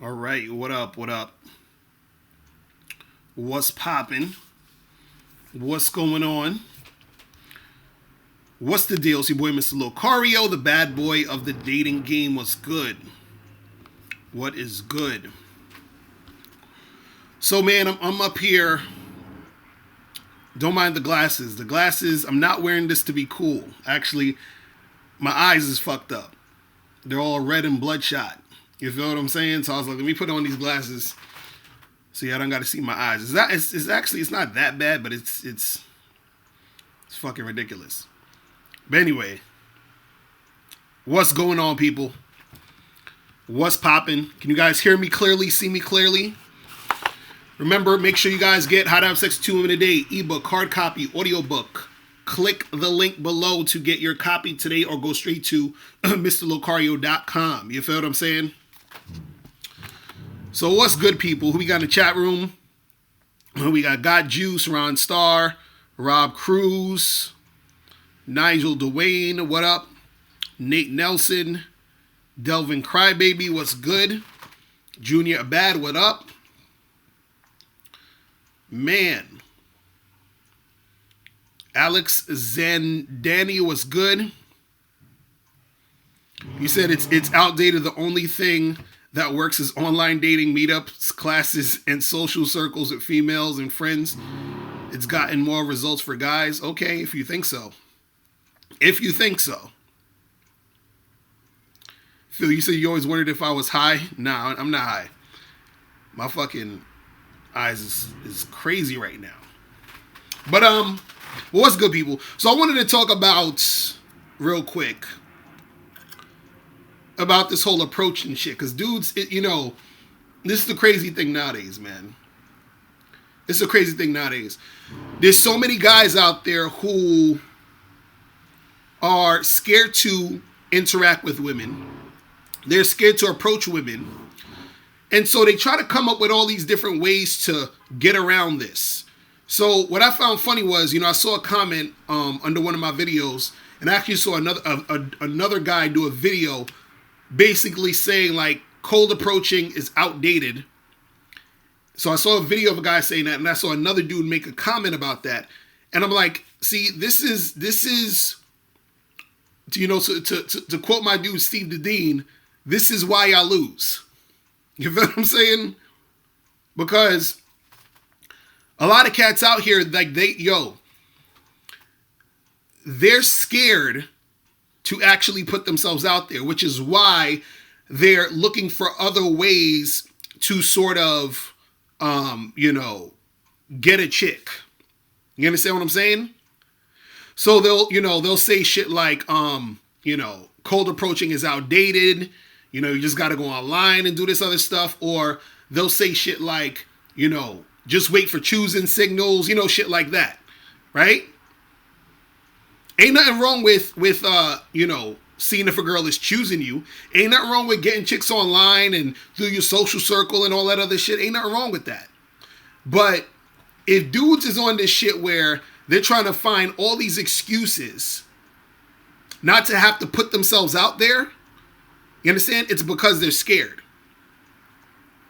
All right, what up? What up? What's popping? What's going on? What's the deal? It's your boy, Mr. Locario, the bad boy of the dating game. What's good? What is good? So, man, I'm up here. Don't mind the glasses. The glasses, I'm not wearing this to be cool. Actually, my eyes is fucked up. They're all red and bloodshot. You feel what I'm saying? So I was like, let me put on these glasses so I don't got to see my eyes. It's not that bad, but it's fucking ridiculous. But anyway, what's going on, people? What's popping? Can you guys hear me clearly? See me clearly? Remember, make sure you guys get How to Have Sex with 2 Women a Day ebook, hard copy, audiobook. Click the link below to get your copy today, or go straight to mrlocario.com. You feel what I'm saying? So what's good, people? Who we got in the chat room? We got God Juice, Ron Starr, Rob Cruz, Nigel Dwayne, what up? Nate Nelson, Delvin Crybaby, what's good? Junior Abad, what up? Man. Alex Zandani, what's good? You said it's outdated. The only thing that works is online dating, meetups, classes, and social circles with females and friends. It's gotten more results for guys. Okay, if you think so. If you think so. Phil, you said you always wondered if I was high. Nah, I'm not high. My fucking eyes is crazy right now. But what's good, people? So I wanted to talk about, real quick, about this whole approach and shit. Because dudes, this is the crazy thing nowadays, man. It's a crazy thing nowadays. There's so many guys out there who are scared to interact with women. They're scared to approach women. And so they try to come up with all these different ways to get around this. So what I found funny was, I saw a comment under one of my videos, and I actually saw another guy do a video basically saying, like, cold approaching is outdated. So I saw a video of a guy saying that, and I saw another dude make a comment about that. And I'm like, see, this is to quote my dude Steve Dedeen, this is why y'all lose. You feel what I'm saying? Because a lot of cats out here, like, they're scared to actually put themselves out there, which is why they're looking for other ways to sort of, get a chick. You understand what I'm saying? So they'll say shit like, cold approaching is outdated. You just got to go online and do this other stuff. Or they'll say shit like, just wait for choosing signals, shit like that. Right? Ain't nothing wrong with seeing if a girl is choosing you. Ain't nothing wrong with getting chicks online and through your social circle and all that other shit. Ain't nothing wrong with that. But if dudes is on this shit where they're trying to find all these excuses not to have to put themselves out there, you understand? It's because they're scared.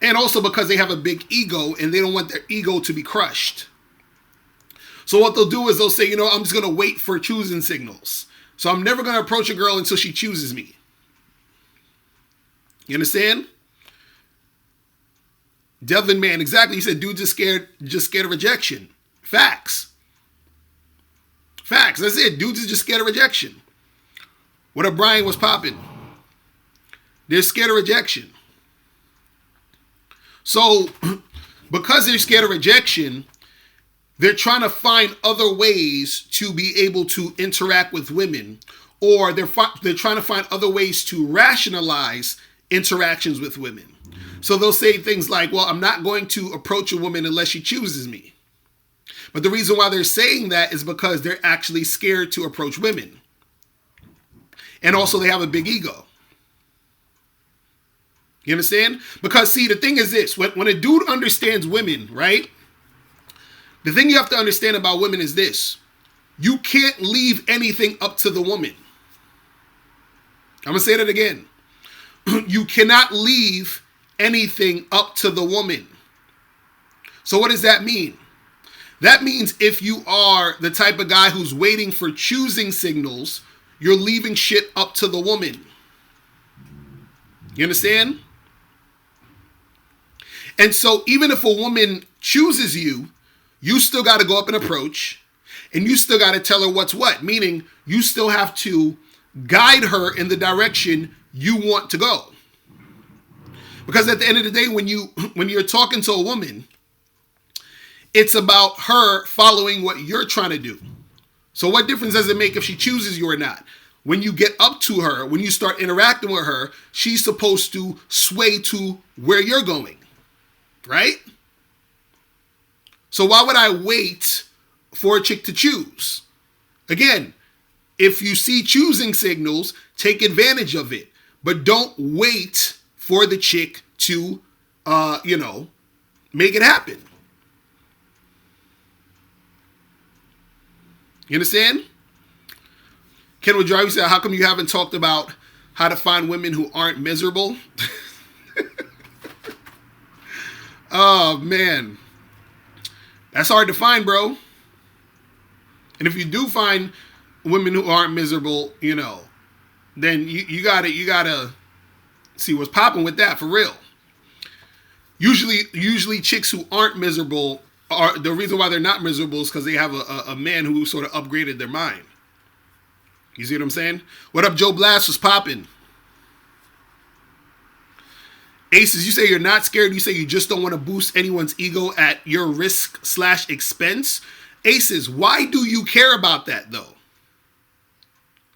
And also because they have a big ego and they don't want their ego to be crushed. So what they'll do is they'll say, I'm just going to wait for choosing signals. So I'm never going to approach a girl until she chooses me. You understand? Devin, man, exactly. He said, dudes are scared of rejection. Facts. That's it. Dudes are just scared of rejection. What up, Brian? Was popping? They're scared of rejection. So, because they're scared of rejection, they're trying to find other ways to be able to interact with women, or they're trying to find other ways to rationalize interactions with women. So they'll say things like, well, I'm not going to approach a woman unless she chooses me. But the reason why they're saying that is because they're actually scared to approach women. And also they have a big ego. You understand? Because, see, the thing is this. When a dude understands women, right? The thing you have to understand about women is this. You can't leave anything up to the woman. I'm going to say that again. You cannot leave anything up to the woman. So what does that mean? That means if you are the type of guy who's waiting for choosing signals, you're leaving shit up to the woman. You understand? And so even if a woman chooses you, you still got to go up and approach, and you still got to tell her what's what, meaning you still have to guide her in the direction you want to go. Because at the end of the day, when you're talking to a woman, it's about her following what you're trying to do. So what difference does it make if she chooses you or not? When you get up to her, when you start interacting with her, she's supposed to sway to where you're going, right? So why would I wait for a chick to choose? Again, if you see choosing signals, take advantage of it. But don't wait for the chick to, make it happen. You understand? Ken would drive you said, how come you haven't talked about how to find women who aren't miserable? Oh, man. That's hard to find, bro. And if you do find women who aren't miserable, then you gotta see what's popping with that for real. Usually chicks who aren't miserable are the reason why they're not miserable is because they have a man who sort of upgraded their mind. You see what I'm saying? What up, Joe Blast? Was popping. Aces, you say you're not scared. You say you just don't want to boost anyone's ego at your risk/expense. Aces, why do you care about that though?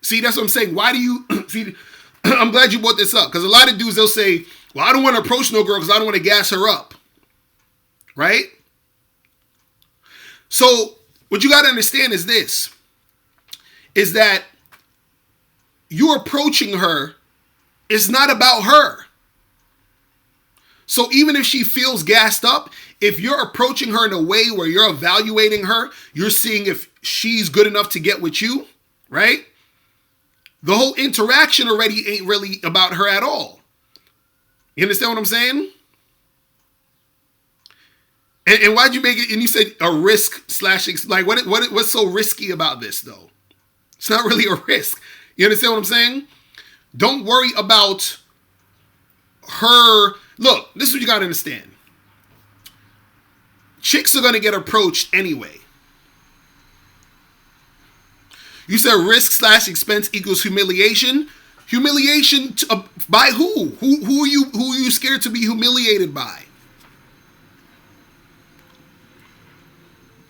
See, that's what I'm saying. Why do you see? I'm glad you brought this up because a lot of dudes, they'll say, well, I don't want to approach no girl because I don't want to gas her up. Right? So what you got to understand is this, is that you approaching her is not about her. So even if she feels gassed up, if you're approaching her in a way where you're evaluating her, you're seeing if she's good enough to get with you, right? The whole interaction already ain't really about her at all. You understand what I'm saying? And why'd you make it? And you said a risk/, like what's so risky about this though? It's not really a risk. You understand what I'm saying? Don't worry about her. Look, this is what you got to understand. Chicks are going to get approached anyway. You said risk/expense equals humiliation. Humiliation by who? Who are you scared to be humiliated by?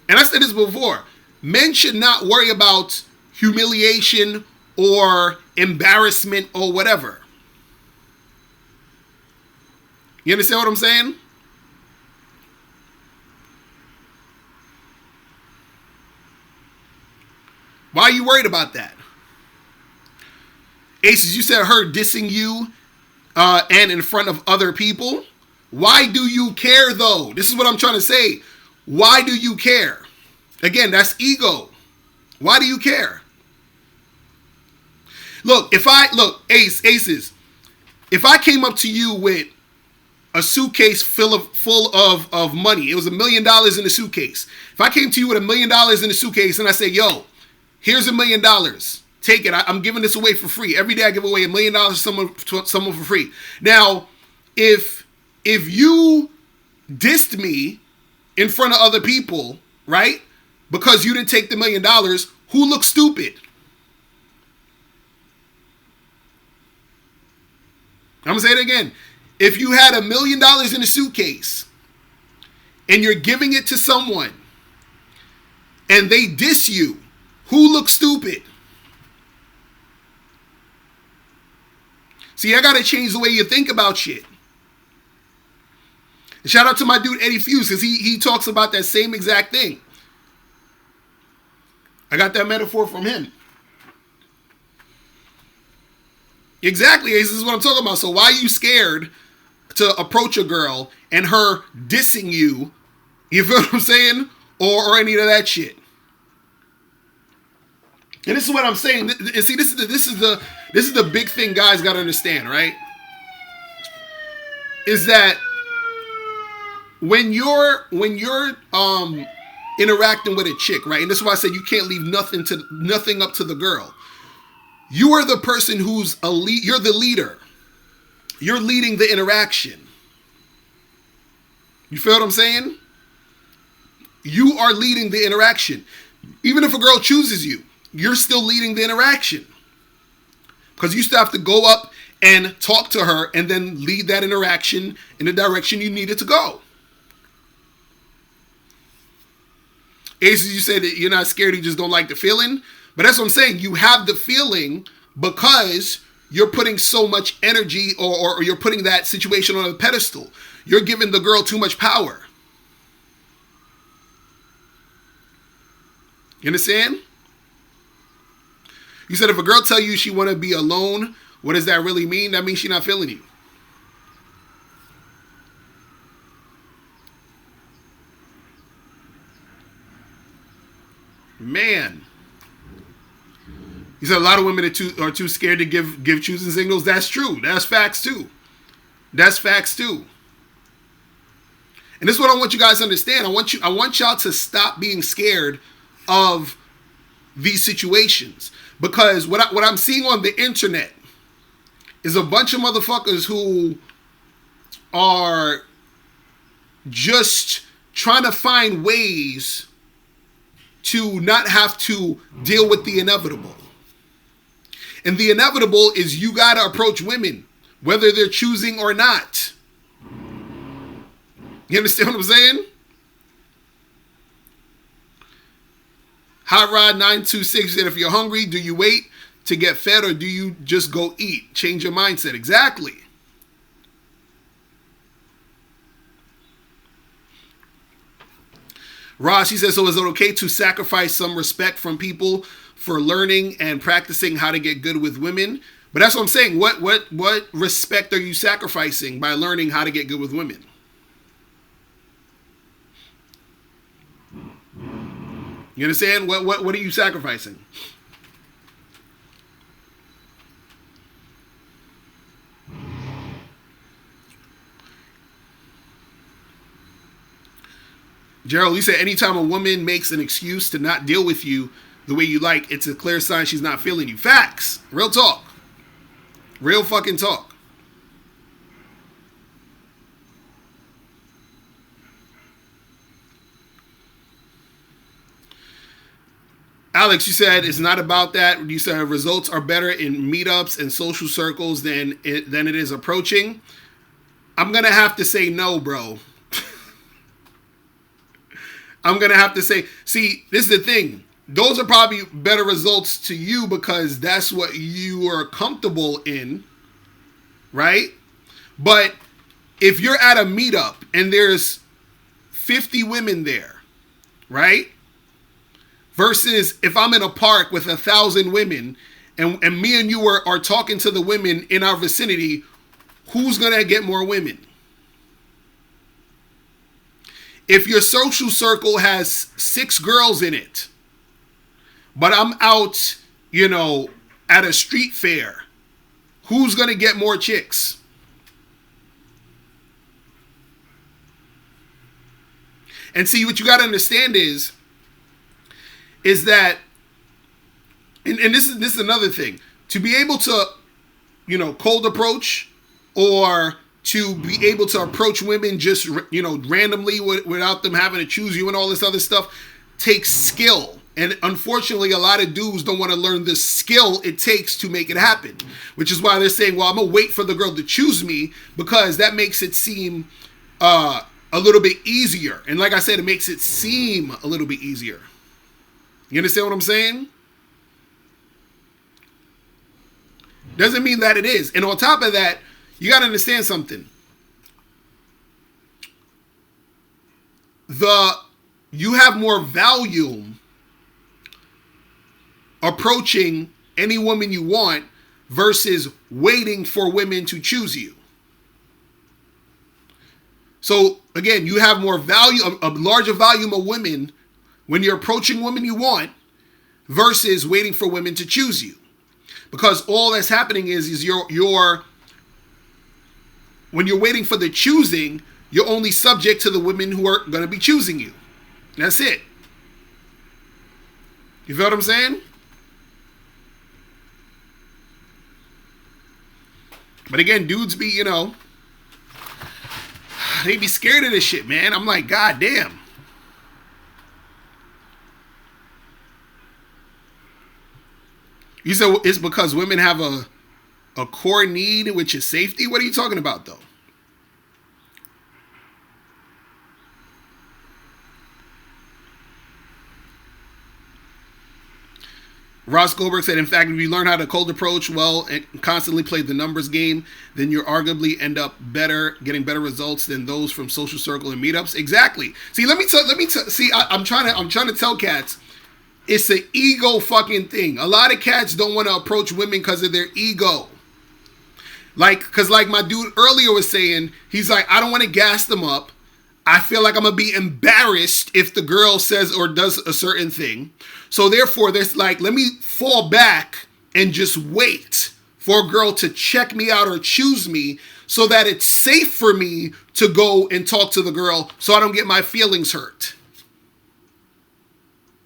And I said this before. Men should not worry about humiliation or embarrassment or whatever. You understand what I'm saying? Why are you worried about that? Aces, you said her dissing you and in front of other people. Why do you care though? This is what I'm trying to say. Why do you care? Again, that's ego. Why do you care? Look, Aces, if I came up to you with a suitcase full of money, it was $1 million in the suitcase. If I came to you with $1 million in the suitcase and I say, yo, here's $1 million. Take it. I'm giving this away for free. Every day I give away $1 million to someone for free. Now, if you dissed me in front of other people, right? Because you didn't take the $1 million, who looks stupid? I'm going to say it again. If you had $1 million in a suitcase and you're giving it to someone and they diss you, who looks stupid? See, I got to change the way you think about shit. And shout out to my dude Eddie Fuse because he talks about that same exact thing. I got that metaphor from him. Exactly, Ace. This is what I'm talking about. So why are you scared to approach a girl and her dissing you? You feel what I'm saying? Or any of that shit. And this is what I'm saying. And see, this is the big thing guys got to understand, right? is that when you're interacting with a chick, right? And this is why I said you can't leave nothing up to the girl. You are the person who's a lead. You're the leader. You're leading the interaction. You feel what I'm saying? You are leading the interaction. Even if a girl chooses you, you're still leading the interaction. Because you still have to go up and talk to her and then lead that interaction in the direction you need it to go. Aces, you said that you're not scared, you just don't like the feeling. But that's what I'm saying. You have the feeling because you're putting so much energy or you're putting that situation on a pedestal. You're giving the girl too much power. You understand? You said if a girl tell you she want to be alone, what does that really mean? That means she's not feeling you. Man. You said a lot of women are too scared to give choosing signals. That's true. That's facts too. That's facts too. And this is what I want you guys to understand. I want y'all to stop being scared of these situations. Because what I'm seeing on the internet is a bunch of motherfuckers who are just trying to find ways to not have to deal with the inevitable. And the inevitable is you got to approach women, whether they're choosing or not. You understand what I'm saying? Hot Rod 926 said, if you're hungry, do you wait to get fed or do you just go eat? Change your mindset. Exactly. Ross, he says, so is it okay to sacrifice some respect from people for learning and practicing how to get good with women? But that's what I'm saying. What respect are you sacrificing by learning how to get good with women? You understand? What are you sacrificing? Gerald, you said anytime a woman makes an excuse to not deal with you the way you like, it's a clear sign she's not feeling you. Facts. Real talk. Real fucking talk. Alex, you said it's not about that. You said results are better in meetups and social circles than it is approaching. I'm going to have to say no, bro. I'm going to have to say, see, this is the thing. Those are probably better results to you because that's what you are comfortable in, right? But if you're at a meetup and there's 50 women there, right? Versus if I'm in a park with 1,000 women and me and you are talking to the women in our vicinity, who's going to get more women? If your social circle has 6 girls in it, but I'm out, at a street fair, who's going to get more chicks? And see, what you got to understand is that, and this is another thing, to be able to, cold approach or to be able to approach women just, randomly without them having to choose you and all this other stuff takes skill. And unfortunately, a lot of dudes don't want to learn the skill it takes to make it happen, which is why they're saying, well, I'm going to wait for the girl to choose me because that makes it seem a little bit easier. And like I said, it makes it seem a little bit easier. You understand what I'm saying? Doesn't mean that it is. And on top of that, you got to understand something. You have more value approaching any woman you want versus waiting for women to choose you. So again, you have more value, a larger volume of women when you're approaching women you want versus waiting for women to choose you. Because all that's happening is you're when you're waiting for the choosing, you're only subject to the women who are going to be choosing you. That's it. You feel what I'm saying? But again, dudes be, you know, they be scared of this shit, man. I'm like, God damn. You said it's because women have a core need, which is safety? What are you talking about, though? Ross Goldberg said, in fact, if you learn how to cold approach well and constantly play the numbers game, then you arguably end up getting better results than those from social circle and meetups. Exactly. See, I'm trying to tell cats, it's an ego fucking thing. A lot of cats don't want to approach women because of their ego. Because my dude earlier was saying, he's like, I don't want to gas them up. I feel like I'm going to be embarrassed if the girl says or does a certain thing. So therefore, there's like, let me fall back and just wait for a girl to check me out or choose me so that it's safe for me to go and talk to the girl so I don't get my feelings hurt.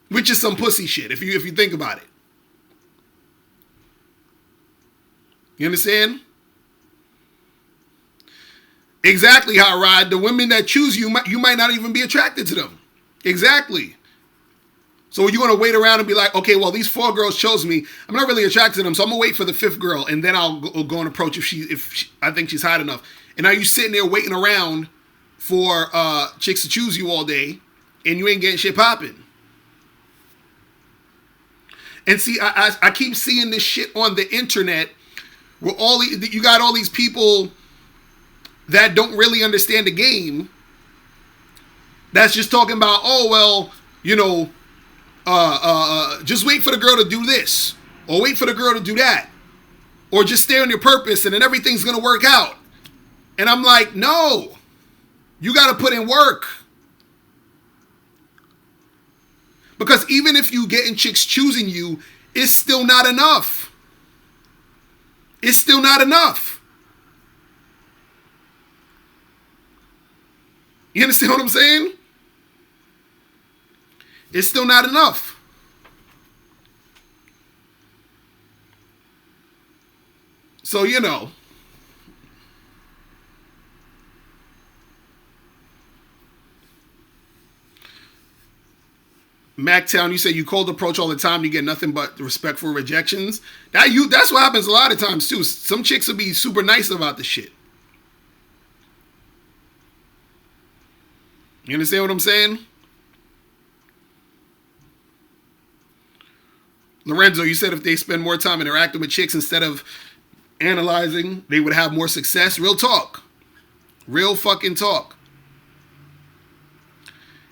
Which is some pussy shit if you think about it. You understand? Exactly, Hot Rod. The women that choose you might not even be attracted to them. Exactly. So you're going to wait around and be like, okay, well, these 4 girls chose me. I'm not really attracted to them, so I'm going to wait for the 5th girl, and then I'll go and approach if I think she's hot enough. And now you're sitting there waiting around for chicks to choose you all day, and you ain't getting shit popping. And see, I keep seeing this shit on the internet where you got all these people that don't really understand the game, that's just talking about, oh, well, you know, just wait for the girl to do this, or wait for the girl to do that, or just stay on your purpose and then everything's going to work out. And I'm like, no, you got to put in work. Because even if you getting chicks choosing you, it's still not enough. It's still not enough. You understand what I'm saying? It's still not enough. So, you know. Mactown, you say you cold approach all the time, you get nothing but respectful rejections. That's what happens a lot of times too. Some chicks will be super nice about the shit. You understand what I'm saying? Lorenzo, you said if they spend more time interacting with chicks instead of analyzing, they would have more success. Real talk. Real fucking talk.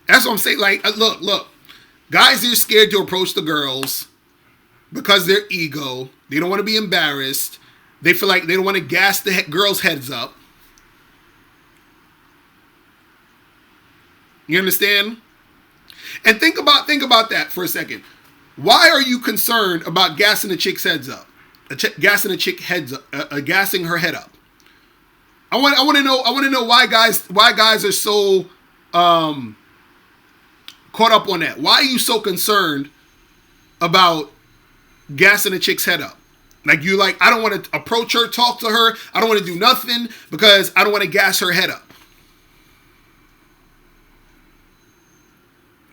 That's what I'm saying. Like, look. Guys are scared to approach the girls because their ego. They don't want to be embarrassed. They feel like they don't want to gas the girls' heads up. You understand? And think about that for a second. Why are you concerned about gassing a chick's heads up? Gassing a chick heads up, gassing her head up. I want to know why guys are so caught up on that. Why are you so concerned about gassing a chick's head up? Like I don't want to approach her, talk to her. I don't want to do nothing because I don't want to gas her head up.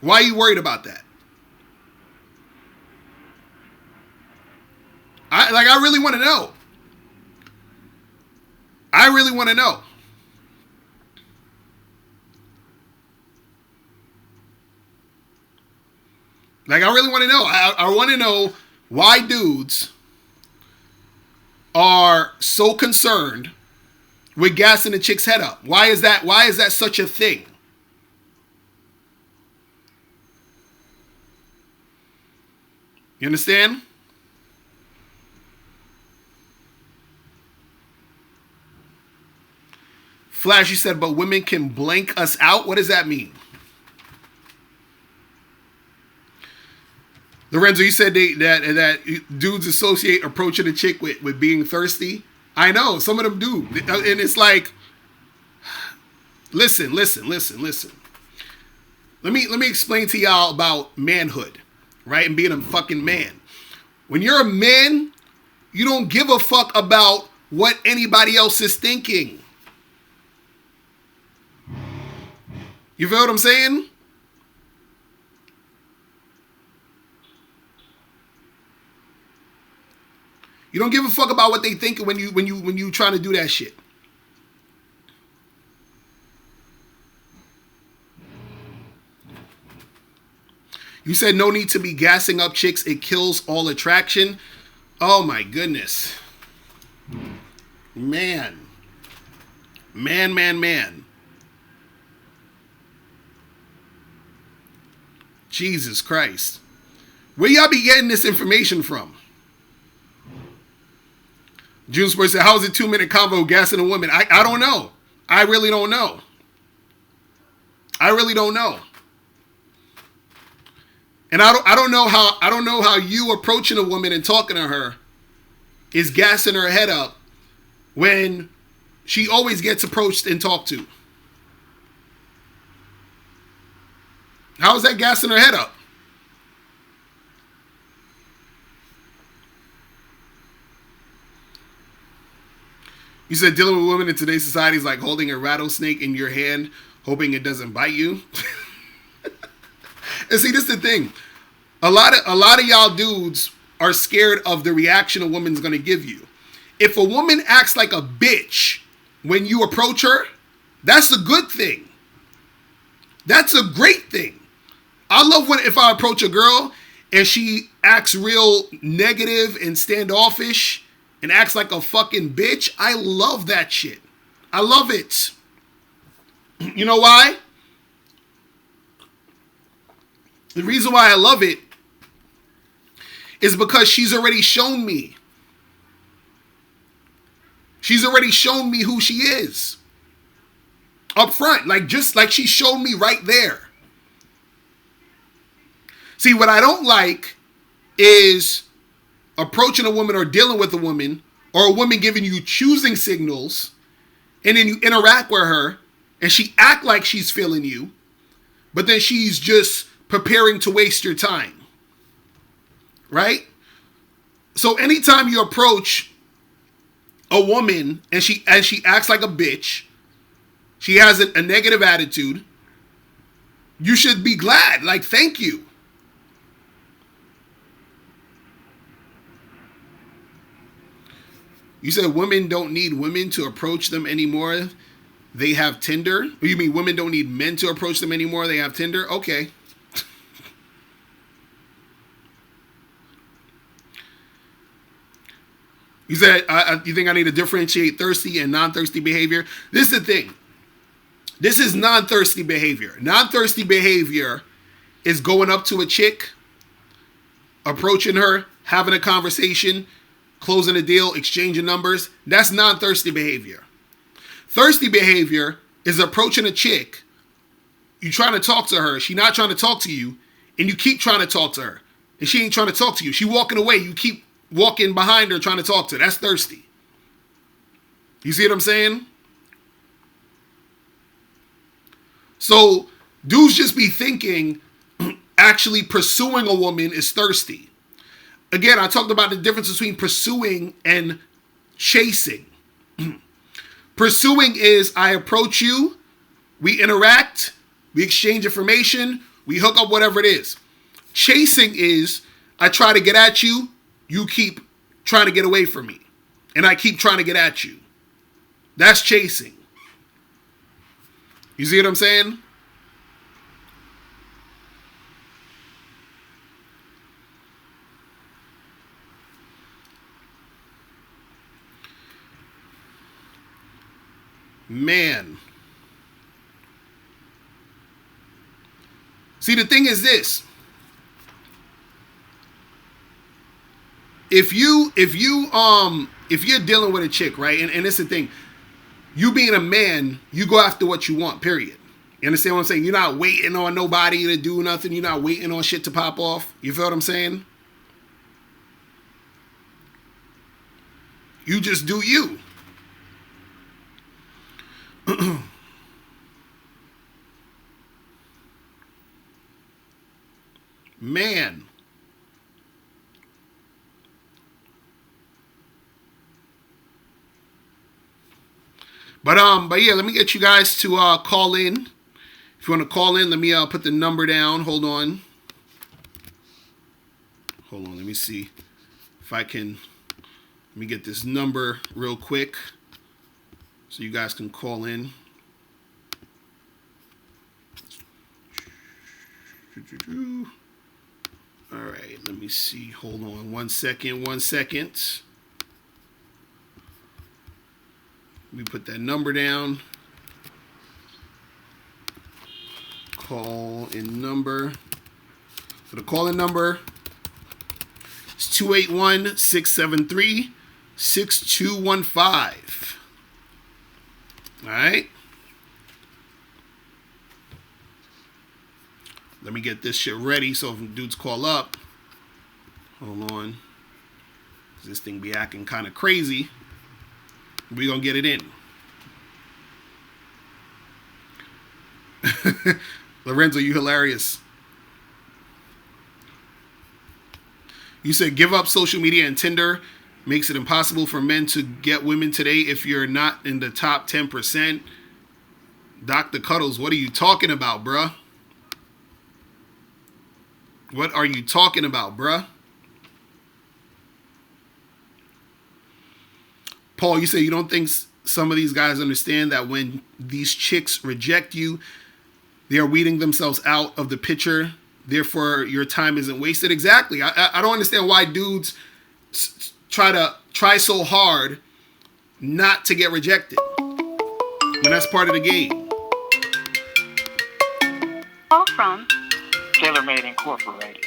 Why are you worried about that? I really want to know. I really want to know. Like, I really want to know. I want to know why dudes are so concerned with gassing a chick's head up. Why is that? Why is that such a thing? You understand? Flash, you said, but women can blank us out. What does that mean? Lorenzo, you said that dudes associate approaching a chick with being thirsty. I know, some of them do. And it's like, Listen. Let me explain to y'all about manhood, right? And being a fucking man. When you're a man, you don't give a fuck about what anybody else is thinking. You feel what I'm saying? You don't give a fuck about what they think when you trying to do that shit. You said no need to be gassing up chicks. It kills all attraction. Oh my goodness. Man. Jesus Christ. Where y'all be getting this information from? June Spurs said, how is it 2-minute convo gassing a woman? I don't know. I really don't know. And I don't know how you approaching a woman and talking to her is gassing her head up when she always gets approached and talked to. How is that gassing her head up? You said dealing with women in today's society is like holding a rattlesnake in your hand, hoping it doesn't bite you. And see, this is the thing. A lot of y'all dudes are scared of the reaction a woman's gonna give you. If a woman acts like a bitch when you approach her, that's a good thing. That's a great thing. I love if I approach a girl and she acts real negative and standoffish and acts like a fucking bitch. I love that shit. I love it. You know why? The reason why I love it is because she's already shown me. She's already shown me who she is. Up front, just like she showed me right there. See, what I don't like is approaching a woman or dealing with a woman or a woman giving you choosing signals and then you interact with her and she act like she's feeling you, but then she's just preparing to waste your time. Right? So anytime you approach a woman and she acts like a bitch, she has a negative attitude, you should be glad. Like, thank you. You said women don't need women to approach them anymore. They have Tinder. Or you mean women don't need men to approach them anymore? They have Tinder? Okay. You said, you think I need to differentiate thirsty and non-thirsty behavior? This is the thing. This is non-thirsty behavior. Non-thirsty behavior is going up to a chick, approaching her, having a conversation, closing a deal, exchanging numbers. That's non-thirsty behavior. Thirsty behavior is approaching a chick. You trying to talk to her. She not trying to talk to you, and you keep trying to talk to her. And she ain't trying to talk to you. She walking away. You keep walking behind her trying to talk to her. That's thirsty. You see what I'm saying? So dudes just be thinking actually pursuing a woman is thirsty. Again, I talked about the difference between pursuing and chasing. Pursuing is I approach you, we interact, we exchange information, we hook up, whatever it is. Chasing is I try to get at you, you keep trying to get away from me. And I keep trying to get at you. That's chasing. You see what I'm saying? Man. See, the thing is this. If you're dealing with a chick, right? And it's the thing. You being a man, you go after what you want, period. You understand what I'm saying? You're not waiting on nobody to do nothing. You're not waiting on shit to pop off. You feel what I'm saying? You just do you. Man. But yeah, let me get you guys to call in. If you want to call in, let me put the number down. Hold on. Let me see if I can. Let me get this number real quick so you guys can call in. All right, let me see. Hold on 1 second. 1 second. Let me put that number down. Call in number. So the call in number is 281-673-6215. All right. Let me get this shit ready so if dudes call up. Hold on. This thing be acting kind of crazy. We're going to get it in. Lorenzo, you hilarious. You said give up social media and Tinder makes it impossible for men to get women today if you're not in the top 10%. Dr. Cuddles, what are you talking about, bruh? What are you talking about, bruh? Paul, you say you don't think some of these guys understand that when these chicks reject you, they are weeding themselves out of the picture. Therefore, your time isn't wasted. Exactly. I don't understand why dudes try so hard not to get rejected. And that's part of the game. Call from TaylorMade Incorporated.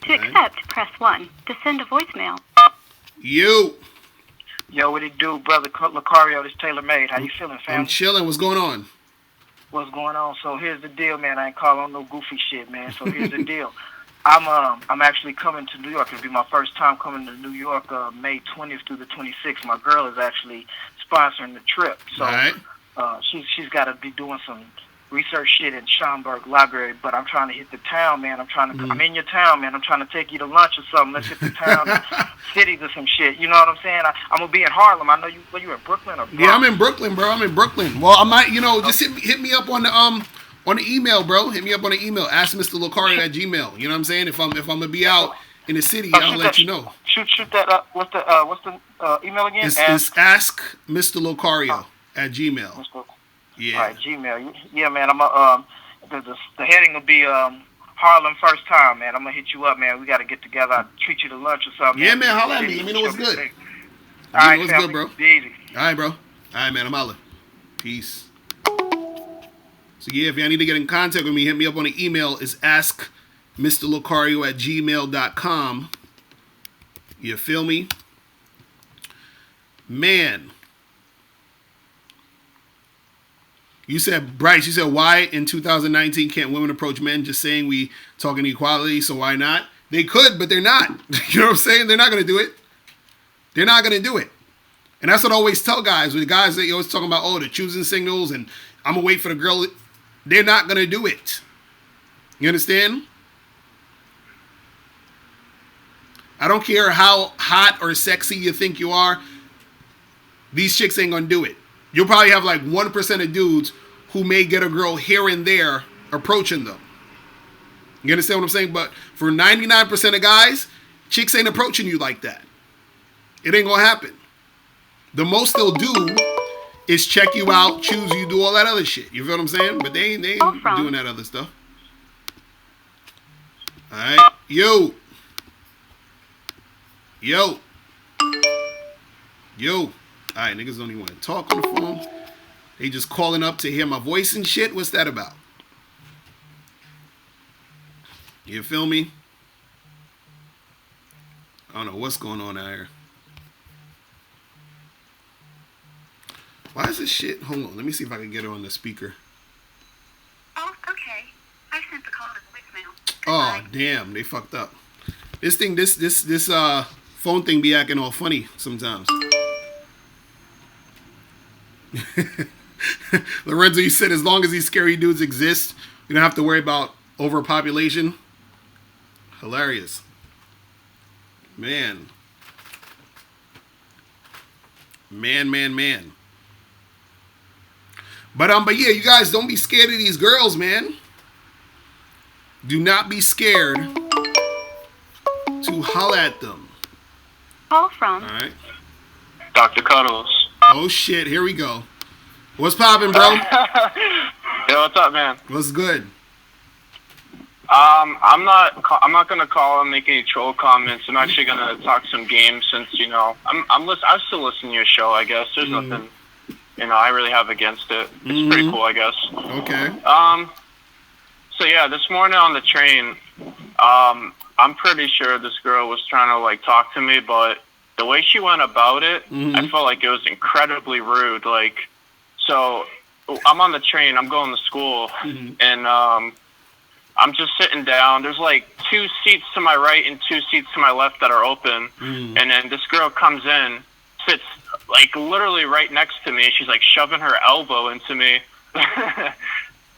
To accept, press 1. To send a voicemail. You. Yo, what it do, brother Locario? This TaylorMade. How you feeling, fam? I'm chilling. What's going on? What's going on? So here's the deal, man. I ain't calling no goofy shit, man. So here's the deal. I'm actually coming to New York. It'll be my first time coming to New York, May 20th through the 26th. My girl is actually sponsoring the trip, so she's got to be doing some research shit in Schomburg Library. But I'm trying to hit the town, man. I'm in your town, man. I'm trying to take you to lunch or something. Let's hit the town, cities or some shit. You know what I'm saying? I'm gonna be in Harlem. I know you. Were you in Brooklyn or Bronx? Yeah, I'm in Brooklyn, bro. I'm in Brooklyn. Well, I might, just hit me up on the email, bro. Hit me up on the email. Ask Mr. Locario at Gmail. You know what I'm saying? If I'm gonna be out in the city, I'll let you know. Shoot that up. What's the email again? It's ask Mr. Locario at Gmail. Yeah. All right, Gmail. Yeah, man. I'm the heading will be Harlem first time, man. I'm gonna hit you up, man. We gotta get together. I'll treat you to lunch or something. Yeah, man. Holla at me. Let me know what's good. All right, what's good, bro? Be easy. All right, bro. All right, man. I'm holla. Peace. So yeah, if y'all need to get in contact with me, hit me up on the email. It's askmrlocario at gmail.com. You feel me? Man. You said, Bryce, why in 2019 can't women approach men just saying we talking equality, so why not? They could, but they're not. You know what I'm saying? They're not going to do it. They're not going to do it. And that's what I always tell guys. With guys that you always talking about, the choosing signals and I'm going to wait for the girl. They're not going to do it. You understand? I don't care how hot or sexy you think you are. These chicks ain't going to do it. You'll probably have like 1% of dudes who may get a girl here and there approaching them. You understand what I'm saying? But for 99% of guys, chicks ain't approaching you like that. It ain't going to happen. The most they'll do is check you out, choose you, do all that other shit. You feel what I'm saying? But they ain't doing that other stuff. All right. Yo. All right, niggas don't even want to talk on the phone. They just calling up to hear my voice and shit. What's that about? You feel me? I don't know what's going on out here. Why is this shit? Hold on. Let me see if I can get her on the speaker. Oh, okay. I sent the call to voicemail. Oh, damn. They fucked up. This phone thing be acting all funny sometimes. Lorenzo, you said as long as these scary dudes exist, you don't have to worry about overpopulation. Hilarious. Man. Man. But yeah, you guys don't be scared of these girls, man. Do not be scared to holla at them. Call from. All right. Dr. Cuddles. Oh shit, here we go. What's poppin', bro? Yo, what's up, man? What's good? I'm not gonna call and make any troll comments. I'm actually gonna talk some games since I still listen to your show. I guess there's nothing I really have against it. It's pretty cool, I guess. Okay. So yeah, this morning on the train, I'm pretty sure this girl was trying to like talk to me, but the way she went about it, I felt like it was incredibly rude. Like, so I'm on the train, I'm going to school, and I'm just sitting down. There's like 2 seats to my right and 2 seats to my left that are open, and then this girl comes in, sits like literally right next to me. She's like shoving her elbow into me.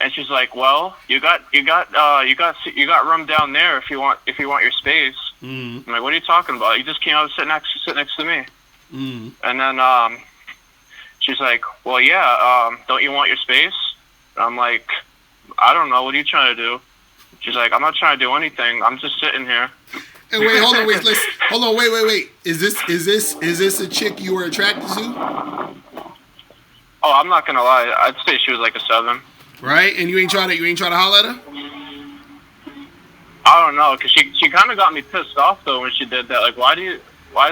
And she's like, "Well, you got room down there if you want your space." I'm like, "What are you talking about? You just came out and sit next to me." And then she's like, "Well, yeah, don't you want your space?" I'm like, "I don't know. What are you trying to do?" She's like, "I'm not trying to do anything. I'm just sitting here." Hey, wait, hold on, wait. Is this a chick you were attracted to? Oh, I'm not gonna lie. I'd say she was like a 7. Right, and you ain't trying to holler at her? I don't know, cause she kind of got me pissed off though when she did that. Like, why do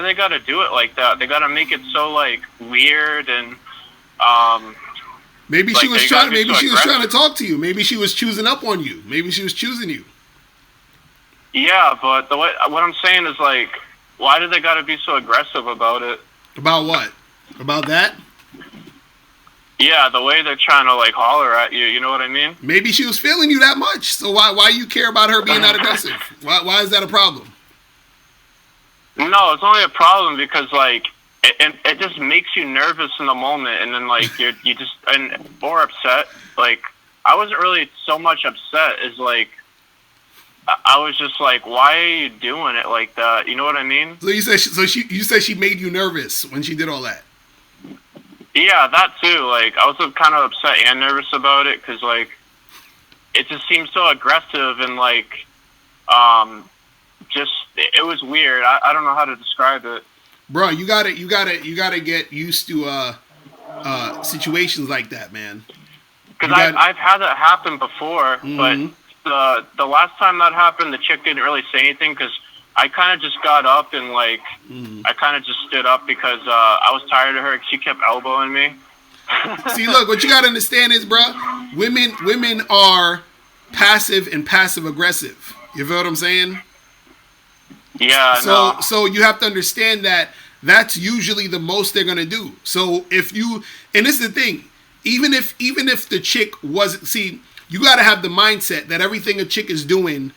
they gotta do it like that? They gotta make it so like weird and Maybe like, she was trying to talk to you. Maybe she was choosing up on you. Maybe she was choosing you. Yeah, but what I'm saying is like, why do they gotta be so aggressive about it? About what? About that? Yeah, the way they're trying to like holler at you, you know what I mean? Maybe she was feeling you that much. So why you care about her being that aggressive? Why is that a problem? No, it's only a problem because like it just makes you nervous in the moment, and then like you just or upset. Like I wasn't really so much upset as like I was just like, why are you doing it like that? You know what I mean? So you said she made you nervous when she did all that. Yeah, that too. Like, I was kind of upset and nervous about it because, like, it just seemed so aggressive and, like, it was weird. I don't know how to describe it. Bro, you gotta get used to situations like that, man. Because I've had that happen before, but the last time that happened, the chick didn't really say anything because I kind of just got up and, like, I kind of just stood up because I was tired of her because she kept elbowing me. See, look, what you got to understand is, bro, women are passive and passive aggressive. You feel what I'm saying? Yeah, So you have to understand that that's usually the most they're going to do. So and this is the thing, even if the chick wasn't, see, you got to have the mindset that everything a chick is doing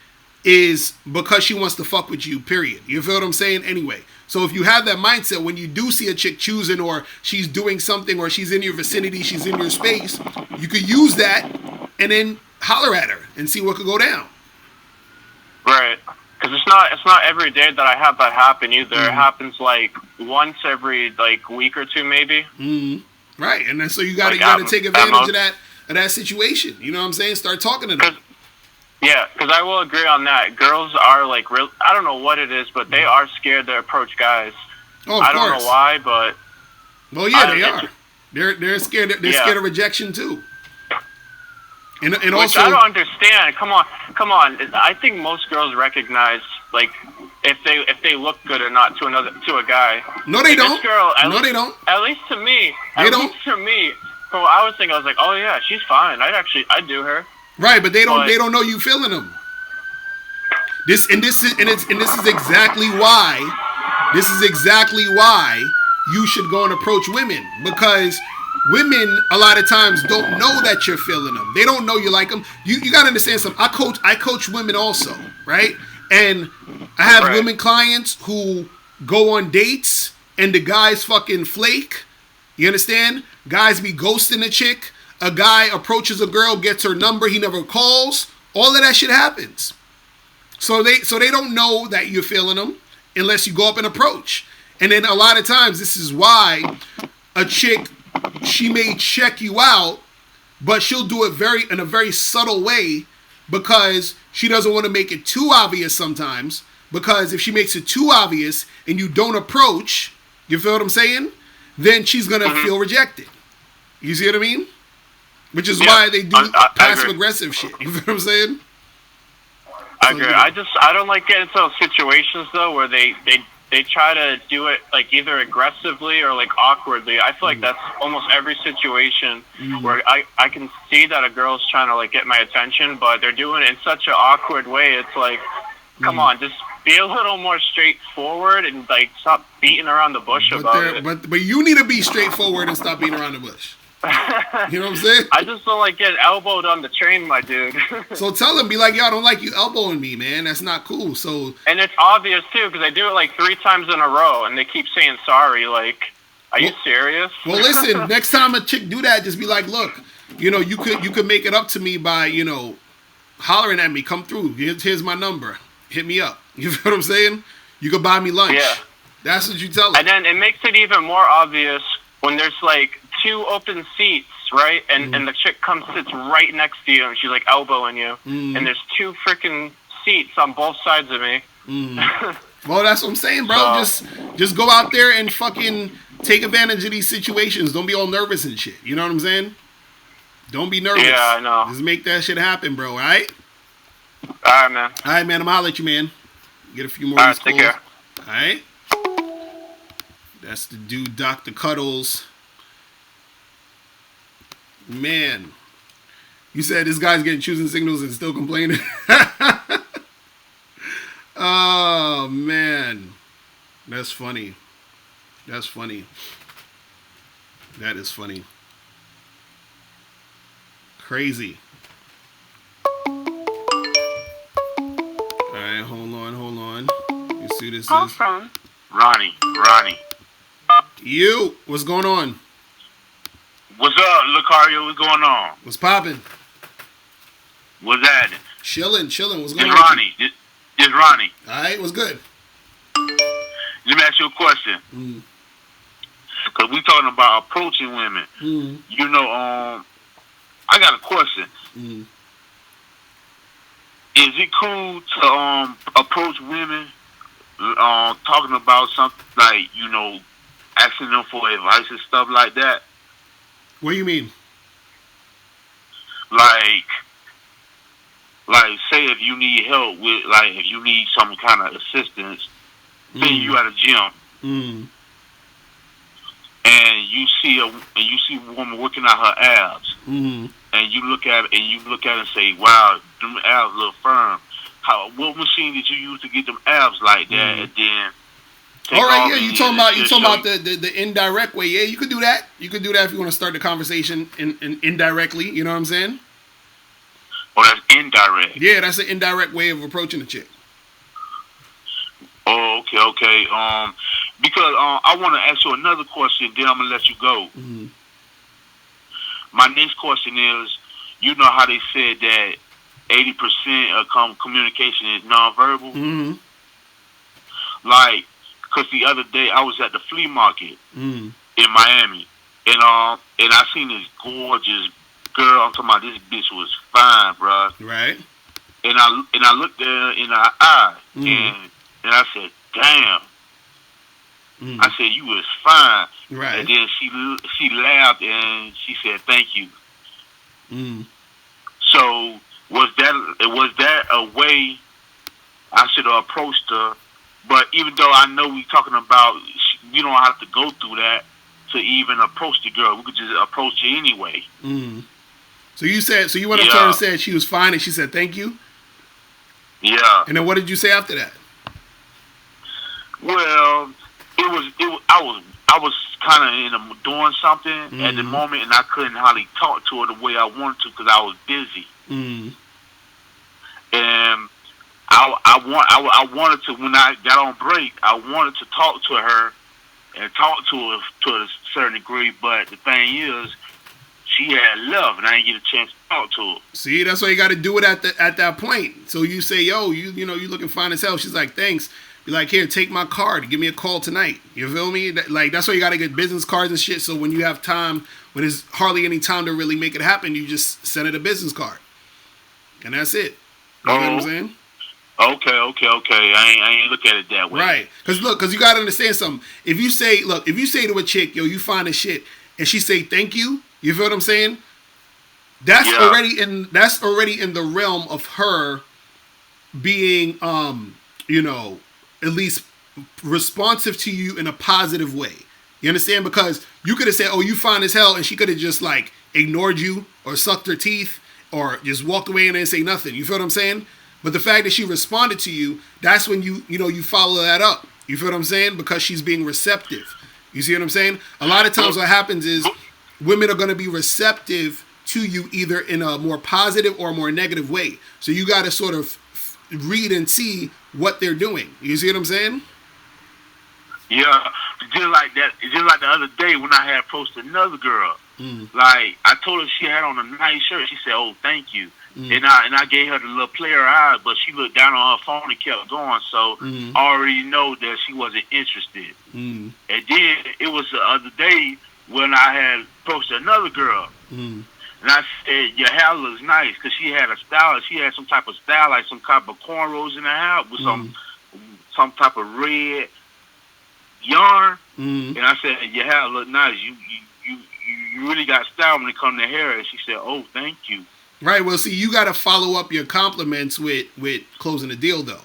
is because she wants to fuck with you, period. You feel what I'm saying? Anyway, so if you have that mindset, when you do see a chick choosing or she's doing something or she's in your vicinity, she's in your space, you could use that and then holler at her and see what could go down. Right. Because it's not every day that I have that happen either. It happens like once every like week or two maybe. Right. And then so you gotta take advantage of that situation. You know what I'm saying? Start talking to them. Yeah, because I will agree on that. Girls are like real. I don't know what it is, but they are scared to approach guys. Oh, of course. I don't know why, but well, yeah, they are. They're scared. They're scared of rejection too. And which also, I don't understand. Come on. I think most girls recognize like if they look good or not to a guy. No, they don't. This girl, They don't. At least to me. They don't. Least to me. From what I was thinking, I was like, oh yeah, she's fine. I'd do her. Right, but they don't know you feeling them. This is exactly why you should go and approach women, because women a lot of times don't know that you're feeling them. They don't know you like them. You got to understand something. I coach women also, right? And I have women clients who go on dates and the guys fucking flake. You understand? Guys be ghosting a chick. A guy approaches a girl, gets her number, he never calls. All of that shit happens. So they don't know that you're feeling them unless you go up and approach. And then a lot of times this is why a chick, she may check you out, but she'll do it in a very subtle way because she doesn't want to make it too obvious sometimes. Because if she makes it too obvious and you don't approach, you feel what I'm saying? Then she's gonna feel rejected. You see what I mean? Which is why they do passive aggressive shit. You feel what I'm saying? I agree. I don't like getting into those situations though where they try to do it like either aggressively or like awkwardly. I feel like that's almost every situation where I can see that a girl's trying to like get my attention, but they're doing it in such an awkward way. It's like, come on, just be a little more straightforward and like stop beating around the bush about it. But you need to be straightforward and stop beating around the bush. You know what I'm saying? I just don't like getting elbowed on the train, my dude. So tell them, be like, yo, I don't like you elbowing me, man. That's not cool. So, and it's obvious too because I do it like 3 times in a row, and they keep saying sorry. Like, are you serious? Well, listen. Next time a chick do that, just be like, look, you know, you could make it up to me by, you know, hollering at me. Come through. Here's my number. Hit me up. You feel what I'm saying? You could buy me lunch. Yeah. That's what you tell them. And then it makes it even more obvious when there's like 2 open seats, right? And the chick sits right next to you and she's like elbowing you. And there's 2 freaking seats on both sides of me. Well, that's what I'm saying, bro. Just go out there and fucking take advantage of these situations. Don't be all nervous and shit. You know what I'm saying? Don't be nervous. Yeah, I know. Just make that shit happen, bro. All right? All right, man. All right, man. I'm gonna holler at you, man. Get a few more. All right, take care. All right. That's the dude, Dr. Cuddles. Man, you said this guy's getting choosing signals and still complaining. Oh man, that's funny. That's funny. That is funny. Crazy. Alright, hold on. You see this Call is from Ronnie. you. What's going on? What's up, Locario? What's going on? What's popping? What's happening? Chilling. What's going It's on? Ronnie. It's Ronnie. Alright, what's good? Let me ask you a question. Because we talking about approaching women. You know, I got a question. Is it cool to approach women talking about something like, you know, asking them for advice and stuff like that? What do you mean? Like say if you need help with, like, if you need some kind of assistance, say you at a gym, and you see a woman working out her abs, and you look at it and say, "Wow, them abs look firm." What machine did you use to get them abs like that? And then all right, yeah, you talking about the indirect way. Yeah, you could do that. You could do that if you want to start the conversation in indirectly. You know what I'm saying? Oh, that's indirect. Yeah, that's an indirect way of approaching a chick. Oh, okay. Because I want to ask you another question, then I'm gonna let you go. My next question is, you know how they said that 80% of communication is nonverbal? Like, because the other day I was at the flea market in Miami, and I seen this gorgeous girl. I'm talking about, this bitch was fine, bro. Right. And I looked her in her eye, and I said, "Damn." I said, "You was fine." Right. And then she laughed and she said, "Thank you." So was that a way I should have approached her? But even though I know we talking about, you don't have to go through that to even approach the girl. We could just approach her anyway. So you went up to her and said she was fine, and she said thank you. Yeah. And then what did you say after that? Well, I was kind of doing something at the moment, and I couldn't hardly talk to her the way I wanted to because I was busy. And I wanted to, when I got on break, I wanted to talk to her and talk to her to a certain degree, but the thing is, she had left, and I didn't get a chance to talk to her. See, that's why you got to do it at that point. So you say, yo, you know, you looking fine as hell. She's like, thanks. You're like, here, take my card. Give me a call tonight. You feel me? Like, that's why you got to get business cards and shit. So when you have time, when there's hardly any time to really make it happen, you just send it a business card. And that's it. You know what I'm saying? Okay. I ain't look at it that way. Right. Because you got to understand something. If you say to a chick, yo, you fine as shit, and she say thank you, you feel what I'm saying? That's already in the realm of her being, you know, at least responsive to you in a positive way. You understand? Because you could have said, oh, you fine as hell, and she could have just like ignored you or sucked her teeth or just walked away and didn't say nothing. You feel what I'm saying? But the fact that she responded to you, that's when you follow that up. You feel what I'm saying? Because she's being receptive. You see what I'm saying? A lot of times what happens is women are going to be receptive to you either in a more positive or more negative way. So you got to sort of read and see what they're doing. You see what I'm saying? Yeah, just like that. Just like the other day when I had approached another girl. Like, I told her she had on a nice shirt. She said, oh, thank you. And I gave her the little player eye, but she looked down on her phone and kept going. So I already know that she wasn't interested. And then it was the other day when I had approached another girl. And I said, your hair looks nice, because she had a style. She had some type of style, like some type of cornrows in her hair with some type of red yarn. And I said, your hair look nice. You really got style when it comes to hair. And she said, oh, thank you. Right. Well, see, you got to follow up your compliments with closing the deal, though.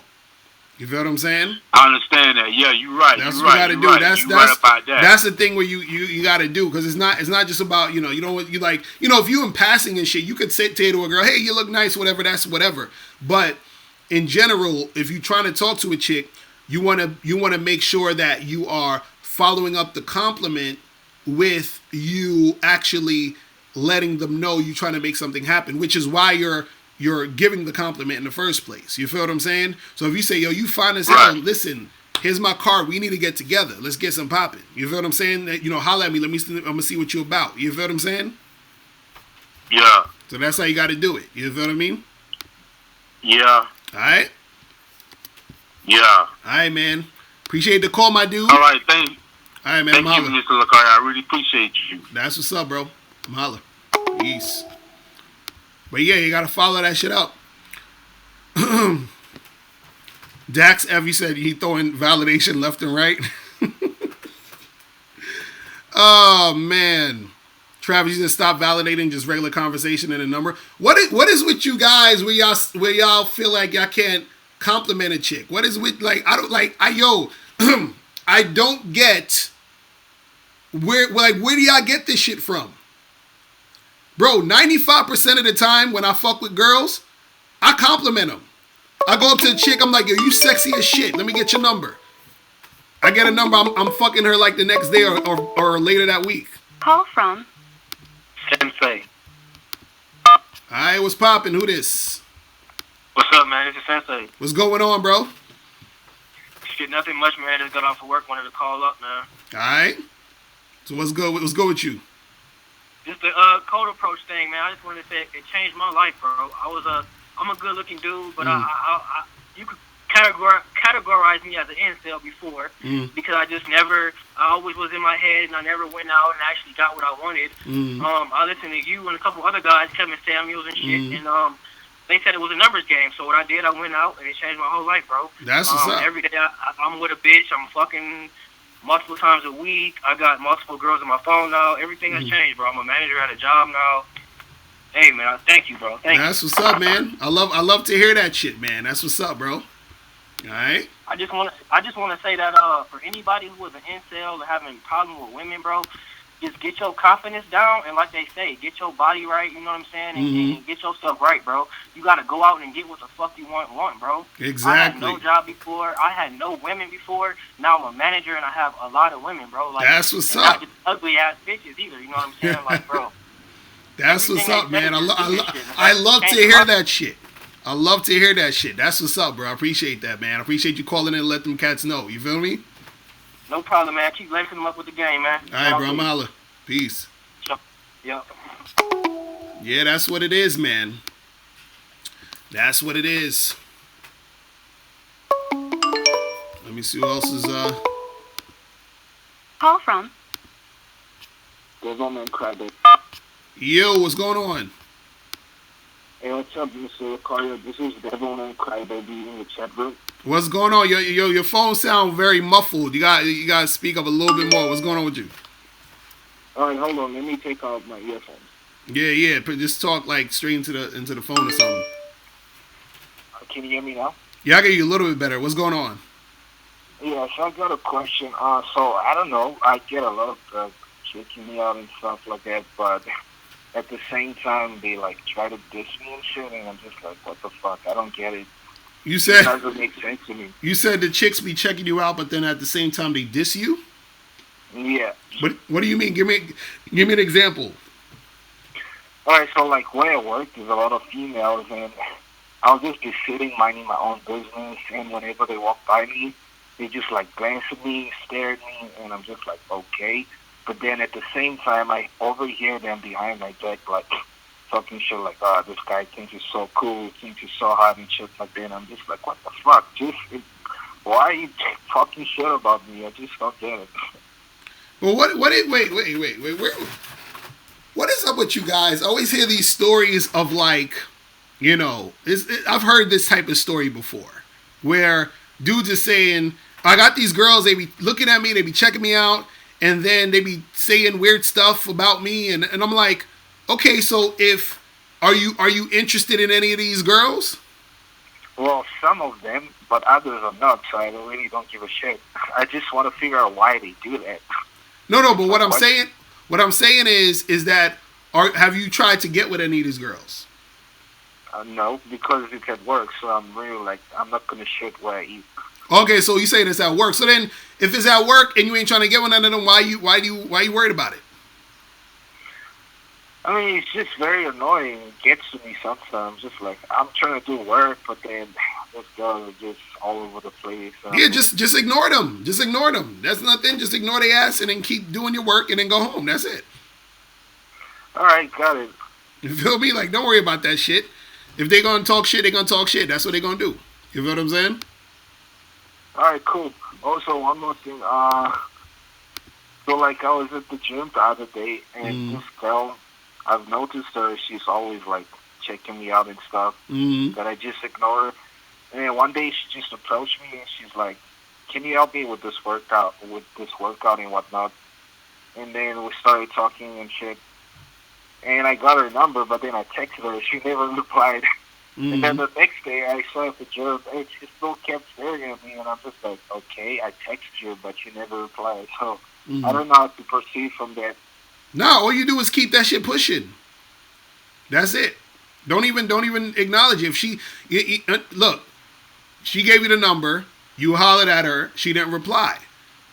You feel what I'm saying? I understand that. Yeah, you're right. That's you're what right, you got to do. Right. Right about that. That's the thing where you got to do, because it's not just about, you know, you don't want, you like, you know, if you in passing and shit, you could say to a girl, hey, you look nice, whatever. That's whatever. But in general, if you're trying to talk to a chick, you want to make sure that you are following up the compliment with you actually letting them know you're trying to make something happen, which is why you're giving the compliment in the first place. You feel what I'm saying? So if you say, yo, you fine as hell, listen, here's my card, we need to get together, let's get some popping. You feel what I'm saying? You know, holla at me, I'm gonna see what you're about. You feel what I'm saying? Yeah. So that's how you got to do it. You feel what I mean? Yeah. All right. Yeah. All right, man. Appreciate the call, my dude. All right, thank you. All right, man. Thank you, Mr. Locario. I really appreciate you. That's what's up, bro. I'm holla. Peace. But yeah, you gotta follow that shit up. Dax Evie said he throwing validation left and right. Oh man. Travis, you just stop validating just regular conversation and a number. What is with you guys where y'all feel like y'all can't compliment a chick? What is with, like, I don't get where do y'all get this shit from? Bro, 95% of the time when I fuck with girls, I compliment them. I go up to the chick, I'm like, yo, you sexy as shit. Let me get your number. I get a number, I'm fucking her like the next day or later that week. Call from Sensei. Alright, what's poppin'? Who this? What's up, man? This is Sensei. What's going on, bro? Shit, nothing much, man. Just got off of work, wanted to call up, man. Alright. So what's good with you? Just the cold approach thing, man. I just wanted to say it changed my life, bro. I'm a good looking dude, but I you could categorize me as an incel before because I always was in my head and I never went out and actually got what I wanted. I listened to you and a couple other guys, Kevin Samuels and shit, and they said it was a numbers game. So what I did, I went out and it changed my whole life, bro. That's what's up. Every day I'm with a bitch. I'm fucking multiple times a week. I got multiple girls on my phone now. Everything has changed, bro. I'm a manager at a job now. Hey, man, thank you, bro. Thank you. That's what's up, man. I love to hear that shit, man. That's what's up, bro. All right. I just want to say that for anybody who is an incel or having a problem with women, bro, just get your confidence down and, like they say, get your body right. You know what I'm saying? And get your stuff right, bro. You gotta go out and get what the fuck you want, bro. Exactly. I had no job before. I had no women before. Now I'm a manager and I have a lot of women, bro. Like, that's what's up. Not just ugly ass bitches either. You know what I'm saying? Like, bro. That's what's up, man. I love to hear that shit. I love to hear that shit. That's what's up, bro. I appreciate that, man. I appreciate you calling in and let them cats know. You feel me? No problem, man. Keep lacing them up with the game, man. All right, bro. I'm holla. Peace. Yep. Yeah, that's what it is, man. That's what it is. Let me see who else is Call from. There's no man crybaby. Yo, what's going on? Hey, what's up, Mr. Locario? This is Devil Man Crybaby in the chat room. What's going on? Your phone sound very muffled. You got to speak up a little bit more. What's going on with you? All right, hold on. Let me take off my earphones. Yeah. Just talk like straight into the phone or something. Can you hear me now? Yeah, I get you a little bit better. What's going on? Yeah, so I got a question. So I don't know. I get a lot of checking me out and stuff like that, but at the same time, they like try to diss me and shit, and I'm just like, what the fuck? I don't get it. You said It doesn't make sense to me. you said the chicks be checking you out, but then at the same time they diss you. Yeah. What do you mean? Give me an example. All right, so like where I work, there's a lot of females, and I'll just be sitting minding my own business, and whenever they walk by me, they just like glance at me, stare at me, and I'm just like, okay. But then at the same time, I overhear them behind my back, like talking shit like, oh, this guy thinks he's so cool, thinks he's so hot and shit like that. And I'm just like, what the fuck? Why are you talking shit about me? I just don't get it. Well, wait. What is up with you guys? I always hear these stories of like, I've heard this type of story before, where dudes are saying, I got these girls, they be looking at me, they be checking me out, and then they be saying weird stuff about me, and I'm like, okay, so are you interested in any of these girls? Well, some of them, but others are not, so I really don't give a shit. I just want to figure out why they do that. No, but what I'm saying is that have you tried to get with any of these girls? No, because it's at work, so I'm really like, I'm not gonna shit where I eat. Okay, so you saying it's at work. So then, if it's at work and you ain't trying to get one of them, why you worried about it? I mean, it's just very annoying. It gets to me sometimes. Just like, I'm trying to do work, but then those girls are just all over the place. Yeah, just ignore them. Just ignore them. That's nothing. Just ignore their ass and then keep doing your work and then go home. That's it. All right, got it. You feel me? Like, don't worry about that shit. If they gonna talk shit, they gonna talk shit. That's what they gonna do. You feel what I'm saying? All right, cool. Also, one more thing. So like, I was at the gym the other day, and this girl, I've noticed her. She's always like checking me out and stuff. But I just ignore her. And then one day she just approached me, and she's like, "Can you help me with this workout and whatnot?" And then we started talking and shit. And I got her number, but then I texted her. She never replied. And then the next day, I saw her at the gym, and she still kept staring at me. And I'm just like, okay, I texted you, but you never replied. So I don't know how to proceed from that. No, all you do is keep that shit pushing. That's it. Don't even acknowledge it. If she look, she gave you the number. You hollered at her. She didn't reply.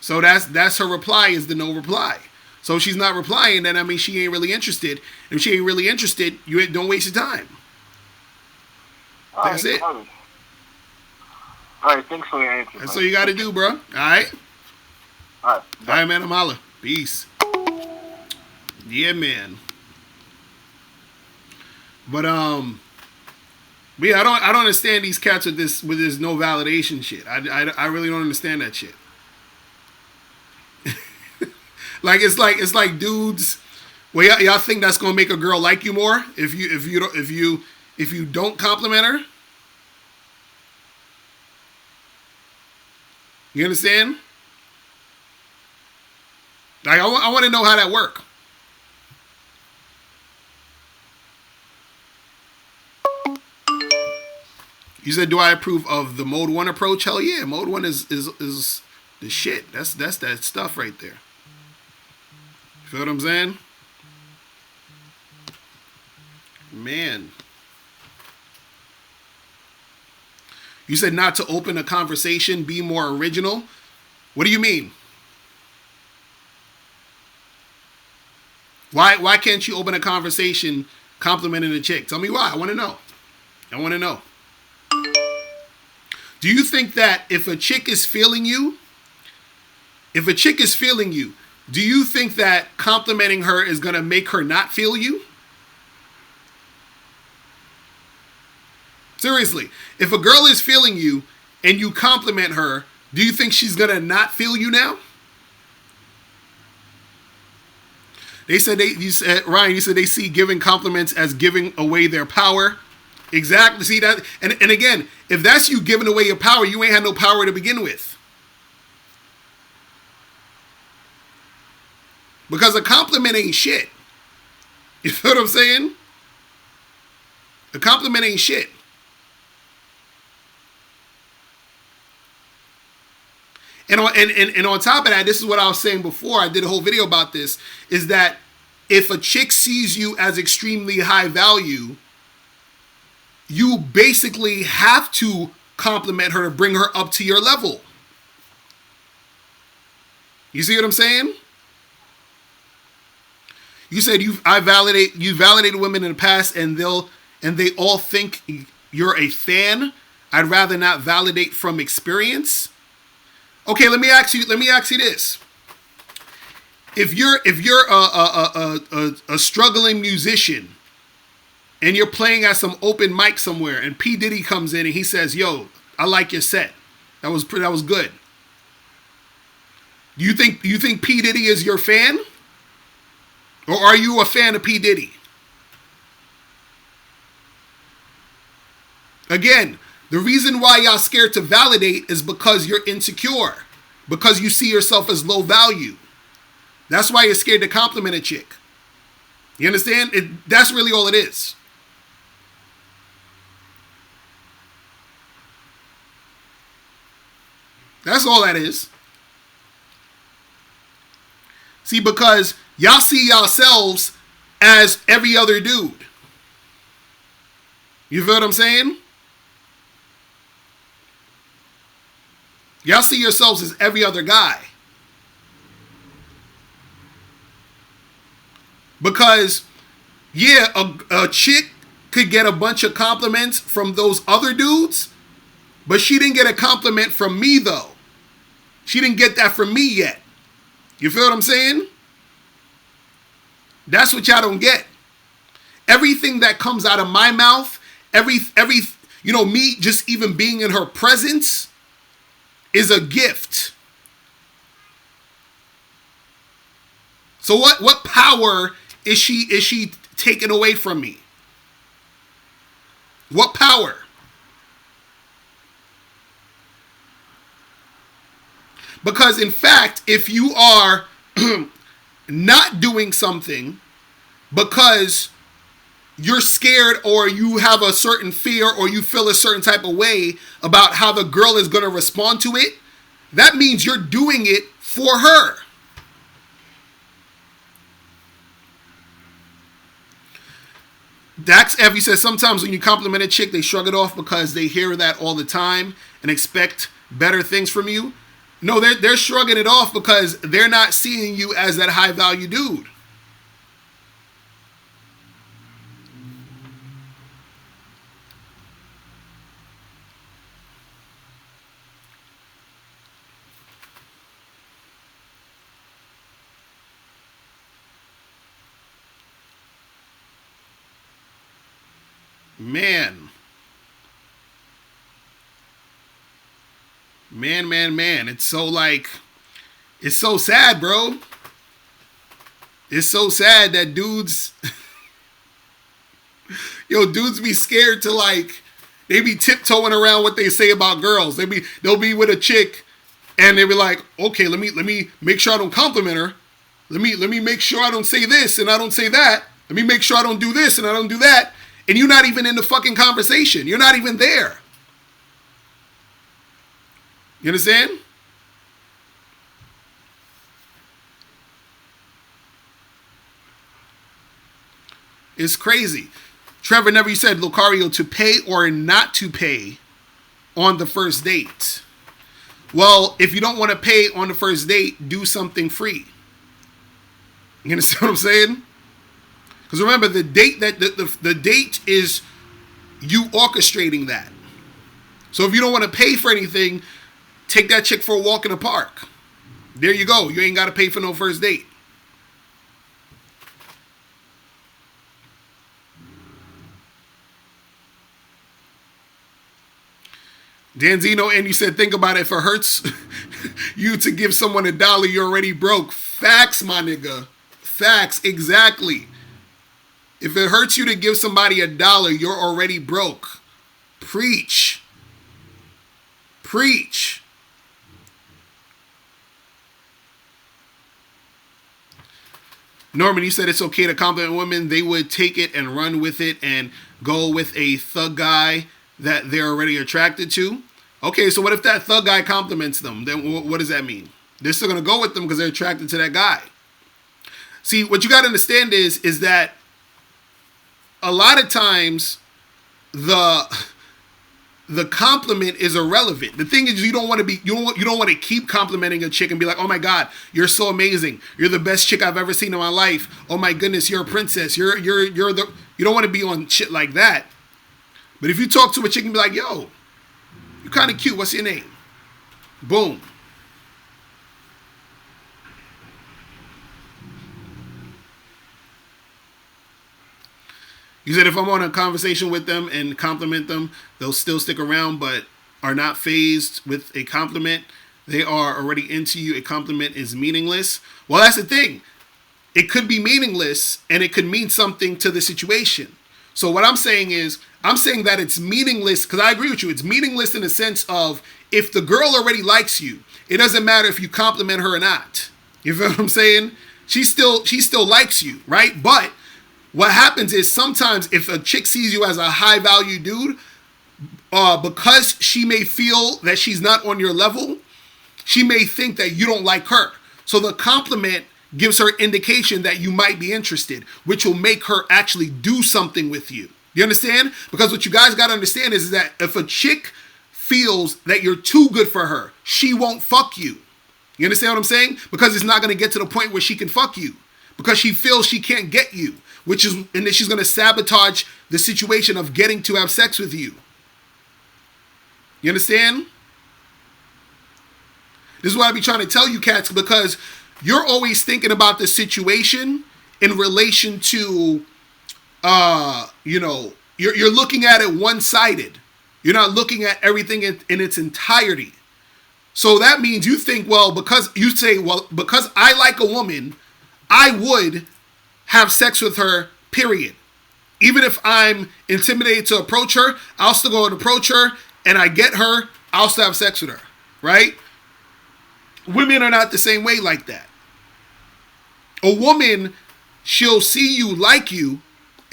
So that's her reply is the no reply. So if she's not replying, then I mean she ain't really interested. If she ain't really interested, you don't waste your time. That's it. All right, thanks for your answer. That's all you got to do, bro. All right? All right, man. I'm holla. Peace. Yeah, man. But yeah, I don't understand these cats with this no validation shit. I really don't understand that shit. Like it's like dudes. Well, y'all think that's gonna make a girl like you more if you don't compliment her? You understand? Like I want to know how that work. You said, do I approve of the Mode 1 approach? Hell yeah, Mode 1 is the shit. That's that stuff right there. Feel what I'm saying? Man. You said not to open a conversation, be more original. What do you mean? Why can't you open a conversation complimenting a chick? Tell me why. I want to know. Do you think that if a chick is feeling you, do you think that complimenting her is going to make her not feel you? Seriously, if a girl is feeling you and you compliment her, do you think she's gonna not feel you now? They said Ryan, you said they see giving compliments as giving away their power. Exactly. See that? And again, if that's you giving away your power, you ain't had no power to begin with. Because a compliment ain't shit. You feel what I'm saying? A compliment ain't shit. And on top of that, this is what I was saying before. I did a whole video about this. Is that if a chick sees you as extremely high value, you basically have to compliment her to bring her up to your level. You see what I'm saying? You said you validated women in the past, and they all think you're a fan. I'd rather not validate from experience. Okay, let me ask you this: if you're a struggling musician and you're playing at some open mic somewhere, and P. Diddy comes in and he says, "Yo, I like your set. That was good." Do you think P. Diddy is your fan, or are you a fan of P. Diddy? Again, the reason why y'all scared to validate is because you're insecure. Because you see yourself as low value. That's why you're scared to compliment a chick. You understand? That's really all it is. That's all that is. See, because y'all see yourselves as every other dude. You feel what I'm saying? Y'all see yourselves as every other guy. Because, yeah, a chick could get a bunch of compliments from those other dudes, but she didn't get a compliment from me, though. She didn't get that from me yet. You feel what I'm saying? That's what y'all don't get. Everything that comes out of my mouth, me just even being in her presence is a gift. So what power is she taking away from me? What power? Because in fact, if you are not doing something because you're scared, or you have a certain fear, or you feel a certain type of way about how the girl is going to respond to it, that means you're doing it for her. Dax Evie says sometimes when you compliment a chick, they shrug it off because they hear that all the time and expect better things from you. No, they're shrugging it off because they're not seeing you as that high value dude. Man. It's so sad, bro. It's so sad that dudes be scared to they be tiptoeing around what they say about girls. They'll be with a chick and they be like, okay, let me make sure I don't compliment her. Let me make sure I don't say this and I don't say that. Let me make sure I don't do this and I don't do that. And you're not even in the fucking conversation. You're not even there. You understand? It's crazy. Trevor Never, you said, Locario, to pay or not to pay on the first date. Well, if you don't want to pay on the first date, do something free. You understand what I'm saying? Because remember, the date the date is you orchestrating that. So if you don't want to pay for anything, take that chick for a walk in the park. There you go. You ain't got to pay for no first date. Danzino, and you said, think about it. If it hurts you to give someone $1, you're already broke. Facts, my nigga. Facts, exactly. If it hurts you to give somebody $1, you're already broke. Preach. Preach. Norman, you said it's okay to compliment women. They would take it and run with it and go with a thug guy that they're already attracted to. Okay, so what if that thug guy compliments them? Then what does that mean? They're still going to go with them because they're attracted to that guy. See, what you got to understand is that a lot of times the compliment is irrelevant. The thing is, you don't want to keep complimenting a chick and be like, oh my God, you're so amazing. You're the best chick I've ever seen in my life. Oh my goodness, you're a princess. You don't want to be on shit like that. But if you talk to a chick and be like, yo, you're kind of cute. What's your name? Boom. You said if I'm on a conversation with them and compliment them, they'll still stick around, but are not fazed with a compliment. They are already into you. A compliment is meaningless. Well, that's the thing. It could be meaningless, and it could mean something to the situation. So what I'm saying is, I'm saying that it's meaningless, because I agree with you. It's meaningless in the sense of, if the girl already likes you, it doesn't matter if you compliment her or not. You feel what I'm saying? She still likes you, right? But what happens is, sometimes if a chick sees you as a high value dude, because she may feel that she's not on your level, she may think that you don't like her. So the compliment gives her indication that you might be interested, which will make her actually do something with you. You understand? Because what you guys got to understand is that if a chick feels that you're too good for her, she won't fuck you. You understand what I'm saying? Because it's not going to get to the point where she can fuck you. Because she feels she can't get you. And then she's going to sabotage the situation of getting to have sex with you. You understand? This is what I be trying to tell you cats, because you're always thinking about the situation in relation to, you're looking at it one-sided. You're not looking at everything in its entirety. So that means you think, because I like a woman, I would have sex with her, period. Even if I'm intimidated to approach her, I'll still go and approach her, and I get her, I'll still have sex with her, right? Women are not the same way like that. A woman, she'll see you, like you,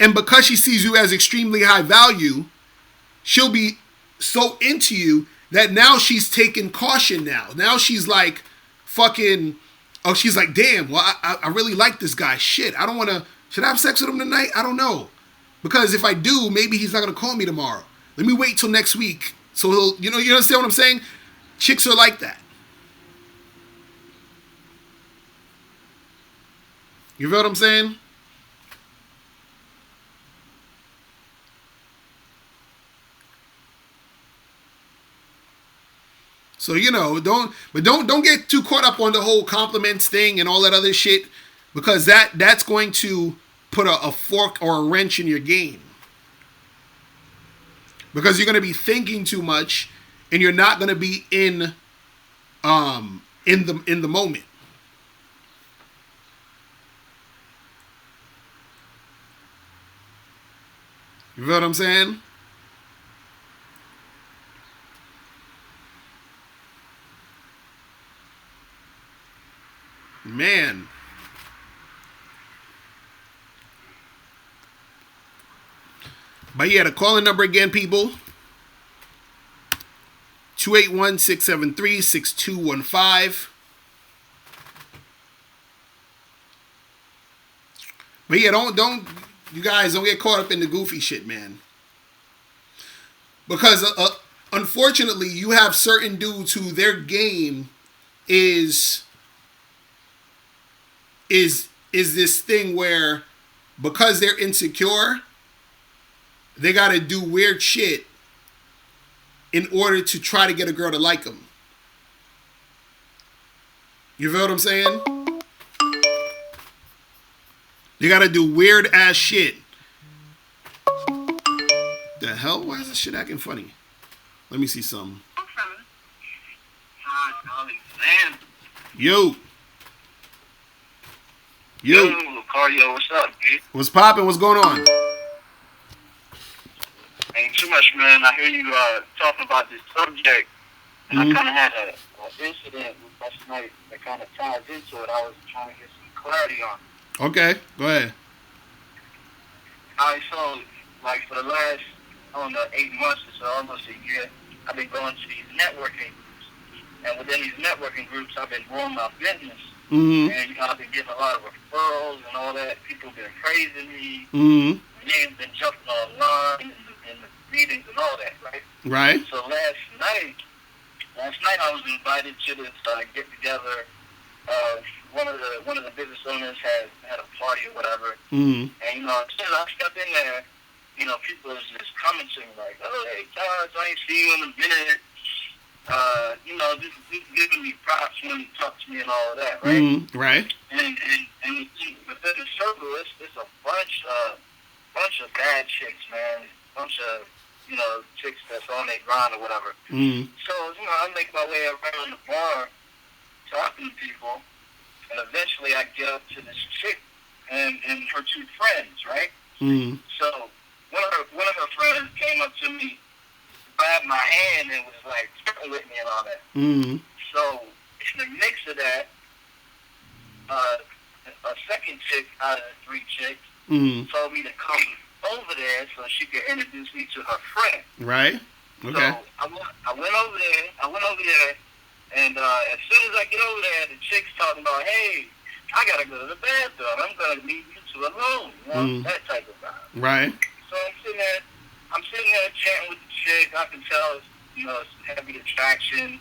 and because she sees you as extremely high value, she'll be so into you that now she's taking caution now. Now she's like, she's like, damn, I really like this guy. Shit, should I have sex with him tonight? I don't know. Because if I do, maybe he's not going to call me tomorrow. Let me wait till next week. So you understand what I'm saying? Chicks are like that. You feel what I'm saying? So, don't get too caught up on the whole compliments thing and all that other shit, because that's going to put a fork or a wrench in your game. Because you're going to be thinking too much and you're not going to be in the moment. You feel what I'm saying? Man. But yeah, the calling number again, people. 281-673-6215. But yeah, don't you guys don't get caught up in the goofy shit, man. Because unfortunately, you have certain dudes who their game is this thing where, because they're insecure, they got to do weird shit in order to try to get a girl to like them. You feel what I'm saying? You got to do weird ass shit. The hell? Why is this shit acting funny? Let me see something. Alexander. Yo. Yo, Yo. Locario, what's up, dude? What's poppin'? What's going on? Ain't too much, man. I hear you talking about this subject, and I kind of had an incident last night that kind of ties into it. I was trying to get some clarity on. Okay, go ahead. All right, so, like, for the last, 8 months or so, almost a year, I've been going to these networking groups. And within these networking groups, I've been growing my business. Mm-hmm. And, I've been getting a lot of referrals and all that. People have been praising me. Mm-hmm. Names been jumping online and the meetings and all that, right? Right. So last night I was invited to this get together. One of the business owners had a party or whatever. Mm-hmm. And as soon as I stepped in there, people was just coming to me like, "Oh, hey, Taj, I ain't seen you in a minute." Just giving me props when he talked to me and all of that, right? Mm-hmm. Right. And within the circle, it's a bunch of bad chicks, man. Bunch of chicks that's on their grind or whatever. Mm-hmm. So I make my way around the bar, talking to people, and eventually I get up to this chick and her two friends, right? Mm-hmm. So one of her friends came up to me, grabbed my hand, and was like flirting with me and all that. Mm-hmm. So in the mix of that, a second chick out of the 3 chicks Mm-hmm. told me to come over there so she could introduce me to her friend. Right. Okay. So I went over there, and as soon as I get over there, the chick's talking about, "Hey, I gotta go to the bathroom. I'm gonna leave you two alone," that type of vibe. Right. So I'm sitting there chatting with the chick. I can tell it's heavy attraction.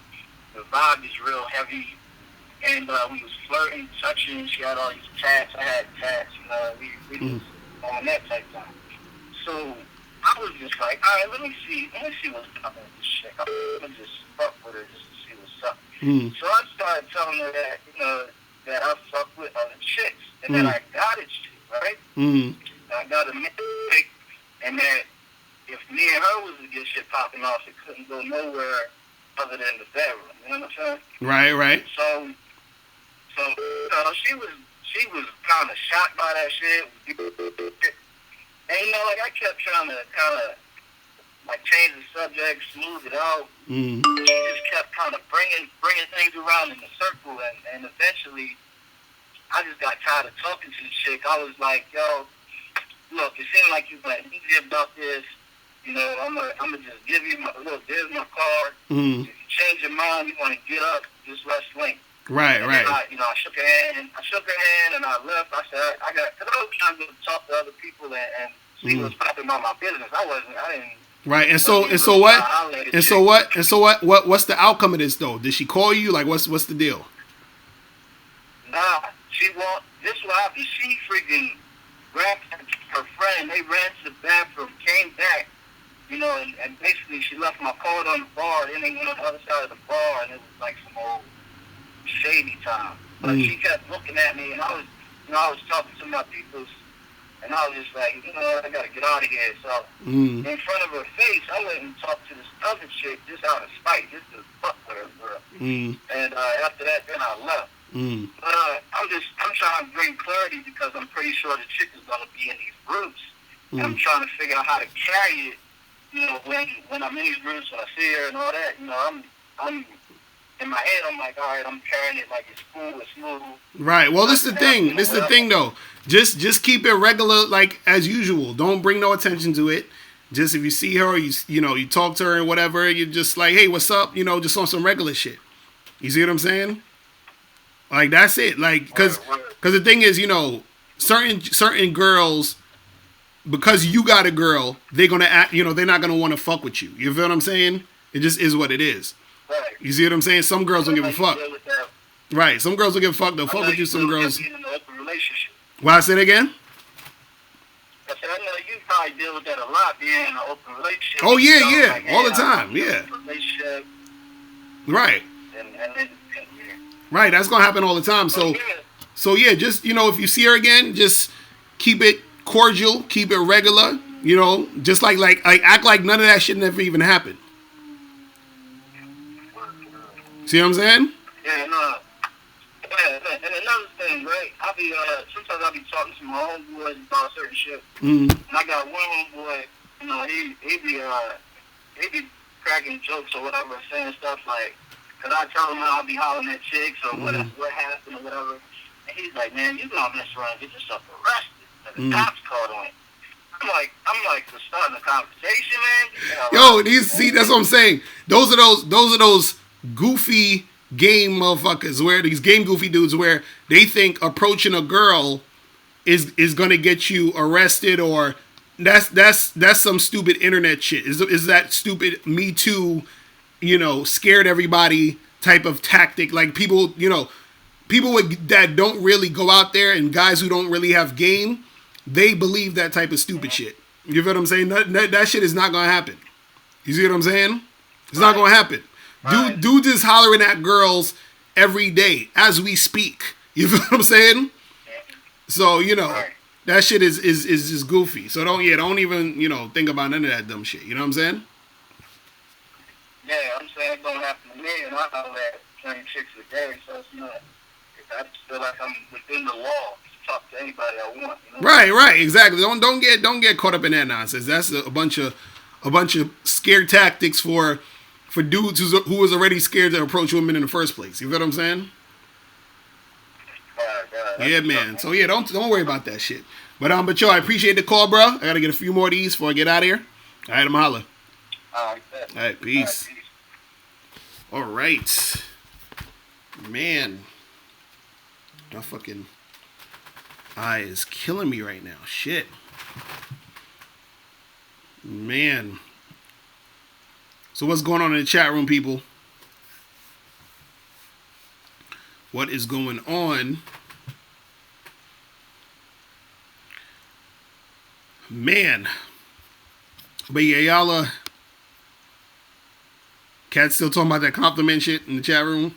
The vibe is real heavy. And we was flirting, touching. She had all these tats. I had tats. We was on that type of time. So I was just like, all right, let me see what's up with this chick. I'm gonna just fuck with her just to see what's up. So I started telling her that that I fuck with other chicks, and that I got a chick, right? I got a chick, and that if me and her was to get shit popping off, it couldn't go nowhere other than the bedroom. You know what I'm saying? Right. So she was kind of shocked by that shit. And I kept trying to kind of change the subject, smooth it out. She just kept kind of bringing things around in the circle, and eventually I just got tired of talking to the chick. I was like, "Yo, look, it seemed like you went easy about this. I'm gonna just give you there's my card. If you change your mind, you want to get up, just let's link." Right. And then I shook her hand, and I left. I said, because I was trying to talk to other people and see what's popping about my business. I didn't. Right. And so what's the outcome of this though? Did she call you? Like, what's the deal? Nah, this what happened. She freaking grabbed her friend. They ran to the bathroom, came back, and basically she left my card on the bar. Then they went on the other side of the bar, and it was like some old shady time. But she kept looking at me, and I was talking to my peoples, and I was just like, I gotta get out of here. So in front of her face, I went and talked to this other chick just out of spite, just to fuck with her, girl. And after that, then I left. But I'm trying to bring clarity because I'm pretty sure the chick is gonna be in these groups. And I'm trying to figure out how to carry it. When I'm in these groups, when I see her and all that, I'm in my head, I'm like, all right, I'm carrying it like it's cool, it's smooth. Right. Well, this is the thing. This is the thing, though. Just keep it regular, like as usual. Don't bring no attention to it. Just if you see her, you talk to her and whatever, you're just like, hey, what's up? Just on some regular shit. You see what I'm saying? Like that's it. Like because the thing is, certain girls, because you got a girl, they're gonna act. They're not gonna want to fuck with you. You feel what I'm saying? It just is what it is. Right. You see what I'm saying? Some girls don't give a fuck. Right. Some girls don't give a fuck. They'll fuck with you. Some girls. Well, I said it again. I said, I know you probably deal with that a lot, being in an open relationship. Oh yeah, all the time, yeah. Right. Right. That's gonna happen all the time. So yeah, just if you see her again, just keep it cordial, keep it regular. Just like act like none of that shit never even happened. See what I'm saying? Yeah, no. Yeah, and another thing, right? Sometimes I'll be talking to my homeboys about certain shit. Mm-hmm. And I got one homeboy, he be cracking jokes or whatever, saying stuff like, cause I tell him I'll be hollering at chicks or what happened or whatever. And he's like, man, you gonna mess around and get yourself arrested. And the cops called on it. I'm like, for starting a conversation, man. That's what I'm saying. Those are those goofy game motherfuckers where these game goofy dudes where they think approaching a girl is gonna get you arrested, or that's some stupid internet shit. Is that stupid Me Too, scared everybody type of tactic? Like people that don't really go out there and guys who don't really have game, they believe that type of stupid shit. You feel what I'm saying? That shit is not gonna happen. You see what I'm saying? It's not gonna happen. Right. Dudes is hollering at girls every day as we speak. You feel what I'm saying? So that shit is just goofy. So don't even think about none of that dumb shit. You know what I'm saying? Yeah, I'm saying it's gonna happen to me, and I holler at 20 chicks a day, so it's not. I just feel like I'm within the law. Talk to anybody I want. Right, exactly. Don't get caught up in that nonsense. That's a bunch of scared tactics for dudes who was already scared to approach women in the first place. You feel what I'm saying? Right. Yeah, man. So yeah, don't worry about that shit. But yo, I appreciate the call, bro. I gotta get a few more of these before I get out of here. All right, I'm holla. All right, peace. All right, man. My fucking eye is killing me right now. Shit. Man. So what's going on in the chat room, people? What is going on? Man. But yeah, y'all Cat's still talking about that compliment shit in the chat room.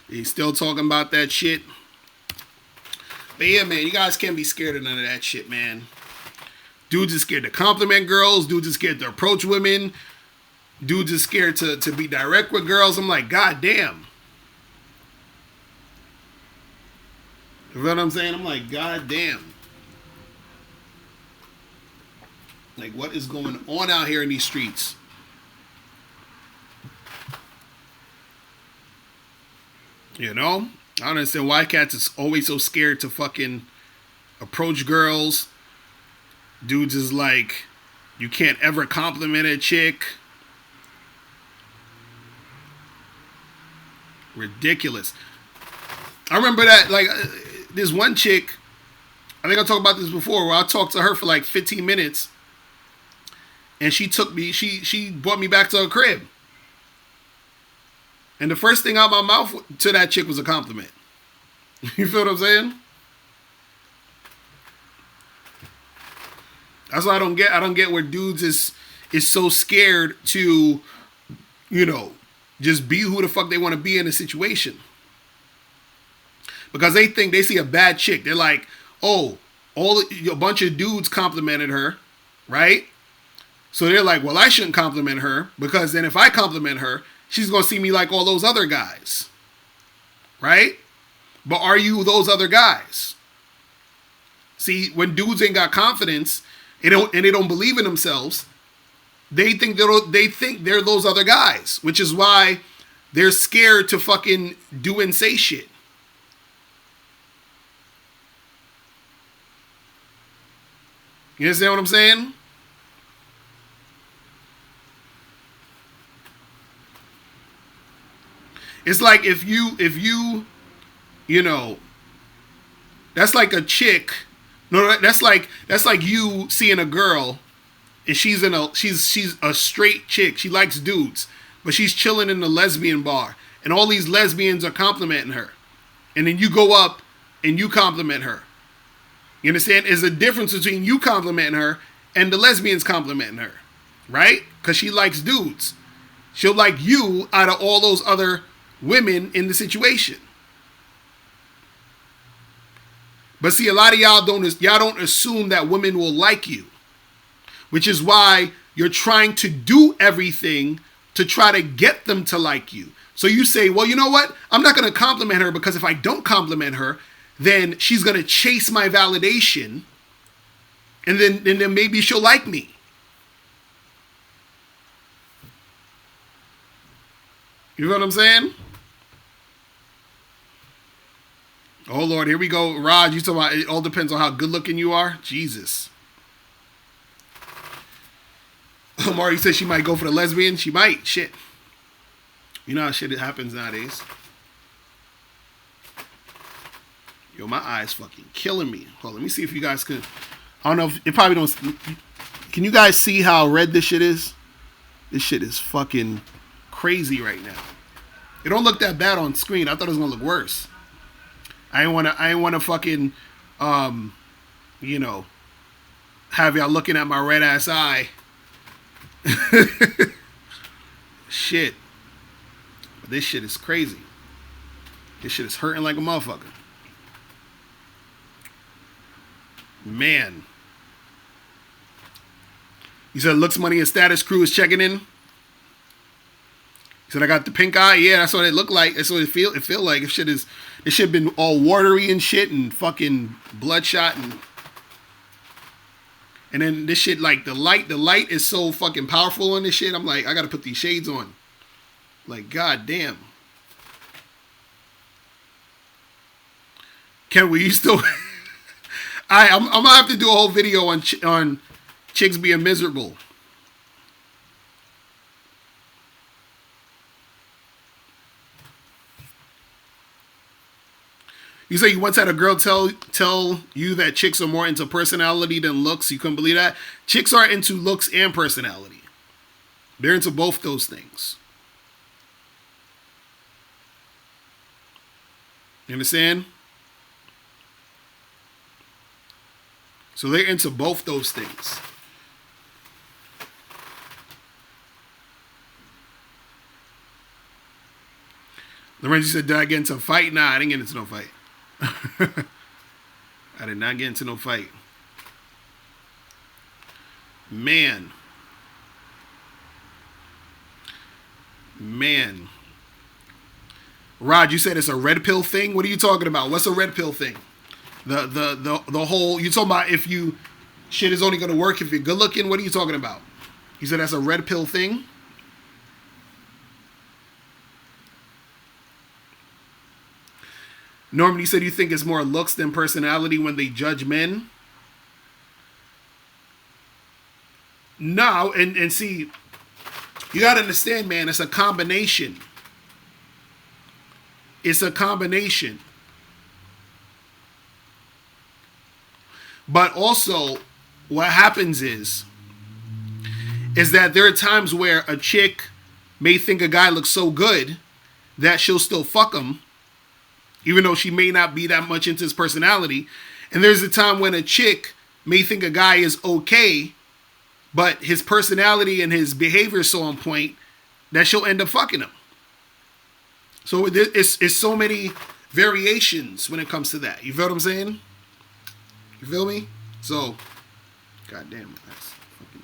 He's still talking about that shit. But yeah, man, you guys can't be scared of none of that shit, man. Dudes are scared to compliment girls. Dudes are scared to approach women. Dudes are scared to be direct with girls. I'm like, God damn. You know what I'm saying? I'm like, God damn. Like, what is going on out here in these streets? I don't understand why cats is always so scared to fucking approach girls. Dudes is like, you can't ever compliment a chick. Ridiculous. I remember that, like, this one chick, I think I talked about this before, where I talked to her for like 15 minutes. And she brought me back to her crib. And the first thing out of my mouth to that chick was a compliment. You feel what I'm saying? That's what I don't get. I don't get where dudes is so scared to, just be who the fuck they want to be in a situation. Because they think they see a bad chick. They're like, oh, a bunch of dudes complimented her, right? So they're like, well, I shouldn't compliment her because then if I compliment her, she's going to see me like all those other guys. Right? But are you those other guys? See, when dudes ain't got confidence and they don't believe in themselves, they think they're those other guys, which is why they're scared to fucking do and say shit. You understand what I'm saying? It's like if you that's like a chick. No, that's like you seeing a girl and she's a straight chick. She likes dudes, but she's chilling in the lesbian bar and all these lesbians are complimenting her. And then you go up and you compliment her. You understand? There's a difference between you complimenting her and the lesbians complimenting her. Right? Because she likes dudes. She'll like you out of all those other women in the situation. But see, a lot of y'all don't assume that women will like you, which is why you're trying to do everything to try to get them to like you. So you say, well, you know what? I'm not going to compliment her because if I don't compliment her, then she's going to chase my validation and then maybe she'll like me. You know what I'm saying? Oh, Lord, here we go. Raj, you talking about it all depends on how good looking you are? Jesus. Mari said she might go for the lesbian. She might. Shit. You know how shit happens nowadays. Yo, my eyes fucking killing me. Hold on, let me see if you guys can. I don't know if it probably don't. Can you guys see how red this shit is? This shit is fucking crazy right now. It don't look that bad on screen. I thought it was gonna look worse. I ain't wanna fucking you know, have y'all looking at my red ass eye. Shit. This shit is crazy. This shit is hurting like a motherfucker. Man. You said Looks Money and Status Crew is checking in. He said I got the pink eye. Yeah, that's what it looked like. That's what it feel like. This shit been all watery and shit and fucking bloodshot and then this shit, like the light is so fucking powerful on this shit. I'm like, I gotta put these shades on. Like, god damn. Can we still? I'm gonna have to do a whole video on chicks being miserable. You say you once had a girl tell you that chicks are more into personality than looks. You couldn't believe that? Chicks are into looks and personality. They're into both those things. You understand? So they're into both those things. Lorenzo said, did I get into a fight? Nah, I didn't get into no fight. I did not get into no fight. Man. Rod, you said it's a red pill thing? What are you talking about? What's a red pill thing? The whole, you talking about if you shit is only gonna work if you're good looking? What are you talking about? You said that's a red pill thing? Norman, you said you think it's more looks than personality when they judge men? No, and see, you gotta understand, man, it's a combination. It's a combination. But also, what happens is that there are times where a chick may think a guy looks so good that she'll still fuck him, even though she may not be that much into his personality. And there's a time when a chick may think a guy is okay, but his personality and his behavior is so on point that she'll end up fucking him. So it's so many variations when it comes to that. You feel what I'm saying? You feel me? So, goddamn, that's fucking,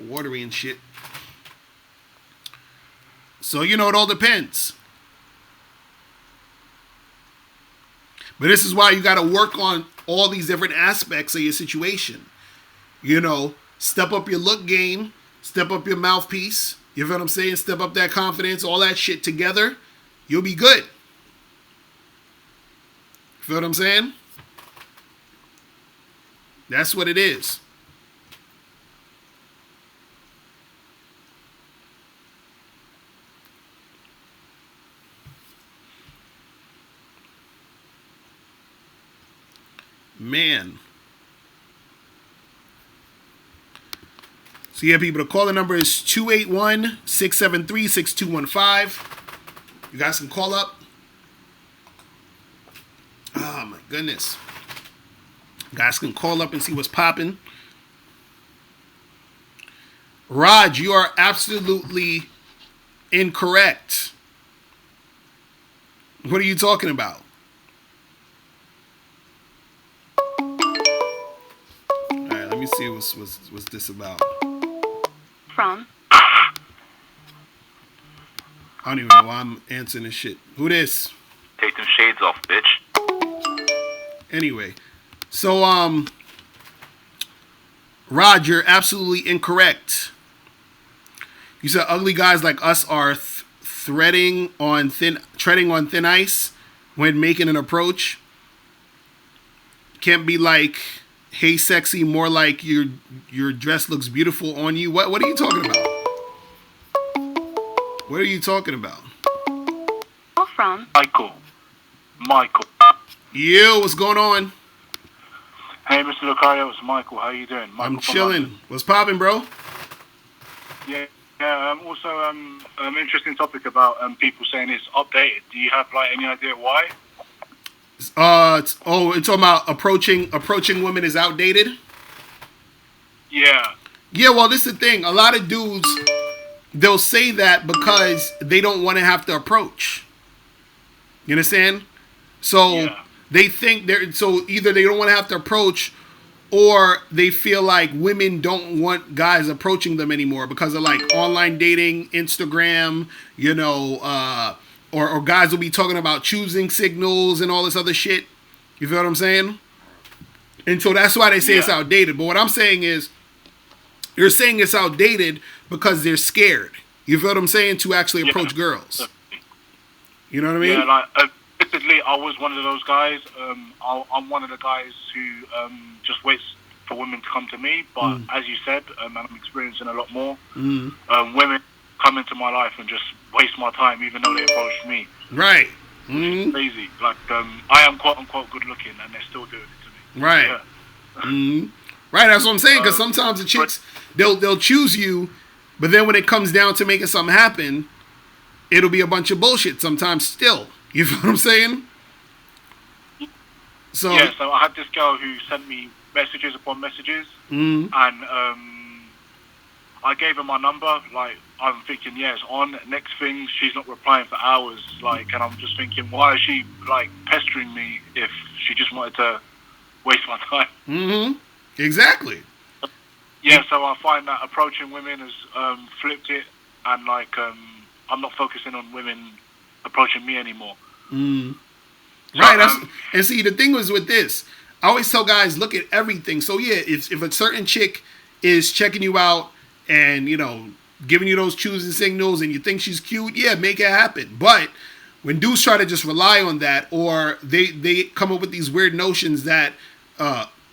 watery and shit. So, it all depends. But this is why you got to work on all these different aspects of your situation. Step up your look game, step up your mouthpiece. You feel what I'm saying? Step up that confidence, all that shit together. You'll be good. You feel what I'm saying? That's what it is. Man. So yeah, people, the calling number is 281-673-6215. You guys can call up. Oh my goodness. You guys can call up and see what's popping. Raj, you are absolutely incorrect. What are you talking about? Alright, let me see what's this about. From I don't even know why I'm answering this shit. Who this? Take them shades off, bitch. Anyway, so Rod, you're absolutely incorrect. You said ugly guys like us are treading on thin ice when making an approach. Can't be like, hey sexy, more like your dress looks beautiful on you. What are you talking about? What are you talking about? From Michael. Yo, what's going on? Hey, Mr. Locario, it's Michael. How you doing? Michael I'm chilling. What's poppin', bro? Yeah. Also, interesting topic about people saying it's updated. Do you have like any idea why? It's talking about approaching women is outdated. Yeah. Yeah, well, this is the thing. A lot of dudes, they'll say that because they don't want to have to approach. You understand? So they think so either they don't want to have to approach, or they feel like women don't want guys approaching them anymore because of like online dating, Instagram, or guys will be talking about choosing signals and all this other shit. You feel what I'm saying? And so that's why they say it's outdated. But what I'm saying is, you're saying it's outdated because they're scared. You feel what I'm saying? To actually approach girls. You know what I mean? Yeah, like, admittedly, I was one of those guys. I'm one of the guys who just waits for women to come to me. But as you said, and I'm experiencing a lot more, women come into my life and just waste my time, even though they approached me. Right. It's crazy. Like, I am quote-unquote good-looking, and they're still doing it to me. Right. Yeah. Right, that's what I'm saying, because sometimes the chicks, they'll choose you, but then when it comes down to making something happen, it'll be a bunch of bullshit sometimes still. You feel what I'm saying? So I had this girl who sent me messages upon messages, and I gave her my number. Like, I'm thinking, it's on. Next thing, she's not replying for hours. Like, and I'm just thinking, why is she like pestering me if she just wanted to waste my time? Exactly. Yeah, so I find that approaching women has flipped it, and like I'm not focusing on women approaching me anymore. Right. And see, the thing was with this, I always tell guys, look at everything. So yeah, if a certain chick is checking you out and giving you those choosing signals and you think she's cute, make it happen. But when dudes try to just rely on that, or they come up with these weird notions that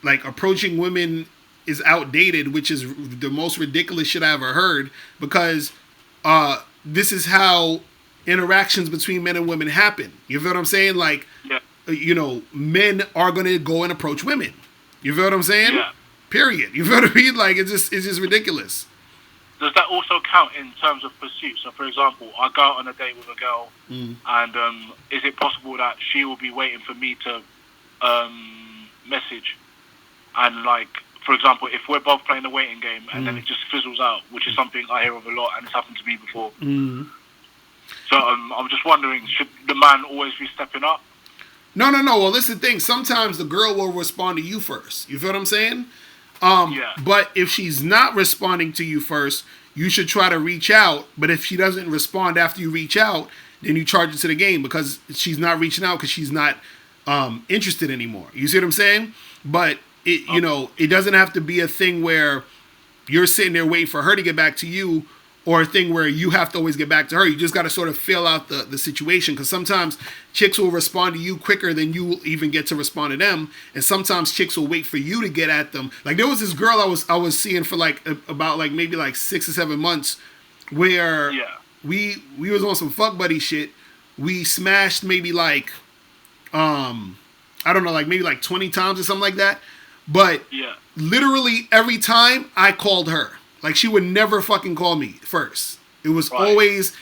like approaching women is outdated, which is the most ridiculous shit I ever heard, because this is how interactions between men and women happen. You feel what I'm saying? Like, men are going to go and approach women. You feel what I'm saying? Yeah. Period. You feel what I mean? Like, it's just ridiculous. Does that also count in terms of pursuit? So, for example, I go out on a date with a girl, and is it possible that she will be waiting for me to message? And, like, for example, if we're both playing a waiting game and then it just fizzles out, which is something I hear of a lot, and it's happened to me before. So I'm just wondering, should the man always be stepping up? No. Well, this is the thing. Sometimes the girl will respond to you first. You feel what I'm saying? But if she's not responding to you first, you should try to reach out. But if she doesn't respond after you reach out, then you charge it to the game, because she's not reaching out because she's not interested anymore. You see what I'm saying? But it doesn't have to be a thing where you're sitting there waiting for her to get back to you, or a thing where you have to always get back to her. You just got to sort of feel out the situation, because sometimes chicks will respond to you quicker than you will even get to respond to them, and sometimes chicks will wait for you to get at them. Like, there was this girl I was seeing for like about like maybe like 6 or 7 months, where we was on some fuck buddy shit. We smashed maybe like I don't know, like maybe like 20 times or something like that. But literally every time I called her. Like, she would never fucking call me first. It was always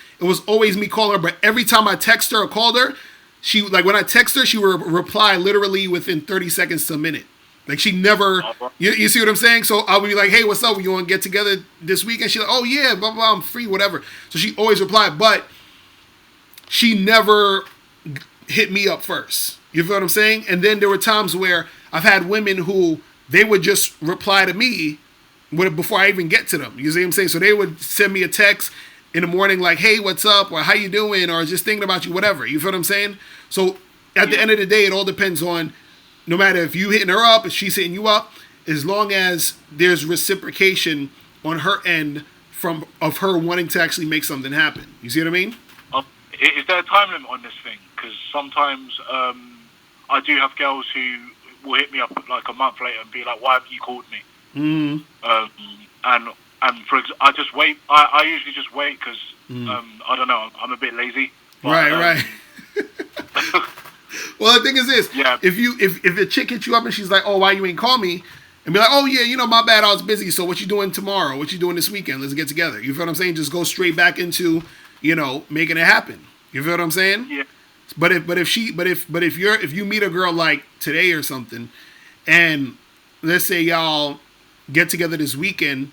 me calling her. But every time I text her or called her, she, like, when I text her, she would reply literally within 30 seconds to a minute. Like, she never, you see what I'm saying? So I would be like, hey, what's up? You want to get together this weekend? She's like, oh yeah, blah, blah, I'm free, whatever. So she always replied, but she never hit me up first. You feel what I'm saying? And then there were times where I've had women who, they would just reply to me before I even get to them. You see what I'm saying? So they would send me a text, in the morning like, hey, what's up? Or how you doing? Or just thinking about you, whatever. You feel what I'm saying? So at the end of the day, it all depends on, no matter if you hitting her up, if she's hitting you up, as long as there's reciprocation on her end of her wanting to actually make something happen. You see what I mean? Is there a time limit on this thing? Because sometimes I do have girls who will hit me up like a month later and be like, "Why haven't you called me?" And I just wait. I usually just wait because I don't know. I'm a bit lazy. But, right. Well, the thing is this: yeah. if a chick hits you up and she's like, "Oh, why you ain't call me?" and be like, "Oh yeah, you know, my bad, I was busy. So what you doing tomorrow? What you doing this weekend? Let's get together." You feel what I'm saying? Just go straight back into, you know, making it happen. You feel what I'm saying? Yeah. But if you meet a girl like today or something, and let's say y'all get together this weekend,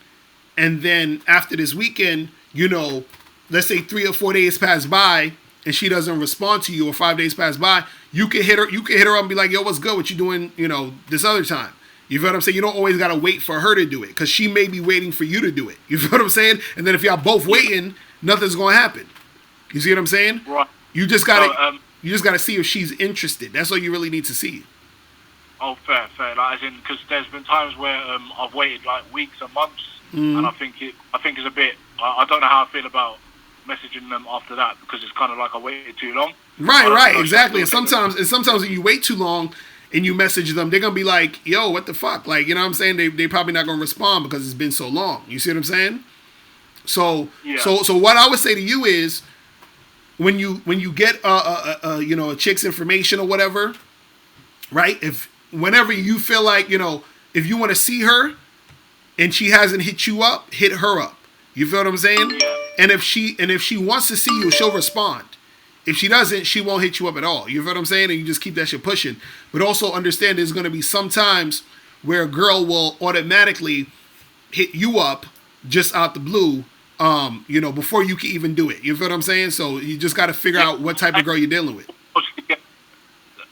and then after this weekend, you know, let's say 3 or 4 days pass by and she doesn't respond to you, or 5 days pass by, you can hit her up and be like, "Yo, what's good? What you doing, you know, this other time?" You feel what I'm saying? You don't always gotta wait for her to do it, because she may be waiting for you to do it. You feel what I'm saying? And then if y'all both waiting, nothing's gonna happen. You see what I'm saying? Right. You just gotta see if she's interested. That's all you really need to see. Oh, fair. Like, as in, because there's been times where I've waited like weeks and months, and I think it's a bit. I don't know how I feel about messaging them after that, because it's kind of like I waited too long. Right, exactly. And sometimes when you wait too long and you message them, they're gonna be like, "Yo, what the fuck?" Like, you know what I'm saying? They probably not gonna respond because it's been so long. You see what I'm saying? So what I would say to you is, when you get you know, a chick's information or whatever, right? Whenever you feel like, you know, if you want to see her and she hasn't hit you up, hit her up. You feel what I'm saying? Yeah. And if she wants to see you, she'll respond. If she doesn't, she won't hit you up at all. You feel what I'm saying? And you just keep that shit pushing. But also understand there's going to be some times where a girl will automatically hit you up just out the blue, you know, before you can even do it. You feel what I'm saying? So you just got to figure out what type of girl you're dealing with.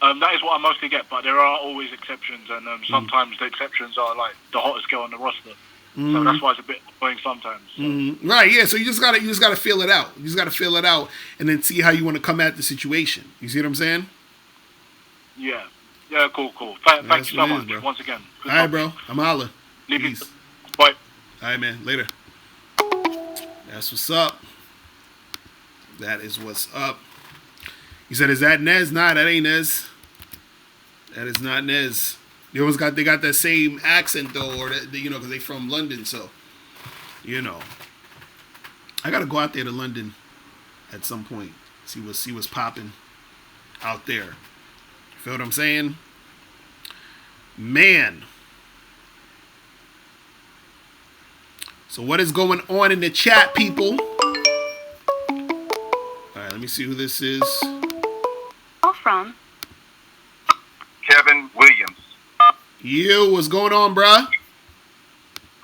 That is what I mostly get, but there are always exceptions, and sometimes the exceptions are like the hottest girl on the roster. So that's why it's a bit annoying sometimes. So. Right, yeah. So you just gotta feel it out. You just gotta feel it out, and then see how you want to come at the situation. You see what I'm saying? Yeah, cool. Thank you so much, bro. Once again. All right, bro. I'm holla. Peace. Bye. All right, man. Later. That's what's up. That is what's up. He said, "Is that Nez?" Nah, that ain't Nez. That is not Nez. They got that same accent though, or you know, because they from London, so you know. I gotta go out there to London at some point. See what's popping out there. Feel what I'm saying? Man. So what is going on in the chat, people? Alright, let me see who this is. Call from Kevin Williams. You, what's going on, bruh?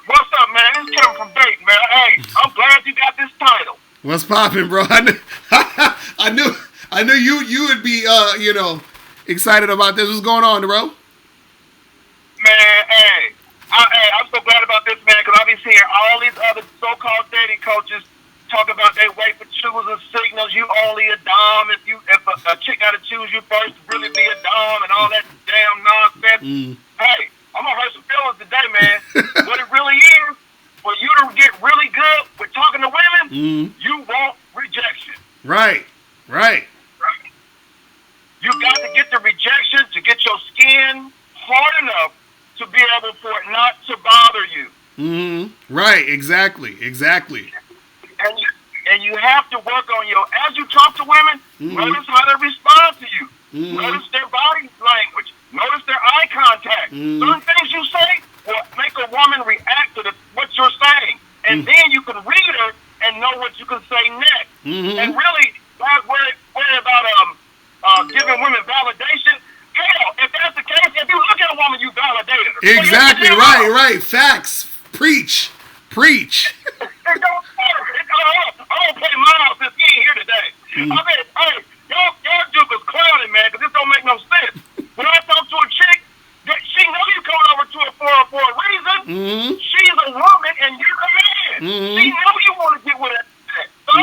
What's up, man? It's Kevin from Dayton, man. Hey, I'm glad you got this title. What's poppin', bro? I knew you would be you know, excited about this. What's going on, bro? Man, I'm so glad about this, man, because I've been seeing all these other so-called dating coaches talk about they wait for choosing signals. You only a dom if a chick got to choose you first to really be a dom and all that damn nonsense. Hey, I'm gonna hurt some feelings today, man. What it really is, for you to get really good with talking to women, you want rejection. Right. You got to get the rejection to get your skin hard enough to be able for it not to bother you. Right, exactly. And you have to work on as you talk to women, notice how they respond to you. Notice their body language. Notice their eye contact. Certain things you say will make a woman react to what you're saying. And then you can read her and know what you can say next. And really, not worry about giving women validation. Hell, if that's the case, if you look at a woman, you validated her. Exactly, right. Facts. Preach. It don't matter. I don't pay miles since he ain't here today. I mean, hey, y'all Duke is clowning, man, because this don't make no sense. When I talk to a chick, she know you coming over to her for a reason. She's a woman and you're a man. She know you want to get with her. So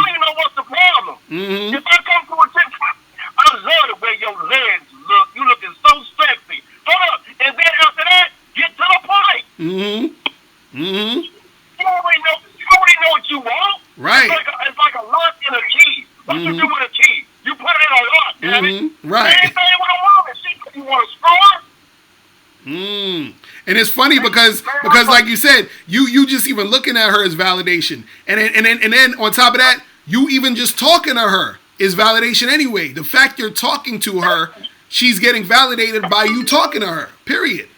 You already know what you want. Right. It's like a lock in a key. What you do with a key? You put it in a lock, damn it. Right. Same thing with a woman. You want to score? And it's funny because like you said, you just even looking at her as validation, and then on top of that, you even just talking to her is validation anyway. The fact you're talking to her, she's getting validated by you talking to her. Period.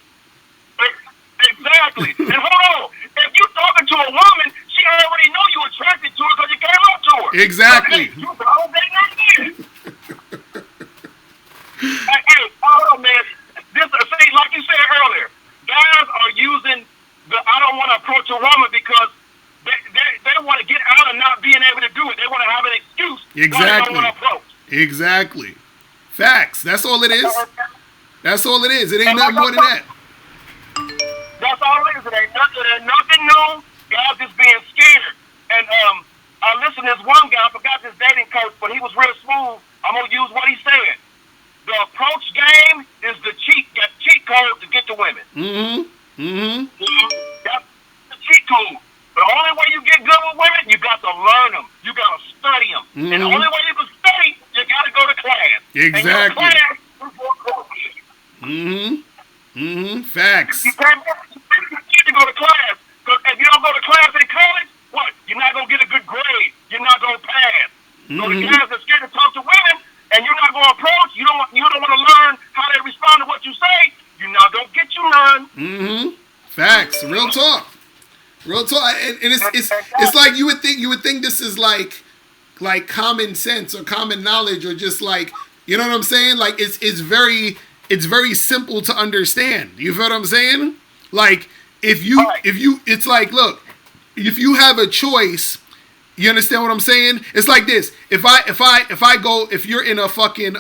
Exactly. And hold on, if you're talking to a woman, she already know you attracted to her because you came up to her. Exactly. So, hey, you validate her again. Hey, hold on, man. This, see, like you said earlier, guys are using the I don't want to approach a woman because they want to get out of not being able to do it. They want to have an excuse why they don't want to approach. Exactly. Facts. That's all it is. That's all it is. It ain't nothing more than that. That's all it is. It ain't nothing new. Guys just being scared. And I listened to this one guy, I forgot his dating coach, but he was real smooth. I'm going to use what he said. The approach game is the cheat code to get to women. That's the cheat code. The only way you get good with women, you got to learn them. You got to study them. And the only way you can study, you got to go to class. Exactly. And your class is Facts. You need to go to class. Because if you don't go to class in college, what? You're not going to get a good grade. You're not going to pass. So the guys are scared to talk to women, and you're not going to approach. You don't want to learn how they respond to what you say. You're not going to get you none. Facts. Real talk. Real talk. And it's like you would think this is like common sense or common knowledge or just like, you know what I'm saying? Like it's very simple to understand. You feel what I'm saying? Like if you it's like, look, if you have a choice, you understand what I'm saying? It's like this. If you're in a fucking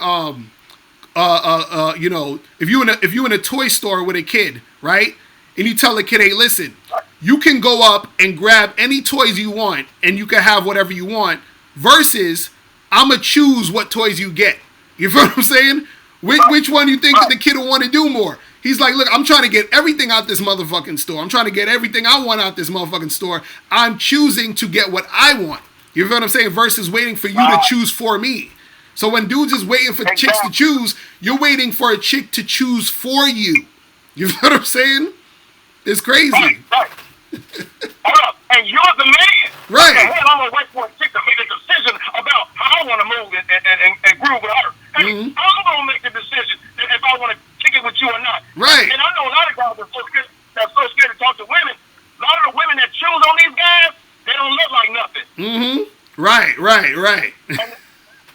if you in a toy store with a kid, right? And you tell the kid, hey, listen, you can go up and grab any toys you want and you can have whatever you want, versus I'm going to choose what toys you get. You feel what I'm saying? Which one do you think that the kid will want to do more? He's like, look, I'm trying to get everything out this motherfucking store. I'm trying to get everything I want out this motherfucking store. I'm choosing to get what I want. You feel what I'm saying? Versus waiting for you to choose for me. So when dudes is waiting for chicks to choose, you're waiting for a chick to choose for you. You feel what I'm saying? It's crazy. Right. Hold up. And you're the man. Right. And hell, I'm going to wait for a chick to make a decision about how I want to move and groove with her. Hey, I'm going to make the decision if I want to kick it with you or not. Right. And I know a lot of guys that's so scared to talk to women. A lot of the women that choose on these guys, they don't look like nothing. Right. And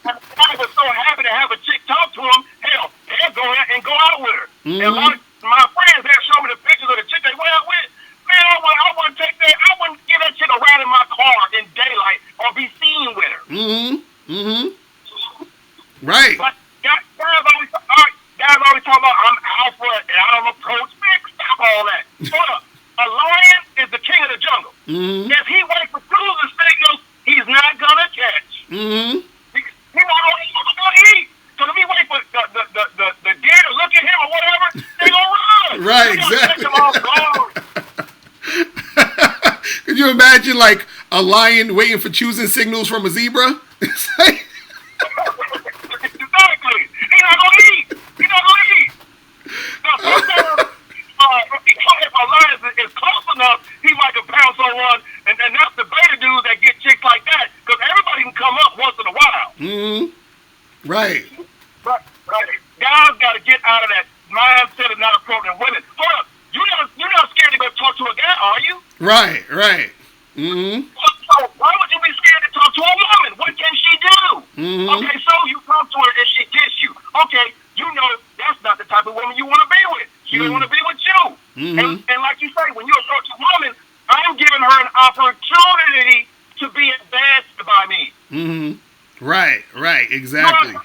the guys are so happy to have a chick talk to them, hell, they'll go out and go out with her. And a lot of my friends, they'll show me the pictures of the chick they went out with. Man, I want to take that. I want to give that chick a ride in my car in daylight or be seen with her. Right. But guys always talk about I'm alpha and I don't approach. Man, stop all that. Hold up. A lion is the king of the jungle. If he waits for tools and signals, he's not gonna catch. He's not gonna eat. So if he waits for the deer to look at him or whatever, they're gonna run. Right, exactly. Could you imagine like a lion waiting for choosing signals from a zebra? Exactly. He's not gonna eat. Now, sometimes, if a lion is close enough, he might can pounce on one, and that's the beta dudes that get chicks like that, because everybody can come up once in a while. Right. But guys got to get out of that mindset of not approaching women. Hold up. You're not scared to go talk to a guy, are you? Right. So why would you be scared to talk to a woman? What can she do? Okay, so you talk to her and she gets you. Okay, you know that's not the type of woman you want to be with. She don't want to be with you. And like you say, when you approach a woman, I'm giving her an opportunity to be advanced by me. Right, exactly.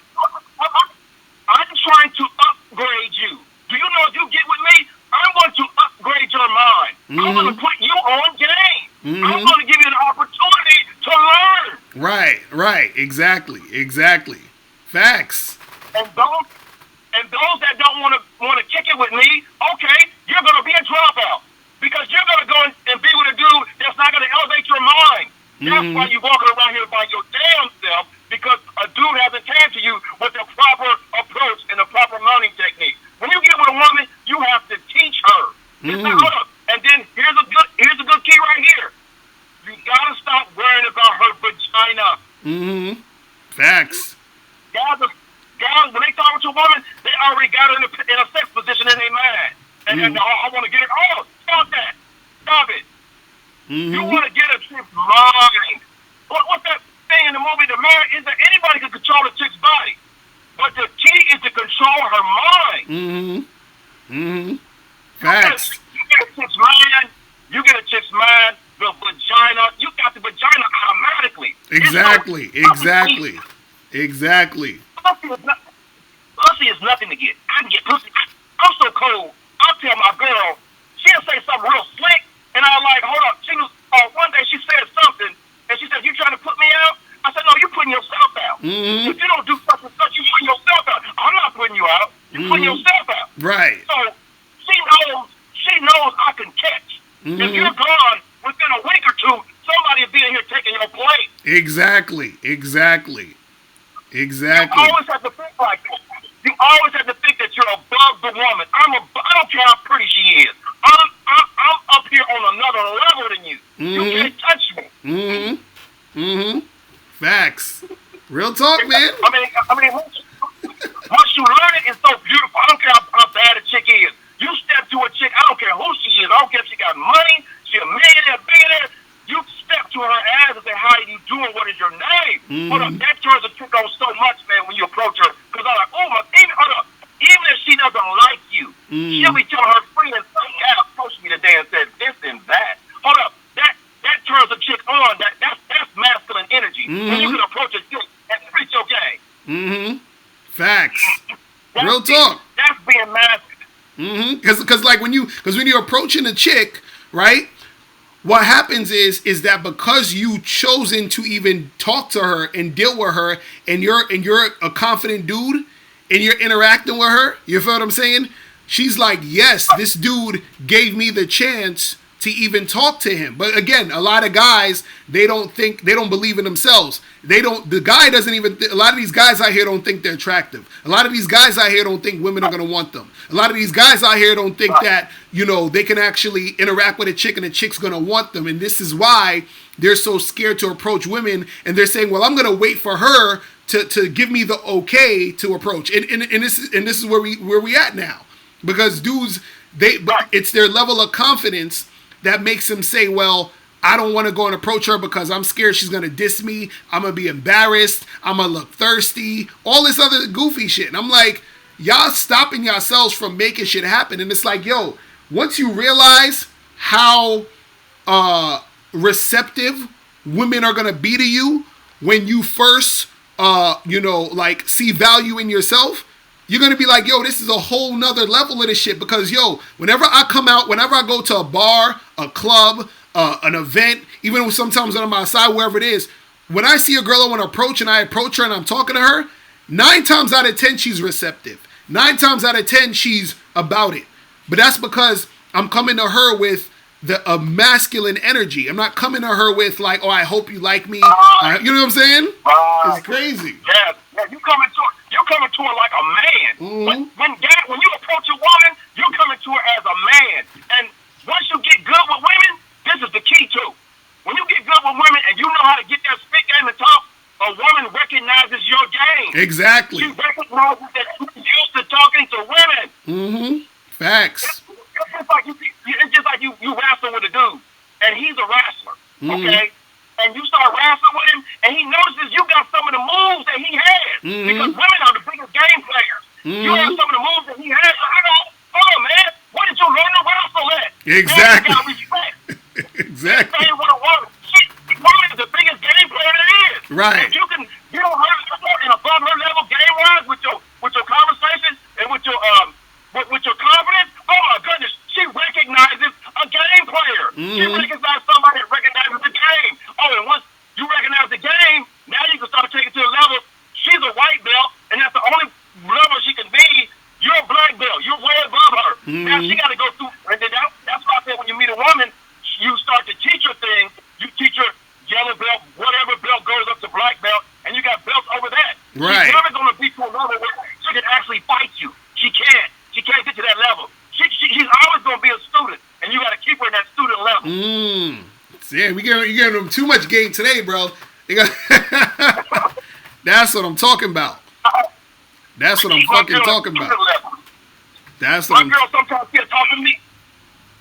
I'm trying to upgrade you. Do you know if you get with me, I'm going to upgrade your mind. I'm going to put you on game. I'm going to give you an opportunity to learn. Right, exactly. Facts. And those that don't want to kick it with me, okay, you're going to be a dropout because That's why you walking around here by your damn self, because a dude hasn't came to you with the proper approach and the proper learning technique. When you get with a woman, you have to teach her. It's not, hold up. And then here's a good key right here. You gotta stop worrying about her vagina. Facts. Guys, when they talk to a woman, they already got her in a sex position in their mind. And then, I want to get it. Oh, stop that. Stop it. You want to get a chick's mind. What's that thing in the movie? The man is that anybody can control a chick's body. But the key is to control her mind. Facts. You get a chick's mind. You get a chick's mind. The vagina. You got the vagina automatically. Exactly. Pussy is nothing to get. I can get pussy. I'm so cold. I'll tell my girl. She'll say something real slick, and I'm like, hold up. She was, one day she said something, and she said, "You trying to put me out?" I said, "No, you putting yourself out. If you don't do such and such, you putting yourself out. I'm not putting you out. You're putting yourself out." Right. So she knows I can catch. If you're gone within a week or two, somebody will be in here taking your place. Exactly. You always have to think like that. You always have to think that you're above the woman. I don't care how pretty she is. I'm up here on another level than you. You can't touch me. Facts. Real talk, man. I mean, once you learn it, it's so beautiful. I don't care how bad a chick is. You step to a chick, I don't care who she is. I don't care if she got money, she a millionaire, billionaire. You step to her ass and say, "How are you doing? What is your name?" Hold up, that turns a chick on so much, man, when you approach her. Because I'm like, oh my, even if she doesn't like you, she'll be telling her friends, "Yeah, approached me today and said this and that." Hold up, that turns a chick on. That's masculine energy. When you can approach a chick and preach your game. Facts. Real talk. That's being masculine. Because like when you're approaching a chick, right? What happens is that because you chosen to even talk to her and deal with her, and you're a confident dude, and you're interacting with her, you feel what I'm saying? She's like, yes, this dude gave me the chance to even talk to him. But again, a lot of guys, they don't believe in themselves. A lot of these guys out here don't think they're attractive. A lot of these guys out here don't think women are going to want them. A lot of these guys out here don't think that, they can actually interact with a chick and the chick's going to want them. And this is why they're so scared to approach women. And they're saying, well, I'm going to wait for her to give me the okay to approach. And this is where we at now. Because dudes, it's their level of confidence that makes them say, well, I don't want to go and approach her because I'm scared she's going to diss me. I'm going to be embarrassed. I'm going to look thirsty. All this other goofy shit. And I'm like, y'all stopping yourselves from making shit happen. And it's like, yo, once you realize how receptive women are going to be to you when you first, see value in yourself, you're going to be like, yo, this is a whole nother level of this shit. Because, yo, whenever I go to a bar, a club, an event, even sometimes when I'm outside, wherever it is, when I see a girl I want to approach and I approach her and I'm talking to her, 9 times out of 10, she's receptive. 9 times out of 10, she's about it. But that's because I'm coming to her with a masculine energy. I'm not coming to her with like, oh, I hope you like me. You know what I'm saying? It's crazy. Yeah, you coming to her like a man. When you approach a woman, you're coming to her as a man. And once you get good with women, this is the key too. When you get good with women and you know how to get that spit game and talk, a woman recognizes your game. Exactly. She recognizes that you're used to talking to women. Facts. It's just like you wrestle with a dude, and he's a wrestler, okay? And you start wrestling with him, and he notices you got some of the moves that he has. Because women are the biggest game players. You have some of the moves that he has. Hold on, man. Where did you learn to wrestle at? Exactly. Man, you gotta respect. Exactly. Same with a woman. Woman is the biggest game player there is. Right. If you can get on her level and above her level game-wise with your conversation and with your confidence, oh my goodness, she recognizes a game player. She recognizes somebody that recognizes the game. Oh, and once you recognize the game, now you can start taking it to a level. She's a white belt, and that's the only level she can be. You're a black belt. You're way above her. Now she got to go through. And that's why I said when you meet a woman, you start to teach her things. You teach her yellow belt, Yeah, you giving them too much game today, bro. They got That's what I'm talking about. That's what I'm fucking talking about. That's what my girl sometimes she'll talk to me.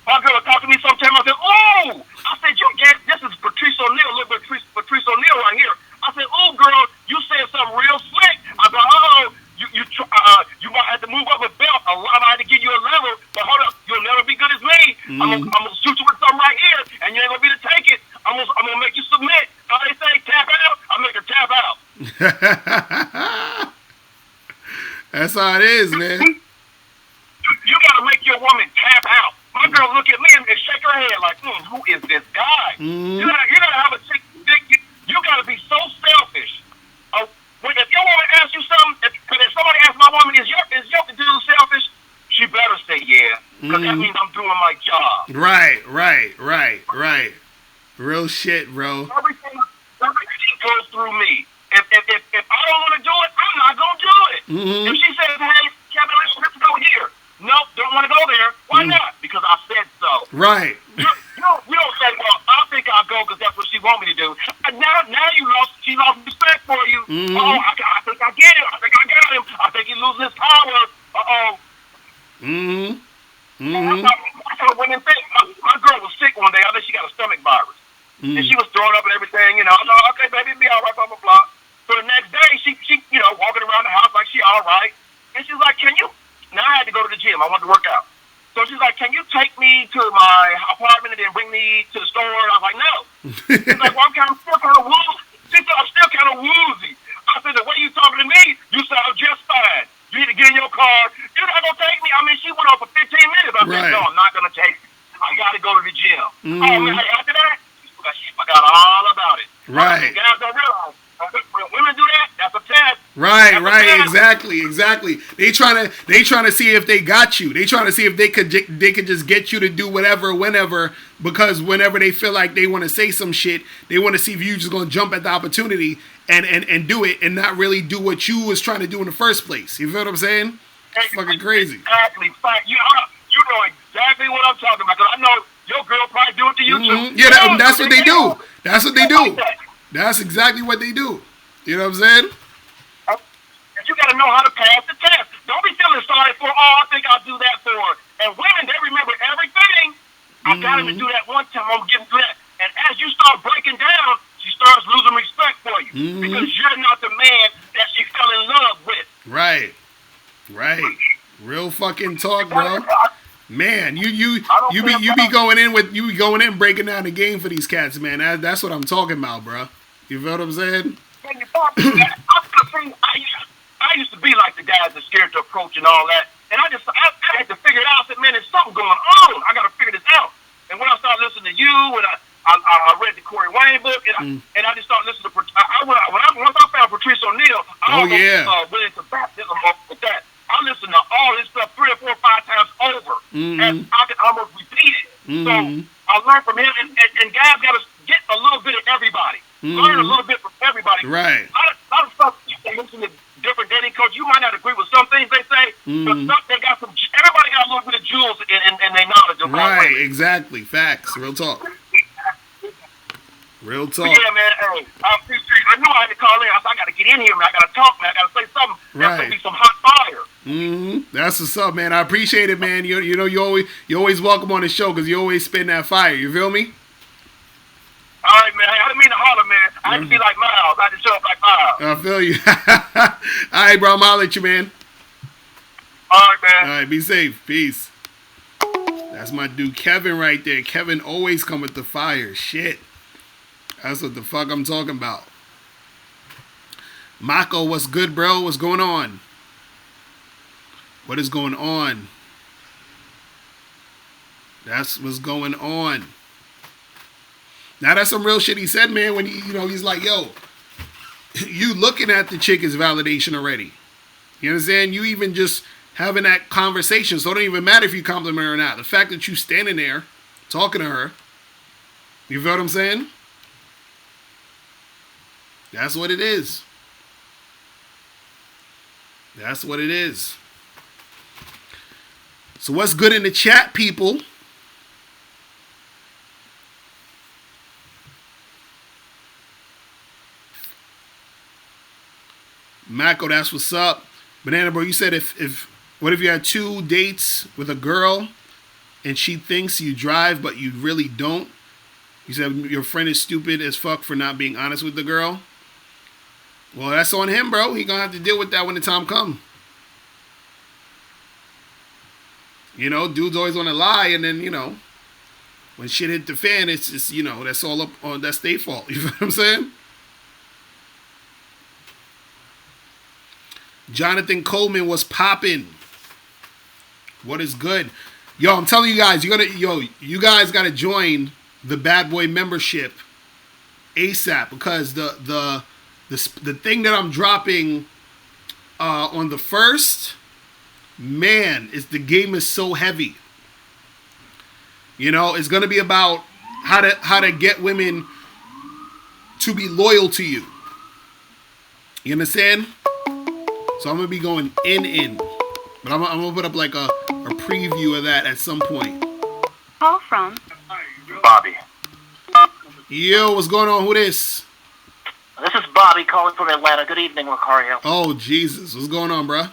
My girl will talk to me sometimes. I said, "Oh," I said, "You get this is Patrice O'Neal, little bit Patrice O'Neal right here." I said, "Oh, girl, you said something real slick." I go, "Oh, you might have to move up a belt. I might have to give you a level, but hold up, you'll never be good as me. I'm gonna shoot you with something right here, and you ain't gonna be able to take it. I'm gonna make you submit. How they say, tap out. I make her tap out." That's how it is, man. You gotta make your woman tap out. My girl look at me and shake her head like, who is this guy? You gotta have a chick. You gotta be so selfish. If your woman asks you something, if somebody asks my woman, is your dude selfish? She better say yeah, because that means I'm doing my job. Right. Real shit, bro. Everything goes through me. If I don't want to do it, I'm not gonna do it. If she says, "Hey, Kevin, let's go here," nope, don't want to go there. Why not? Because I said so. Right. You don't say, "Well, I think I'll go because that's what she want me to do." Now she lost respect for you. Oh, I think I get it. I think I got him. I think he's losing his power. That's how women think. My girl was sick one day. I think she got a stomach virus. And she was throwing up and everything, you know. No, okay, baby, it'll be all right, blah, blah, blah. So the next day, she walking around the house like she all right. And she's like, now I had to go to the gym. I wanted to work out. So she's like, "Can you take me to my apartment and then bring me to the store?" And I was like, "No." She's like, "Well, I'm still kind of woozy." She said, "I'm still kind of woozy." I said, "The way you talking to me, you sound just fine. You need to get in your car. You're not going to take me." I mean, she went on for 15 minutes. I said, "No, I'm not going to take you. I got to go to the gym." Oh, man, after that, she forgot all about it. Right. Guys don't realize. When women do that, that's a test. Right, exactly. They trying to see if they got you. They trying to see if they could just get you to do whatever, whenever, because whenever they feel like they want to say some shit, they want to see if you just gonna jump at the opportunity and do it and not really do what you was trying to do in the first place. You feel what I'm saying? It's fucking crazy. Exactly. You know exactly what I'm talking about. Because I know your girl probably do it to you too. Yeah, that's what they do. That's what they do. That's exactly what they do. You know what I'm saying? You got to know how to pass the test. Don't be feeling sorry for, "Oh, I think I'll do that for her." And women, they remember everything. I got him to do that one time. I'm getting to that. And as you start breaking down, she starts losing respect for you because you're not the man that she fell in love with. Right. Real fucking talk, bro. Man, you be going in breaking down the game for these cats, man. That's what I'm talking about, bro. You feel what I'm saying? I used to be like the guys that's scared to approach and all that. And I had to figure it out. I said, man, there's something going on. I got to figure this out. And when I started listening to you, and I read the Corey Wayne book, and I just started listening to once I found Patrice O'Neal, I went into baptism with that. I listened to all this stuff 3 or 4 or 5 times over, and I could almost repeat it. So I learned from him, and guys got to get a little bit of everybody. Learn a little bit from everybody. Right. A lot of stuff you can listen to different dating coaches. You might not agree with some things they say, but they got some. Everybody got a little bit of jewels in their knowledge. Right. Exactly. Facts. Real talk. Real talk. Yeah, man. Hey, I knew I had to call in. I said, I got to get in here, man. I got to talk, man. I got to say something. There's going to be some hot fire. That's what's up, man. I appreciate it, man. You know, you always welcome on the show because you always spin that fire. You feel me? All right, man. I didn't mean to holler, man. I had to be like Miles. I had to show up like Miles. I feel you. All right, bro. I'm holler at you, man. All right, man. All right, be safe. Peace. That's my dude Kevin right there. Kevin always come with the fire. Shit. That's what the fuck I'm talking about. Mako, what's good, bro? What's going on? What is going on? That's what's going on. Now that's some real shit he said, man, when he's like, yo, you looking at the chick is validation already. You understand? You even just having that conversation, so it don't even matter if you compliment her or not. The fact that you standing there talking to her, you feel what I'm saying? That's what it is. That's what it is. So what's good in the chat, people? Mako, that's what's up. Banana Bro, you said if what if you had 2 dates with a girl and she thinks you drive but you really don't? You said your friend is stupid as fuck for not being honest with the girl. Well, that's on him, bro. He gonna have to deal with that when the time comes. You know, dudes always want to lie, and then, you know, when shit hit the fan, it's just, you know, that's all up on, that's their fault. You know what I'm saying? Jonathan Coleman was popping. What is good? Yo, I'm telling you guys, you guys gotta join the Bad Boy membership ASAP, because the thing that I'm dropping on the 1st, man, the game is so heavy. You know, it's gonna be about how to get women to be loyal to you. You understand? So I'm gonna be going in, but I'm gonna put up like a preview of that at some point. Call from Bobby. Yo, what's going on? Who this? This is Bobby calling from Atlanta. Good evening, Locario. Oh Jesus, what's going on, bruh?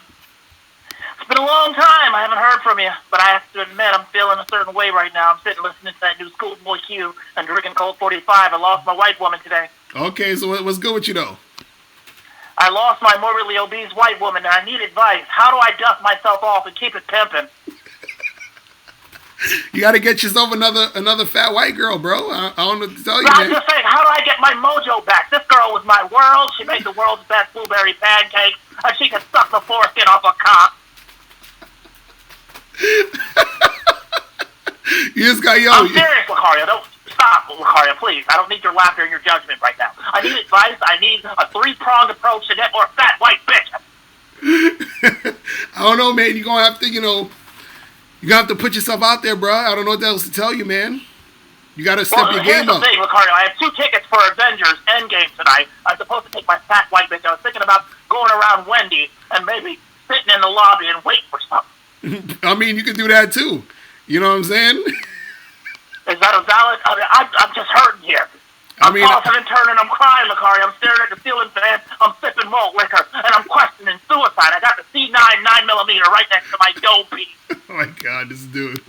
It's been a long time. I haven't heard from you, but I have to admit I'm feeling a certain way right now. I'm sitting listening to that new Schoolboy Q and drinking Colt 45. I lost my white woman today. Okay, so what's good with you though? I lost my morbidly obese white woman, and I need advice. How do I dust myself off and keep it pimping? You got to get yourself another fat white girl, bro. I don't know what to tell you, I'm man. just saying, how do I get my mojo back? This girl was my world. She made the world's best blueberry pancakes, and she could suck the foreskin off a cock. You just got, yo. I'm serious, Locario. Don't stop, Locario, please. I don't need your laughter and your judgment right now. I need advice. I need a 3-pronged approach to get more fat white bitch. I don't know, man. You're going to have to, you know, you got to put yourself out there, bro. I don't know what else to tell you, man. You got to step your game up. Here's the thing, Locario. I have 2 tickets for Avengers Endgame tonight. I'm supposed to take my fat white bitch. I was thinking about going around Wendy and maybe sitting in the lobby and waiting for something. I mean, you could do that, too. You know what I'm saying? Is that a valid? I'm just hurting here. I'm tossing and turning. I'm crying, Locario. I'm staring at the ceiling fan. I'm sipping malt liquor, and I'm questioning suicide. I got the C9 9mm right next to my dough piece. Oh my God, this dude.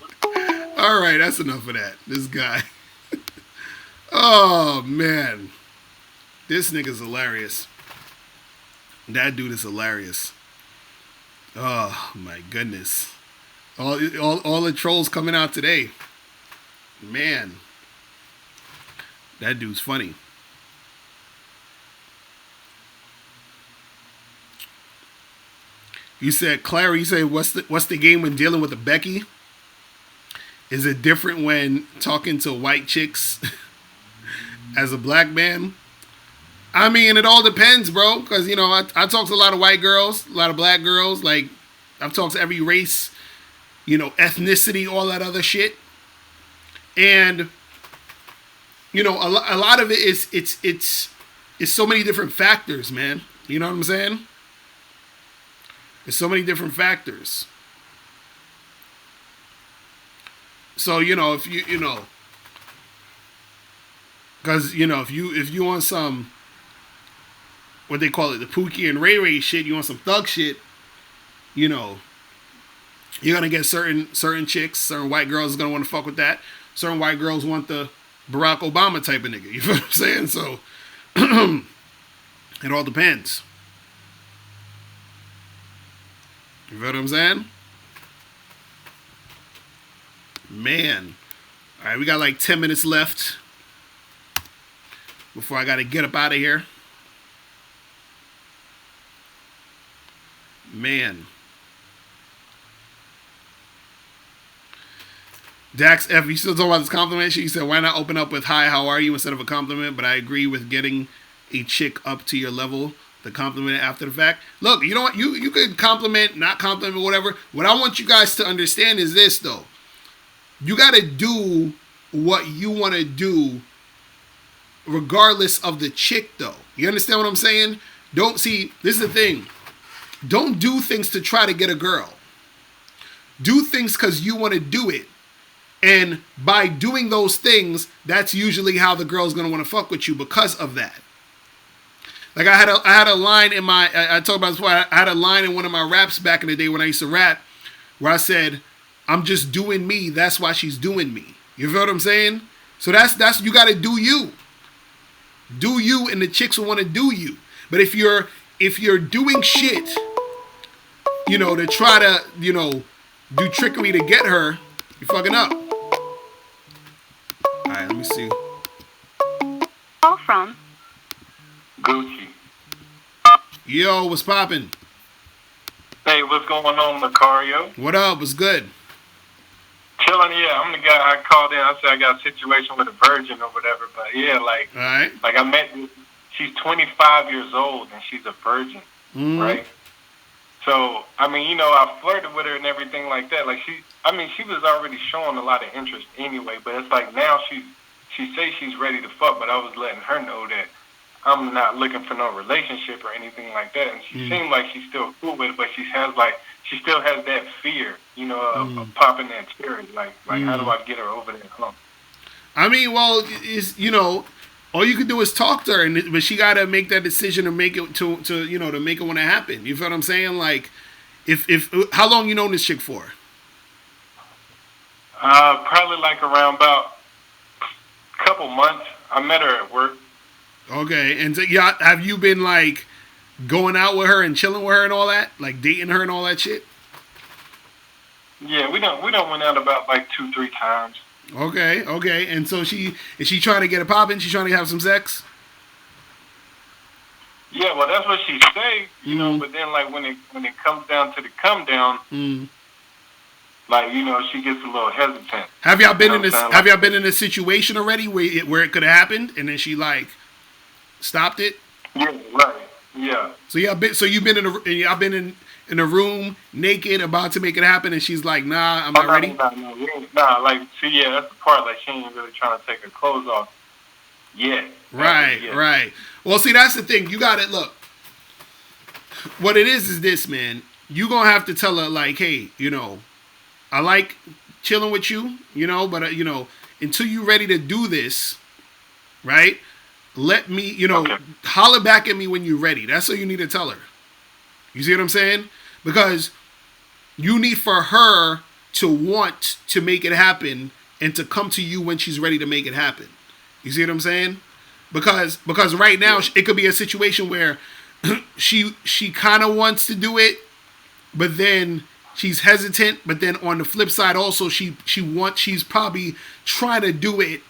All right, that's enough of that. This guy. Oh man, this nigga's hilarious. That dude is hilarious. Oh my goodness. All the trolls coming out today. Man. That dude's funny. You said, Clara, you said, what's the game when dealing with a Becky? Is it different when talking to white chicks as a black man? I mean, it all depends, bro. Because, you know, I talk to a lot of white girls, a lot of black girls. Like, I've talked to every race, you know, ethnicity, all that other shit. And, you know, a lot of it is, it's so many different factors, man. You know what I'm saying? There's so many different factors. So, you know, if you know, because, you know, if you want some, what they call it, the Pookie and Ray Ray shit, you want some thug shit, you know, you're going to get certain chicks, certain white girls is going to want to fuck with that. Certain white girls want the Barack Obama type of nigga. You know what I'm saying? So, it all depends. You know what I'm saying? Man. All right, we got like 10 minutes left before I got to get up out of here. Man. Dax F, you still talking about this compliment shit? You said, why not open up with hi, how are you instead of a compliment? But I agree with getting a chick up to your level, the compliment after the fact. Look, you know what? You could compliment, not compliment, whatever. What I want you guys to understand is this, though. You got to do what you want to do regardless of the chick, though. You understand what I'm saying? This is the thing. Don't do things to try to get a girl. Do things because you want to do it. And by doing those things, that's usually how the girl's going to want to fuck with you because of that. Like I had a line in my I talked about this before. I had a line in one of my raps back in the day when I used to rap, where I said, "I'm just doing me. That's why she's doing me." You feel what I'm saying? So that's you got to do you. Do you, and the chicks will want to do you. But if you're doing shit, you know, to try to, you know, do trickery to get her, you're fucking up. All right, let me see. Call from Gucci. Yo, what's poppin'? Hey, what's going on, Locario? What up? What's good? Chilling, yeah. I'm the guy I called in. I said I got a situation with a virgin or whatever, but yeah, like, All right. like I met. She's 25 years old and she's a virgin, right? So I mean, you know, I flirted with her and everything like that. Like she was already showing a lot of interest anyway. But it's like now she says she's ready to fuck, but I was letting her know that I'm not looking for no relationship or anything like that. And she seemed like she's still cool with it, but she still has that fear, you know, of popping that cherry. Like how do I get her over that hump? I mean, well, is you know, all you can do is talk to her, but she got to make that decision to make it to you know, to make it want to happen. You feel what I'm saying? Like, if how long you known this chick for? Probably like around about a couple months. I met her at work. Okay, and so, yeah, have you been like going out with her and chilling with her and all that, like dating her and all that shit? Yeah, we don't went out about like 2-3 times. Okay, and so is she trying to get it popping? She's trying to have some sex? Yeah, well, that's what she say, you know. But then, like when it comes down to the come down, like you know, she gets a little hesitant. Have y'all been in this? Like, Have y'all been in a situation already where it could have happened, and then she like stopped it? Yeah, right. Yeah. So you've been in a room naked about to make it happen, and she's like, "Nah, I'm not ready." Nah, like see, yeah, that's the part. Like she ain't really trying to take her clothes off yet. Right. Well, see, that's the thing. You got to look. What it is this, man. You gonna have to tell her like, hey, you know, I like chilling with you, you know, but you know, until you ready to do this, right? Let me, you know, holler back at me when you're ready. That's what you need to tell her. You see what I'm saying? Because you need for her to want to make it happen and to come to you when she's ready to make it happen. You see what I'm saying? Because right now it could be a situation where she kind of wants to do it, but then she's hesitant. But then on the flip side, also she's probably trying to do it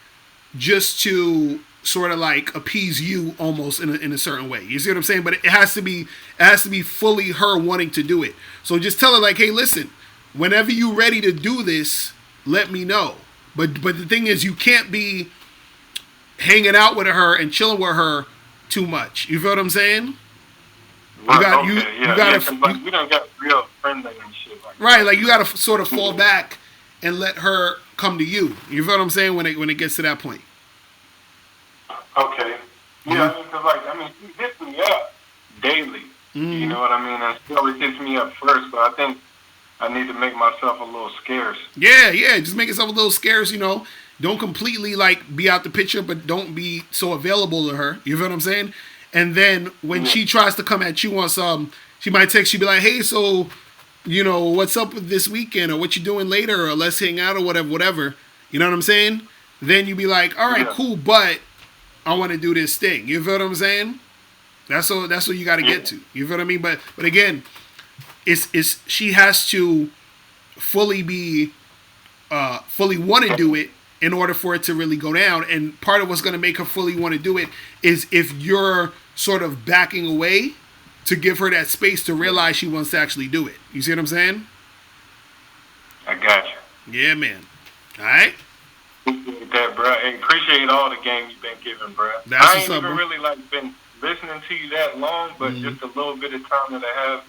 just to sort of like appease you almost in a certain way. You see what I'm saying? But it has to be fully her wanting to do it. So just tell her like, hey, listen, whenever you're ready to do this, let me know. But the thing is, you can't be hanging out with her and chilling with her too much. You feel what I'm saying? We don't got real friendly and shit like that. Right, like you gotta sort of fall back and let her come to you. You feel what I'm saying when it gets to that point? Okay. Yeah, I mean, she hits me up daily. You know what I mean? And she always hits me up first, but I think I need to make myself a little scarce. Yeah, just make yourself a little scarce, you know. Don't completely like be out the picture, but don't be so available to her. You feel what I'm saying? And then when she tries to come at you on some, she might text you, be like, hey, so, you know, what's up with this weekend, or what you doing later, or let's hang out, or whatever. You know what I'm saying? Then you be like, all right, cool, but I want to do this thing. You feel what I'm saying? That's what you got to get to. You feel what I mean? But again, it's she has to fully want to do it in order for it to really go down. And part of what's going to make her fully want to do it is if you're sort of backing away to give her that space to realize she wants to actually do it. You see what I'm saying? I got you. Yeah, man. All right. Appreciate that, bro. And appreciate all the game you've been giving, bro. That's I ain't what's up, even bro. really like been listening to you that long, but just a little bit of time that I have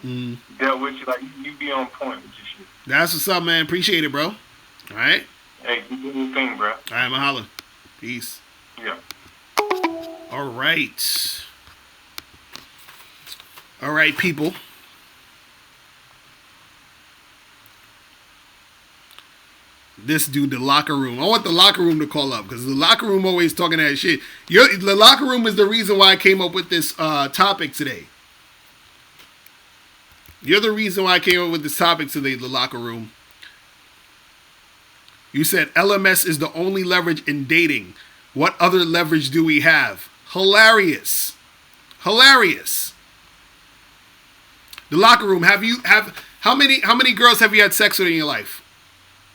dealt with you, like you be on point with your shit. That's what's up, man. Appreciate it, bro. All right. Hey, you do your thing, bro. All right, mahalo. Peace. Yeah. All right. All right, people. This dude, the locker room. I want the locker room to call up because the locker room always talking that shit. The locker room is the reason why I came up with this topic today. You're the reason why I came up with this topic today, the locker room. You said LMS is the only leverage in dating. What other leverage do we have? Hilarious. Hilarious. The locker room. How many girls have you had sex with in your life?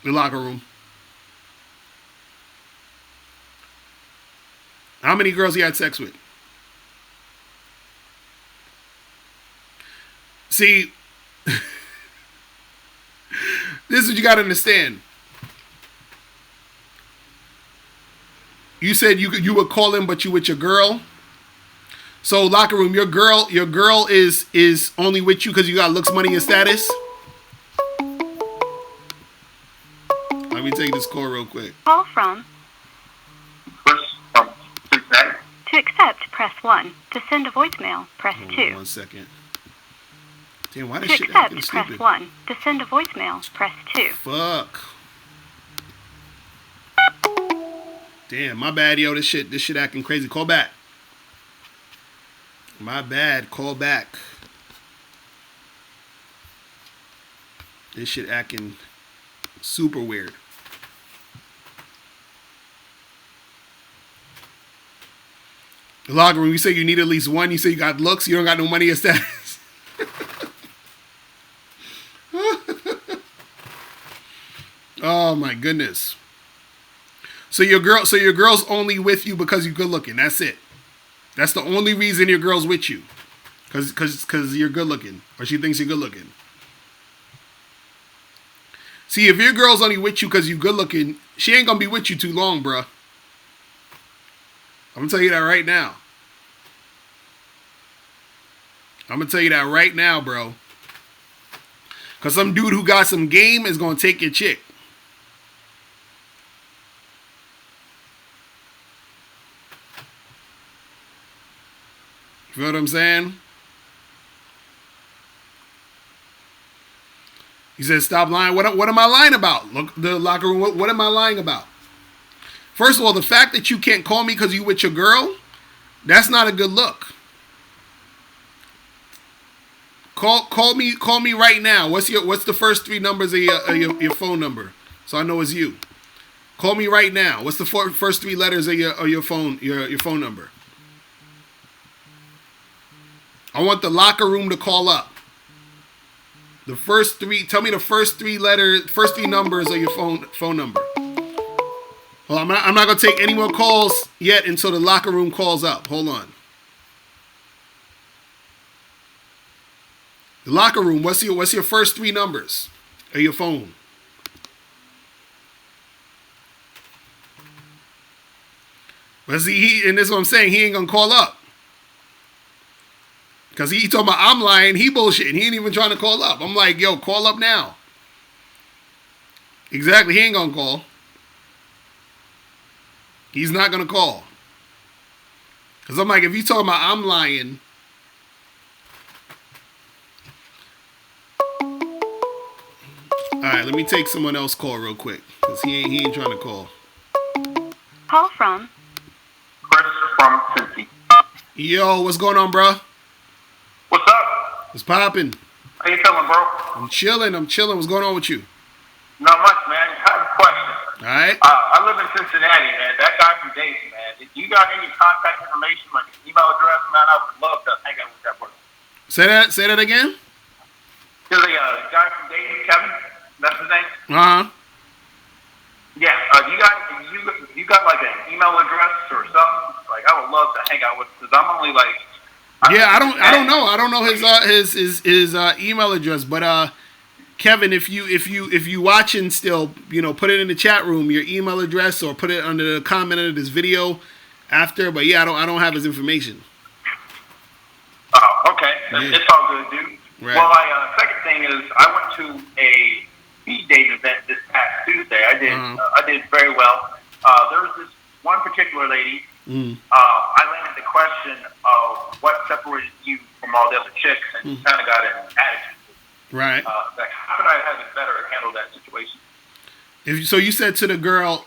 The locker room. How many girls you had sex with? See, this is what you got to understand. You said you would call him, but you with your girl. So locker room, your girl is only with you because you got looks, money, and status. Let me take this call real quick. Call from. To accept, press 1. To send a voicemail, press 2. 1 second. Damn, why To this shit acting accept, press stupid? 1. To send a voicemail, press 2. Fuck. Damn, my bad, yo. This shit acting crazy. Call back. My bad. Call back. This shit acting super weird. The locker room, you say you need at least one. You say you got looks. You don't got no money or status. Oh my goodness. So your girl's only with you because you're good looking. That's it. That's the only reason your girl's with you. Cause you're good looking. Or she thinks you're good looking. See, if your girl's only with you because you're good looking, she ain't gonna be with you too long, bruh. I'm gonna tell you that right now. I'm gonna tell you that right now, bro. Cause some dude who got some game is gonna take your chick. You feel what I'm saying? He said, stop lying. What am I lying about? Look, the locker room, what am I lying about? First of all, the fact that you can't call me because you with your girl, that's not a good look. Call me right now. What's the first 3 numbers of your phone number? So I know it's you. Call me right now. What's the first 3 letters of your phone number? I want the locker room to call up. The first 3. Tell me the first 3 numbers of your phone number. Well, I'm not gonna take any more calls yet until the locker room calls up. Hold on. The locker room. What's your first 3 numbers of your phone? But see, and this is what I'm saying. He ain't gonna call up because he talking about I'm lying. He bullshitting. He ain't even trying to call up. I'm like, yo, call up now. Exactly. He ain't gonna call. He's not gonna call. Because I'm like, if you talking about I'm lying. Alright, let me take someone else call real quick. Because he ain't trying to call. Call from. Chris from Cincy. Yo, what's going on, bro? What's up? What's popping? How you feeling, bro? I'm chilling. What's going on with you? Not much, man. I have a question. Alright. I live in Cincinnati, man. That guy from Dayton, man. If you got any contact information, like an email address, man, I would love to hang out with that brother. Say that again? There's a guy from Dayton, Kevin. That's his name. Uh-huh. Yeah. You got like an email address or something? Like I would love to hang out with. Cause I'm only like. I don't know his email address, but Kevin, if you watching still, put it in the chat room, your email address, or put it under the comment of this video after. But yeah, I don't have his information. Oh, okay. Yeah. It's all good, dude. Right. Well, my second thing is I went to a speed dating event this past Tuesday. I did very well. There was this one particular lady. I landed the question of what separated you from all the other chicks, and kind of got an attitude. Right. Like, how could I have it better handle that situation? So you said to the girl,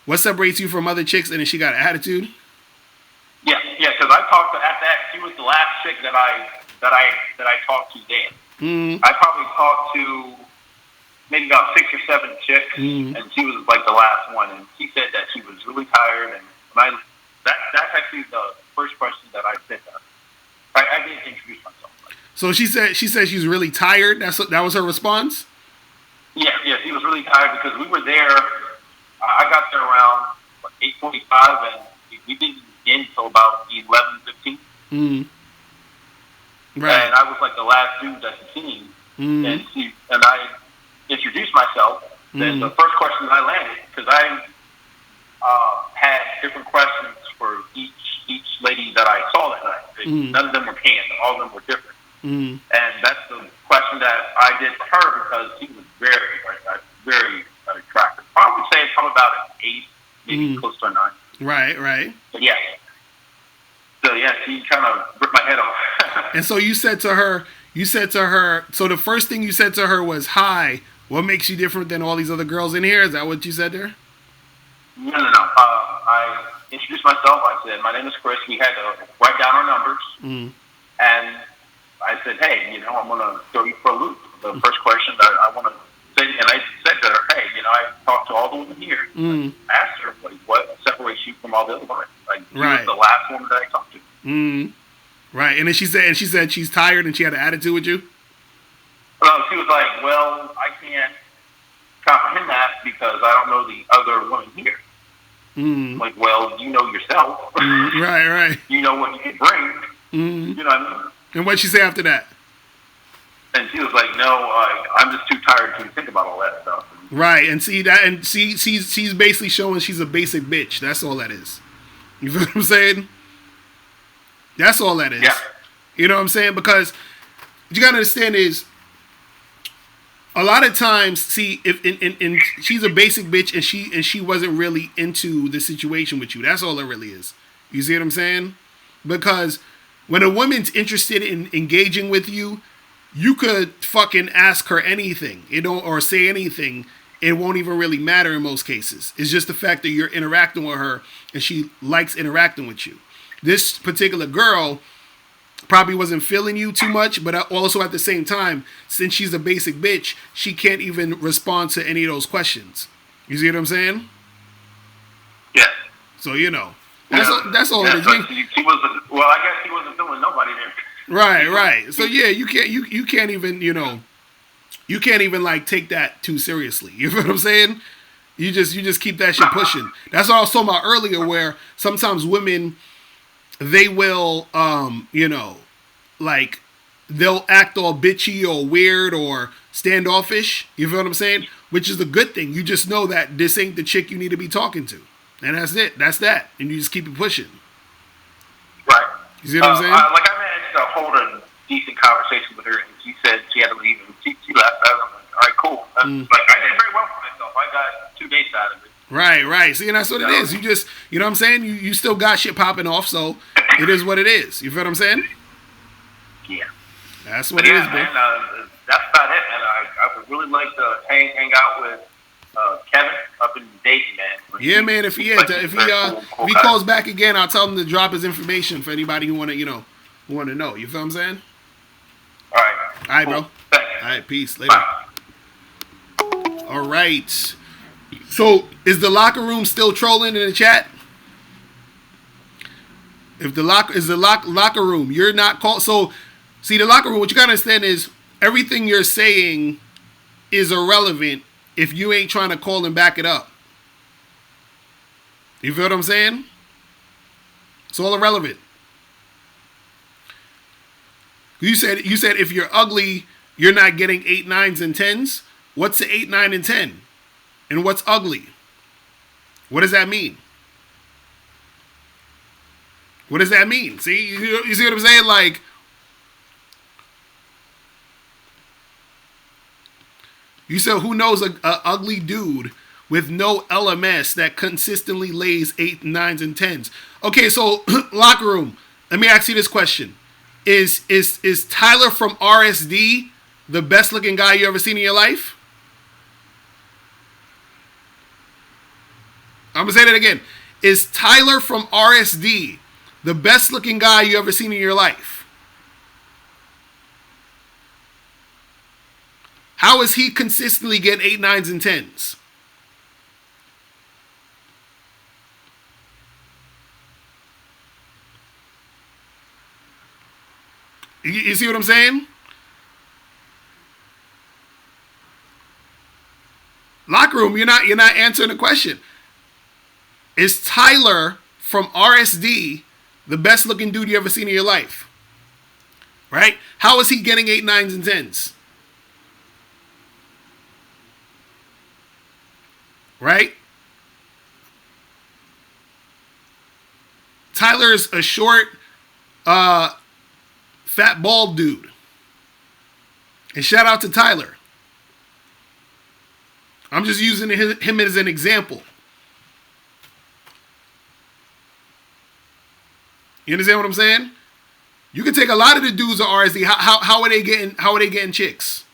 what separates you from other chicks, and then she got an attitude? Yeah, because I talked to at that. She was the last chick that I talked to then. Mm. I probably talked to maybe about 6 or 7 chicks, and she was like the last one. And she said that she was really tired, and that's actually the first question that I said to her. I didn't introduce myself. So she said she's really tired. That was her response. Yeah, she was really tired because we were there. I got there around 8:45, and we didn't end until about 11:15. Mm. Right. And I was like the last dude that she seen, and I introduced myself. Then the first question I landed, because I had different questions for each lady that I saw that night. None of them were canned. All of them were different. And that's the question that I did for her because she was very attractive. I would say it's probably about an 8, maybe close to a 9. Right. But yeah. So yeah, she kind of ripped my head off. And so you said to her, so the first thing you said to her was, "Hi, what makes you different than all these other girls in here?" Is that what you said to her? No. I introduced myself. I said, "My name is Chris." We had to write down our numbers. And I said, "Hey, I'm going to throw you for a loop." The first question that I want to say, and I said to her, "Hey, I talked to all the women here." I asked her, like, what separates you from all the other women? Like, you was the last woman that I talked to. Right. And then she said she's tired and she had an attitude with you? Well, she was like, "Well, I can't comprehend that because I don't know the other women here." Like, well, you know yourself. Right. You know what you can bring. You know what I mean? And what'd she say after that? And she was like, "No, I'm just too tired to think about all that stuff." Right, and she's basically showing she's a basic bitch. That's all that is. You feel what I'm saying? That's all that is. Yeah. You know what I'm saying? Because what you gotta understand is, a lot of times, if she's a basic bitch and she wasn't really into the situation with you. That's all it really is. You see what I'm saying? Because when a woman's interested in engaging with you, you could fucking ask her anything, or say anything. It won't even really matter in most cases. It's just the fact that you're interacting with her and she likes interacting with you. This particular girl probably wasn't feeling you too much, but also at the same time, since she's a basic bitch, she can't even respond to any of those questions. You see what I'm saying? Yeah. So, that's all it is. She wasn't, I guess she wasn't feeling nobody there. Right. So yeah, you can't even like take that too seriously. You know what I'm saying? You just keep that shit pushing. That's what I was talking about earlier, where sometimes women, they will like they'll act all bitchy or weird or standoffish. You feel what I'm saying? Which is a good thing. You just know that this ain't the chick you need to be talking to. And that's it. That's that. And you just keep it pushing. Right. You see what I'm saying? I managed to hold a decent conversation with her, and she said she had to leave, and she left. I was like, all right, cool. Like, I did very well for myself. I got 2 days out of it. Right. See, and that's what it is. You just, you know what I'm saying? You still got shit popping off, so it is what it is. You feel what I'm saying? Yeah. That's what it is, man. That's about it, man. I would really like to hang out with Kevin up in Dayton, man. Yeah, man. If he calls back again, I'll tell him to drop his information for anybody who want to know. You feel what I'm saying? All right, bro. Thanks. All right, peace. Later. Bye. All right. So, is the locker room still trolling in the chat? If the locker room, you're not called. So, see, the locker room, what you gotta understand is everything you're saying is irrelevant if you ain't trying to call and back it up. You feel what I'm saying? It's all irrelevant. You said if you're ugly, you're not getting 8, 9s, and 10s. What's the 8, 9, and 10? And what's ugly? What does that mean? What does that mean? See, you see what I'm saying? Like, you said, who knows a ugly dude with no LMS that consistently lays 8, 9s, and 10s? Okay, so locker room. Let me ask you this question: Is Tyler from RSD the best looking guy you ever seen in your life? I'm gonna say that again. Is Tyler from RSD the best looking guy you ever seen in your life? How is he consistently getting 8, 9s, and 10s? You see what I'm saying? Locker room, you're not answering the question. Is Tyler from RSD the best looking dude you ever seen in your life? Right? How is he getting 8, 9s, and 10s? Right? Tyler's a short, fat, bald dude. And shout out to Tyler. I'm just using him as an example. You understand what I'm saying? You can take a lot of the dudes at RSD. How are they getting chicks?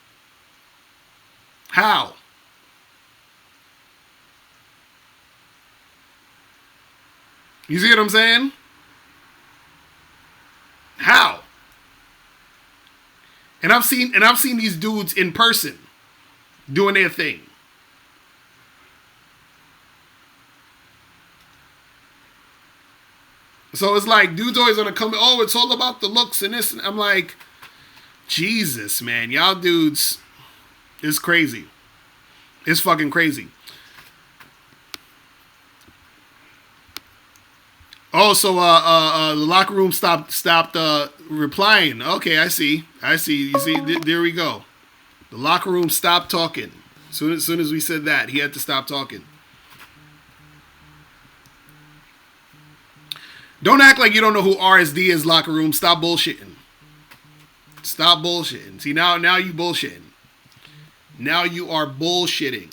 How? You see what I'm saying? How? And I've seen these dudes in person doing their thing. So it's like dudes always gonna come. Oh, it's all about the looks and this. And I'm like, Jesus, man, y'all dudes, it's crazy. It's fucking crazy. Oh, so the locker room stopped replying. Okay, I see. You see, there we go. The locker room stopped talking. Soon as we said that, he had to stop talking. Don't act like you don't know who RSD is, locker room. Stop bullshitting. Stop bullshitting. See, now you bullshitting. Now you are bullshitting.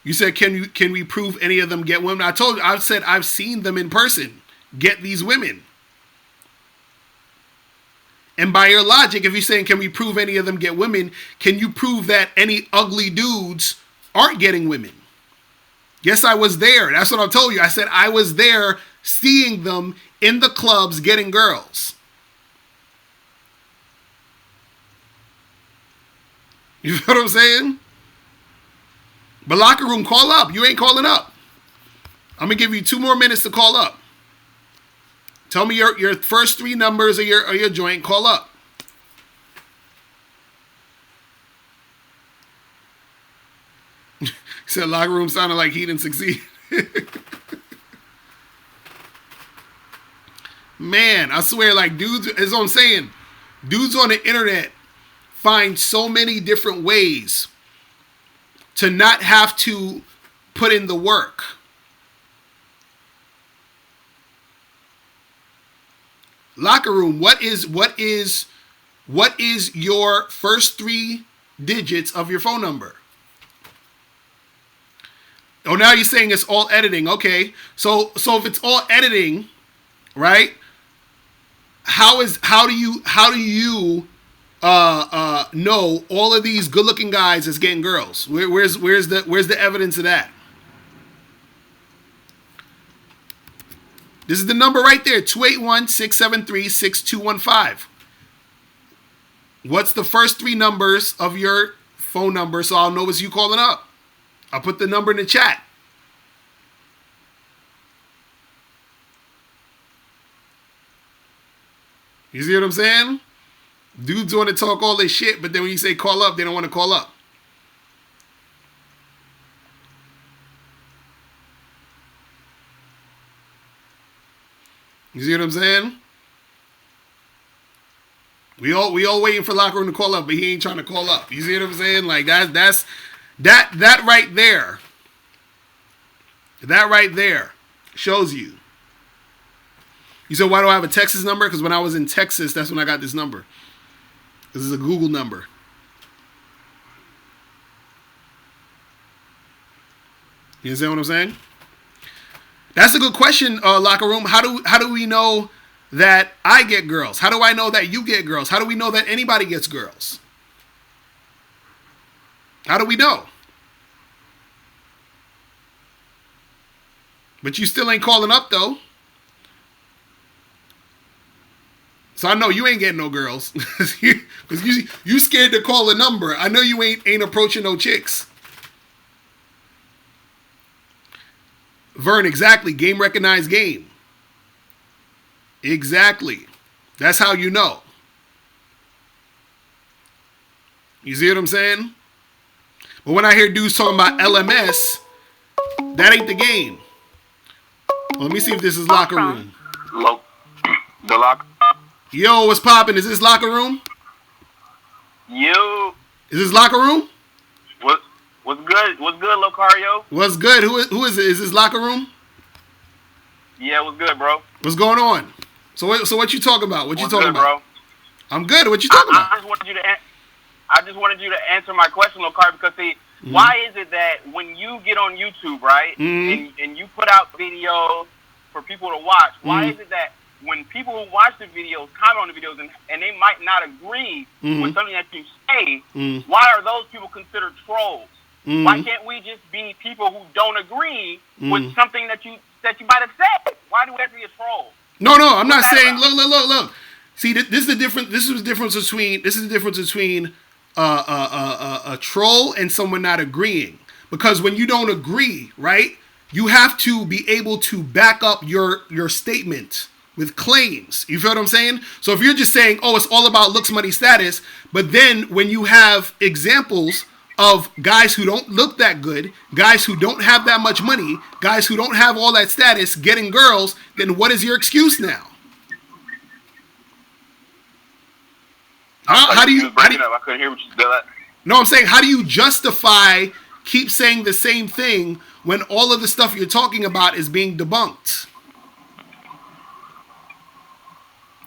You said, can we prove any of them get women? I've said I've seen them in person get these women. And by your logic, if you're saying, can we prove any of them get women, can you prove that any ugly dudes aren't getting women? Yes, I was there. That's what I told you. I said I was there seeing them in the clubs getting girls. You know what I'm saying? But locker room, call up. You ain't calling up. I'm going to give you 2 more minutes to call up. Tell me your first 3 numbers of your joint. Call up. Said locker room sounded like he didn't succeed. Man, I swear, like dudes, as I'm saying, dudes on the internet find so many different ways to not have to put in the work. Locker room, what is your first 3 digits of your phone number? Oh, now you're saying it's all editing. Okay. So if it's all editing, right? How do you know all of these good-looking guys is getting girls? Where's the evidence of that? This is the number right there, 281-673-6215. What's the first 3 numbers of your phone number so I'll know it's you calling up? I'll put the number in the chat. You see what I'm saying? Dudes want to talk all this shit, but then when you say call up, they don't want to call up. You see what I'm saying? We all waiting for locker room to call up, but he ain't trying to call up. You see what I'm saying? Like that right there. That right there shows you. You said, why do I have a Texas number? Because when I was in Texas, that's when I got this number. This is a Google number. You understand what I'm saying? That's a good question, locker room. How do we know that I get girls? How do I know that you get girls? How do we know that anybody gets girls? How do we know? But you still ain't calling up, though. So I know you ain't getting no girls. Because you scared to call a number. I know you ain't approaching no chicks. Vern, exactly. Game recognized game. Exactly. That's how you know. You see what I'm saying? But when I hear dudes talking about LMS, that ain't the game. Well, let me see if this is locker room. The locker. Yo, what's poppin'? Is this locker room? Yo. Is this locker room? What's good? What's good, Locario? What's good? Who is it? Is this locker room? Yeah, what's good, bro? What's going on? So what you talking about? What you talking about? Bro? I'm good. What you talking about? I just wanted you to answer my question, Locario, because see, why is it that when you get on YouTube, right, and you put out videos for people to watch, why is it that when people who watch the videos, comment on the videos, and they might not agree with something that you say, why are those people considered trolls? Why can't we just be people who don't agree with something that you might have said? Why do we have to be a troll? No, I'm not saying. Look. See, this is the difference. This is the difference between a troll and someone not agreeing. Because when you don't agree, right, you have to be able to back up your statement with claims. You feel what I'm saying? So if you're just saying, oh, it's all about looks, money, status, but then when you have examples of guys who don't look that good, guys who don't have that much money, guys who don't have all that status getting girls, then what is your excuse now? How do you I couldn't hear what you said. No, I'm saying, how do you justify keep saying the same thing when all of the stuff you're talking about is being debunked?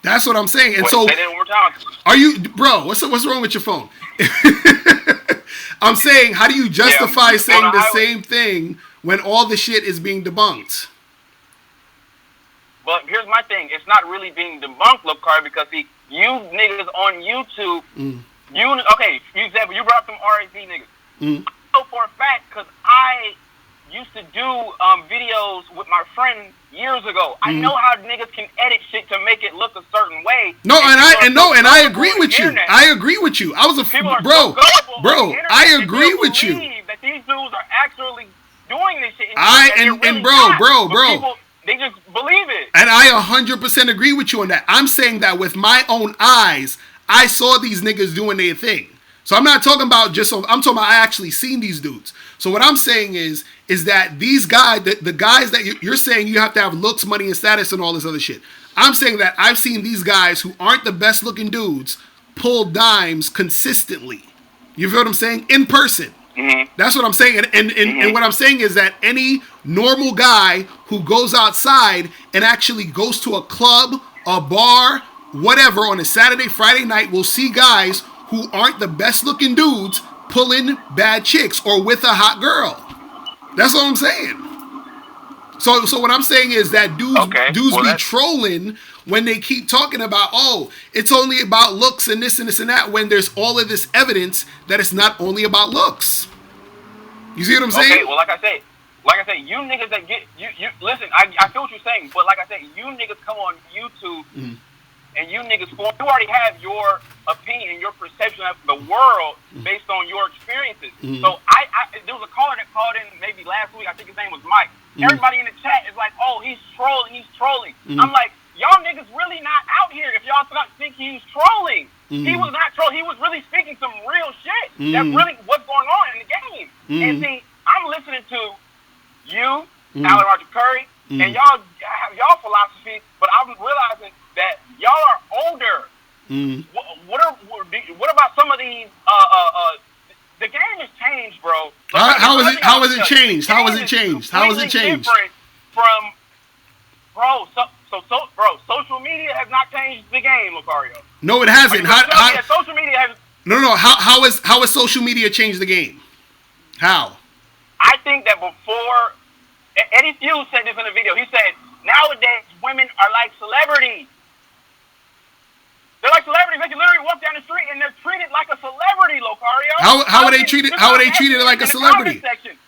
That's what I'm saying. And Wait, so, say that one more time. are you, bro? What's wrong with your phone? I'm saying, how do you justify saying the same thing when all the shit is being debunked? But here's my thing: it's not really being debunked, Locario, because see, you niggas on YouTube, for example, you brought up some RAC niggas. So for a fact, because I used to do videos with my friend years ago. I know how niggas can edit shit to make it look a certain way. I agree with you. I agree with you. I was bro. I agree with you. That these dudes are actually doing this shit. Bro. They just believe it. And I 100% agree with you on that. I'm saying that with my own eyes, I saw these niggas doing their thing. So I'm not talking about I'm talking about I actually seen these dudes. So what I'm saying is that these guys, the guys that you're saying you have to have looks, money, and status and all this other shit. I'm saying that I've seen these guys who aren't the best looking dudes pull dimes consistently. You feel what I'm saying? In person. That's what I'm saying. And what I'm saying is that any normal guy who goes outside and actually goes to a club, a bar, whatever, on a Saturday, Friday night will see guys who aren't the best looking dudes pulling bad chicks or with a hot girl. That's what I'm saying. So what I'm saying is that dudes be trolling when they keep talking about, oh, it's only about looks and this and this and that, when there's all of this evidence that it's not only about looks. You see what I'm saying? Okay, well, like I say, you niggas that get you listen. I feel what you're saying, but like I say, you niggas come on YouTube and you niggas you already have your opinion, your perception of the world based on your experiences. So there was a caller that called in maybe last week. I think his name was Mike. Everybody in the chat is like, oh, he's trolling. I'm like, y'all niggas really not out here if y'all think he's trolling. He was not trolling. He was really speaking some real shit. That's really what's going on in the game. And see, I'm listening to you, Alan Roger Curry, and y'all have y'all philosophy, but I'm realizing that y'all are older. What about some of these? The game has changed, bro. How has it changed? How has it changed? Different from social media has not changed the game, Locario. No, it hasn't. Social media has. No. How has social media changed the game? How? I think that before Eddie Fuse said this in a video. He said nowadays women are like celebrities. They're like celebrities. They can literally walk down the street and they're treated like a celebrity, Locario. How are they treated? How are they treated like a celebrity?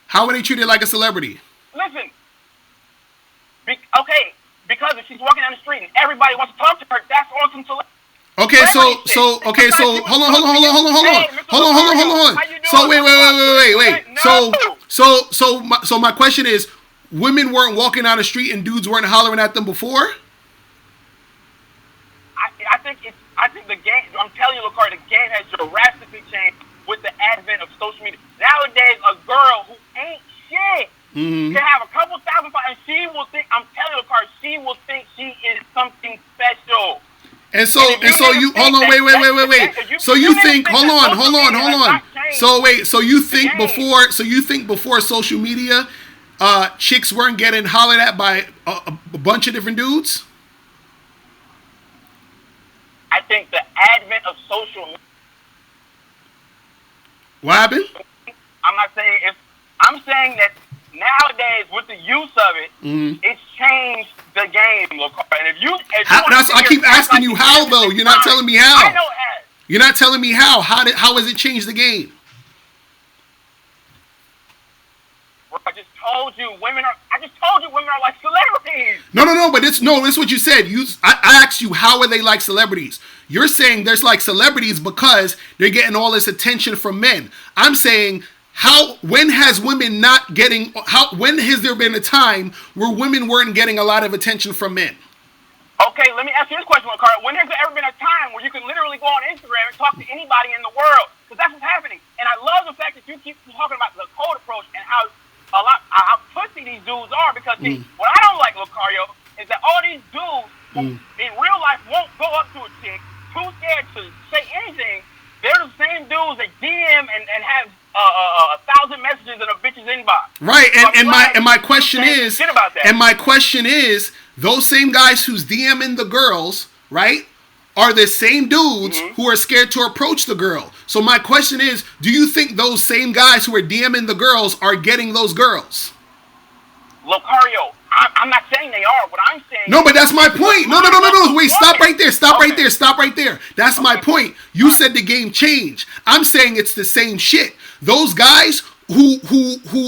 How are they treated like a celebrity? Listen. Okay, because if she's walking down the street and everybody wants to talk to her, that's awesome celebrity. Okay, so hold on. So wait. So my question is, women weren't walking down the street and dudes weren't hollering at them before? I think the game. I'm telling you, Locario, the game has drastically changed with the advent of social media. Nowadays, a girl who ain't shit can have a couple thousand followers, and she will think. I'm telling you, Locario, she will think she is something special. And so you hold on, wait. So you think hold on. So you think before social media, chicks weren't getting hollered at by a bunch of different dudes? I think the advent of social media. What happened? I'm saying that nowadays with the use of it, it's changed the game, Locario. And if you I keep asking you how though. You're not telling me how. I know how. You're not telling me how. How has it changed the game? I just told you women are like celebrities. No, but it's what you said. I asked you how are they like celebrities? You're saying there's like celebrities because they're getting all this attention from men. I'm saying when has there been a time where women weren't getting a lot of attention from men? Okay, let me ask you this question, Locario. When has there ever been a time where you can literally go on Instagram and talk to anybody in the world? Because that's what's happening. And I love the fact that you keep talking about the cold approach and how pussy these dudes are. Because what I don't like, Locario, is that all these dudes who in real life won't go up to a chick, too scared to say anything, they're the same dudes that DM and have 1,000 messages in a bitch's inbox. Right, and my question is, those same guys who's DMing the girls, right, are the same dudes who are scared to approach the girl. So my question is, do you think those same guys who are DMing the girls are getting those girls? Locario, I'm not saying they are. What I'm saying. No, but that's my point. No. Wait, stop right there. That's my point. You said the game changed. I'm saying it's the same shit. Those guys who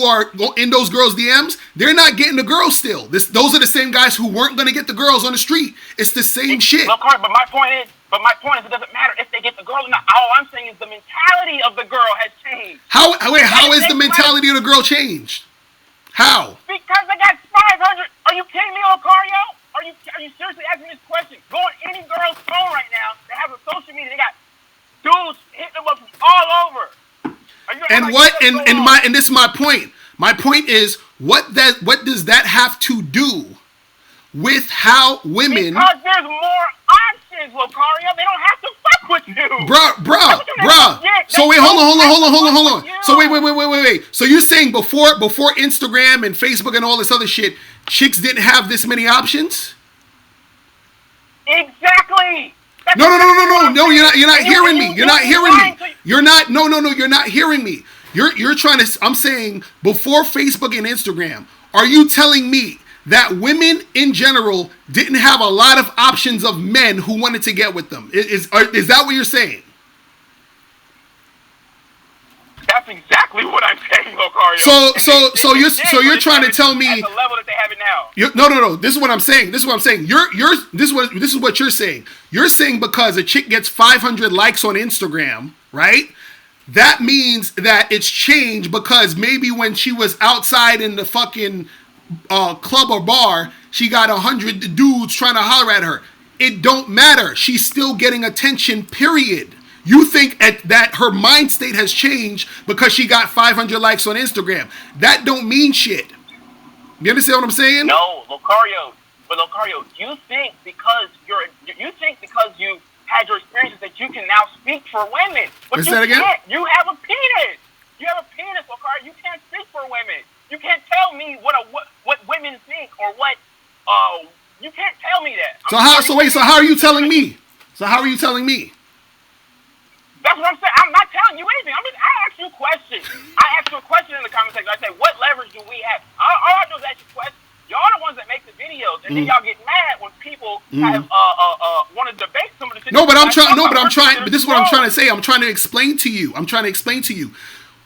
are in those girls' DMs, they're not getting the girls still. Those are the same guys who weren't going to get the girls on the street. It's the same shit. Locario, but my point is, it doesn't matter if they get the girl or not. All I'm saying is the mentality of the girl has changed. How is the mentality of the girl changed? How? Because they got 500. Are you kidding me, Locario? Are you seriously asking me this question? Go on any girl's phone right now. They have a social media. They got dudes hitting them up from all over. And this is my point. My point is what does that have to do with how women? Because there's more options, Locario. They don't have to fuck with you. Bruh. So wait, hold on. So wait. So you're saying before Instagram and Facebook and all this other shit, chicks didn't have this many options? Exactly. No, you're not hearing me. You're not hearing me. You're trying to, I'm saying before Facebook and Instagram, are you telling me that women in general didn't have a lot of options of men who wanted to get with them? Is that what you're saying? That's exactly what I'm saying, Locario. So you're trying to tell me at the level that they have it now. No. This is what I'm saying. This is what you're saying. You're saying because a chick gets 500 likes on Instagram, right? That means that it's changed because maybe when she was outside in the fucking club or bar, she got 100 dudes trying to holler at her. It don't matter. She's still getting attention, period. You think that her mind state has changed because she got 500 likes on Instagram. That don't mean shit. You understand what I'm saying? No, Locario. But Locario, you think because you had your experiences that you can now speak for women. But What's that again? You have a penis. You have a penis, Locario. You can't speak for women. You can't tell me what women think or what. You can't tell me that. So how are you telling me? That's what I'm saying. I'm not telling you anything. I asked you a question. I asked you a question in the comment section. I said, what leverage do we have? All I do is ask you questions. Y'all the ones that make the videos, and then y'all get mad when people have want to debate some of the shit. No, but I'm trying. No, but I'm trying. But this is what I'm trying to say. I'm trying to explain to you.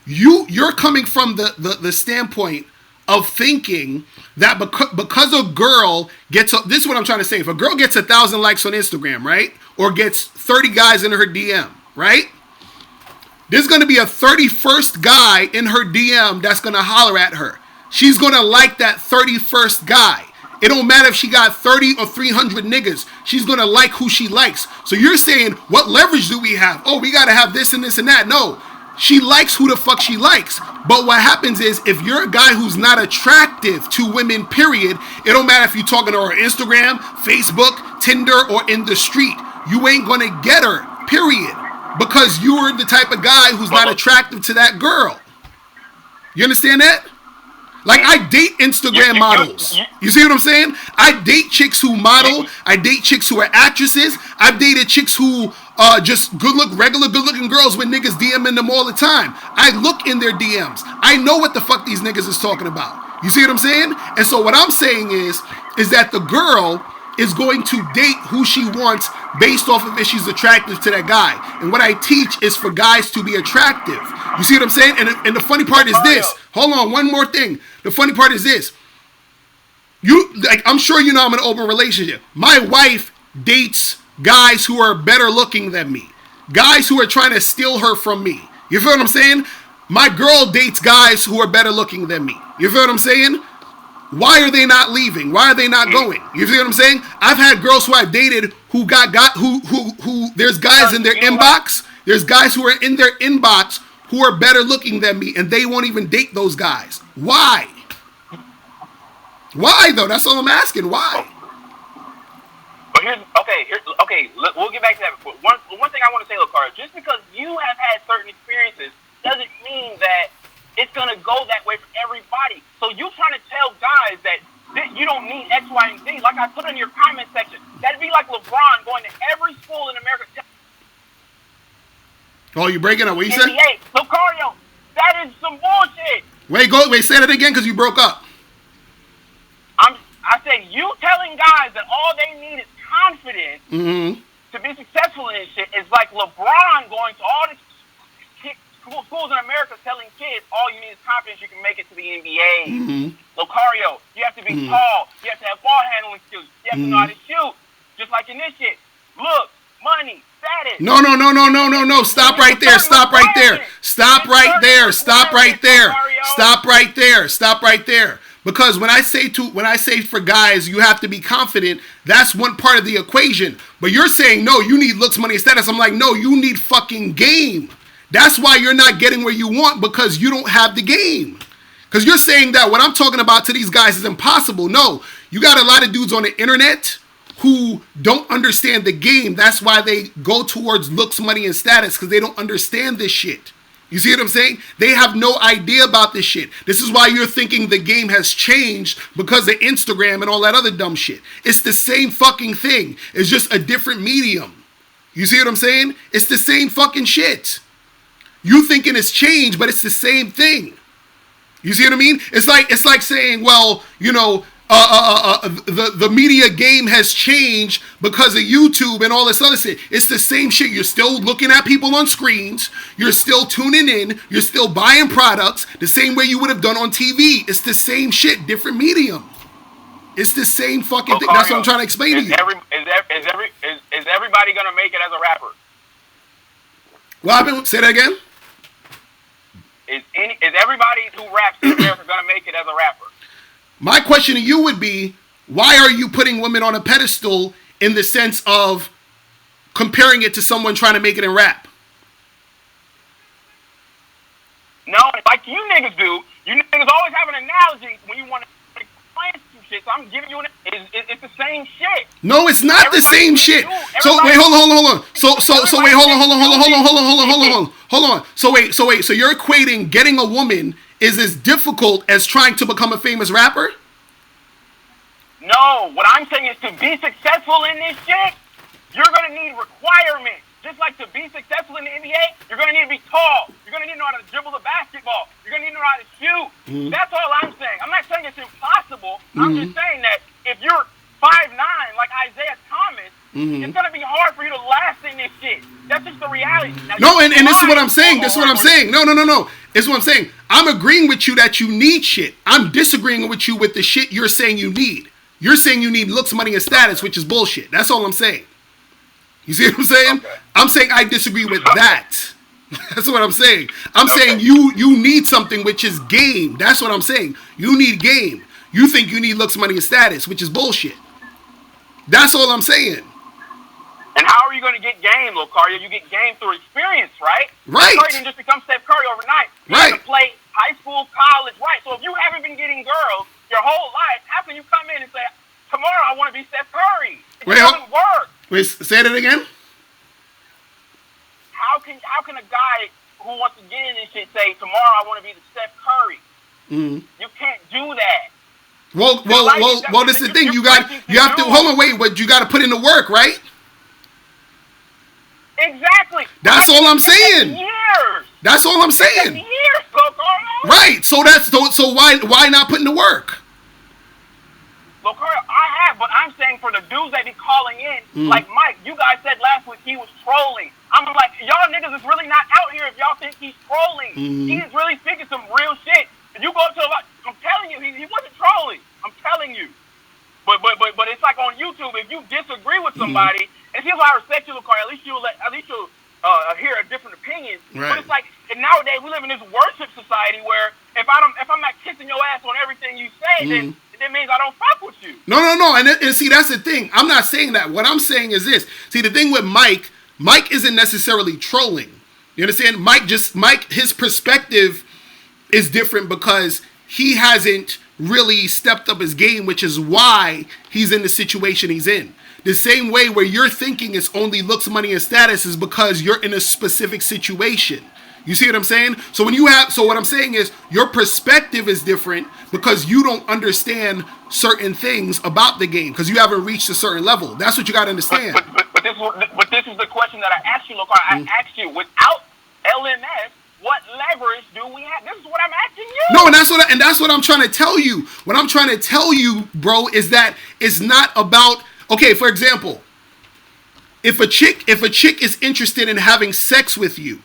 You're coming from the standpoint of thinking that because a girl gets this is what I'm trying to say. If a girl gets 1,000 likes on Instagram, right, or gets 30 guys in her DM, right, there's going to be a 31st guy in her DM that's going to holler at her. She's going to like that 31st guy. It don't matter if she got 30 or 300 niggas. She's going to like who she likes. So you're saying, what leverage do we have? Oh, we got to have this and this and that. No. She likes who the fuck she likes. But what happens is, if you're a guy who's not attractive to women, period, it don't matter if you're talking to her on Instagram, Facebook, Tinder, or in the street. You ain't going to get her, period. Because you're the type of guy who's not attractive to that girl. You understand that? Like, I date Instagram models. You see what I'm saying? I date chicks who model. I date chicks who are actresses. I've dated chicks who just regular good-looking girls with niggas DMing them all the time. I look in their DMs. I know what the fuck these niggas is talking about. You see what I'm saying? And so what I'm saying is that the girl is going to date who she wants based off of if she's attractive to that guy. And what I teach is for guys to be attractive. You see what I'm saying? And the funny part is this. Hold on, one more thing. The funny part is this. I'm sure you know I'm in an open relationship. My wife dates guys who are better looking than me. Guys who are trying to steal her from me. You feel what I'm saying? My girl dates guys who are better looking than me. You feel what I'm saying? Why are they not leaving? Why are they not going? You see what I'm saying? I've had girls who I've dated who who there's guys in their inbox. There's guys who are in their inbox who are better looking than me, and they won't even date those guys. Why? Why though? That's all I'm asking. Why? But we'll get back to that. But one thing I want to say, Locario, just because you have had certain experiences doesn't mean that it's going to go that way for everybody. So you trying to tell guys that you don't need X, Y, and Z. Like I put in your comment section, that'd be like LeBron going to every school in America. Oh, you breaking up? What you said? Locario, that is some bullshit. Wait, say that again because you broke up. I said you telling guys that all they need is confidence to be successful in this shit is like LeBron going to all these schools in America telling kids all you need is confidence, you can make it to the NBA. Locario, you have to be tall, you have to have ball handling skills, you have to know how to shoot. Just like in this shit. Look, money, status. No. Stop right there. Stop right there. Because when I say for guys, you have to be confident, that's one part of the equation. But you're saying, no, you need looks, money, and status. I'm like, no, you need fucking game. That's why you're not getting where you want, because you don't have the game. Because you're saying that what I'm talking about to these guys is impossible. No, you got a lot of dudes on the internet who don't understand the game. That's why they go towards looks, money, and status, because they don't understand this shit. You see what I'm saying? They have no idea about this shit. This is why you're thinking the game has changed because of Instagram and all that other dumb shit. It's the same fucking thing. It's just a different medium. You see what I'm saying? It's the same fucking shit. You thinking it's changed, but it's the same thing. You see what I mean? It's like saying, well, you know, the media game has changed because of YouTube and all this other shit. It's the same shit. You're still looking at people on screens. You're still tuning in. You're still buying products the same way you would have done on TV. It's the same shit, different medium. It's the same fucking thing. That's what I'm trying to explain to you. Is everybody gonna make it as a rapper? What happened? Say that again. Is everybody who raps in America gonna make it as a rapper? My question to you would be, why are you putting women on a pedestal in the sense of comparing it to someone trying to make it in rap? No, like you niggas do. You niggas always have an analogy when you want to explain some shit. So I'm giving you it's the same shit. No, it's not the same shit. So wait, hold on. So wait, hold on. So you're equating getting a woman is as difficult as trying to become a famous rapper? No, what I'm saying is to be successful in this shit, you're going to need requirements. Just like to be successful in the NBA, you're going to need to be tall. You're going to need to know how to dribble the basketball. You're going to need to know how to shoot. That's all I'm saying. I'm not saying it's impossible. I'm just saying that if you're 5'9", like it's gonna be hard for you to last in this shit. That's just the reality. Now, No, and this is what I'm saying. This is what I'm saying. No. This is what I'm saying. I'm agreeing with you that you need shit. I'm disagreeing with you with the shit you're saying you need. You're saying you need looks, money, and status, which is bullshit. That's all I'm saying. You see what I'm saying? Okay. I'm saying I disagree with that. That's what I'm saying. I'm saying you need something which is game. That's what I'm saying. You need game. You think you need looks, money, and status, which is bullshit. That's all I'm saying. And how are you going to get game, Locario? You get game through experience, right? Right. Curry didn't just become Steph Curry overnight. He Right. had to play high school, college, right? So if you haven't been getting girls your whole life, how can you come in and say, tomorrow I want to be Steph Curry? It doesn't work. Wait, say that again? How can a guy who wants to get in this shit say, tomorrow I want to be the Steph Curry? Mm-hmm. You can't do that. Well, this is the thing. You have to, hold on, wait, but you got to put in the work, right? Exactly. That's all I'm saying. Years. That's all I'm saying. Years, Locario. Right. So why not put in the work? Locario, I have, but I'm saying for the dudes that be calling in, like Mike, you guys said last week he was trolling. I'm like, y'all niggas is really not out here if y'all think he's trolling. He is really speaking some real shit. If you go to a lot, I'm telling you, he wasn't trolling. I'm telling you. But it's like on YouTube, if you disagree with somebody, and here's why I respect you, Locario, at least you'll hear a different opinion. Right. But it's like, and nowadays we live in this worship society where if I'm not kissing your ass on everything you say, then that means I don't fuck with you. No. And see, that's the thing. I'm not saying that. What I'm saying is this. See, the thing with Mike isn't necessarily trolling. You understand? Mike, his perspective is different because he hasn't really stepped up his game, which is why he's in the situation he's in. The same way where you're thinking it's only looks, money, and status is because you're in a specific situation. You see what I'm saying? So what I'm saying is your perspective is different because you don't understand certain things about the game because you haven't reached a certain level. That's what you got to understand. But this is the question that I asked you, Locario. I asked you, without LMS, what leverage do we have? This is what I'm asking you. No, and that's what I'm trying to tell you. What I'm trying to tell you, bro, is that it's not about, okay, for example, if a chick is interested in having sex with you,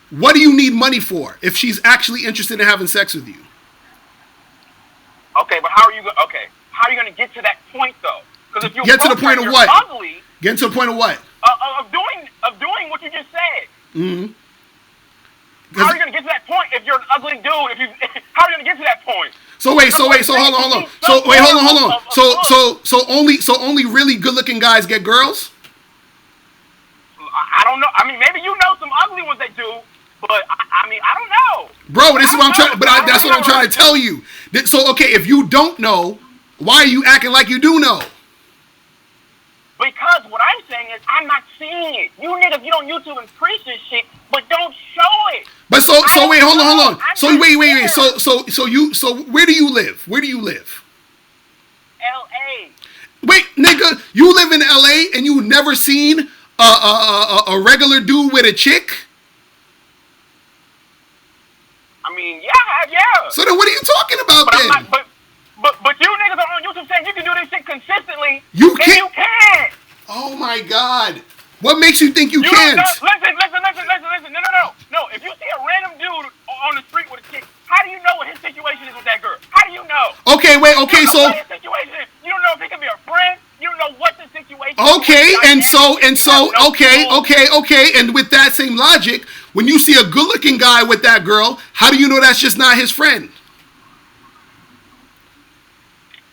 what do you need money for if she's actually interested in having sex with you? Okay, but how are you going to get to that point though? Because if you get to the point of what? Ugly, get to the point of what? Of doing what you just said. Mm-hmm. How are you going to get to that point if you're an ugly dude? How are you going to get to that point? So hold on. So only really good-looking guys get girls? I don't know. I mean, maybe you know some ugly ones that do, but I mean, I don't know. Bro, this is what I'm trying. That's what I'm trying to tell you. So okay, if you don't know, why are you acting like you do know? Because what I'm saying is, I'm not seeing it. You niggas, you on YouTube and preach this shit, but don't show it. But so wait, hold on. So wait. So where do you live? Where do you live? L.A. Wait, nigga, you live in L.A. and you never seen a regular dude with a chick? I mean, yeah. So then what are you talking about then? But you niggas are on YouTube saying you can do this shit consistently. You can't. You can't. Oh my God. What makes you think you can't? Listen. No. If you see a random dude on the street with a chick, how do you know what his situation is with that girl? How do you know? Okay, so... You don't know if he can be a friend. You don't know what the situation okay, is. Okay. And with that same logic, when you see a good-looking guy with that girl, how do you know that's just not his friend?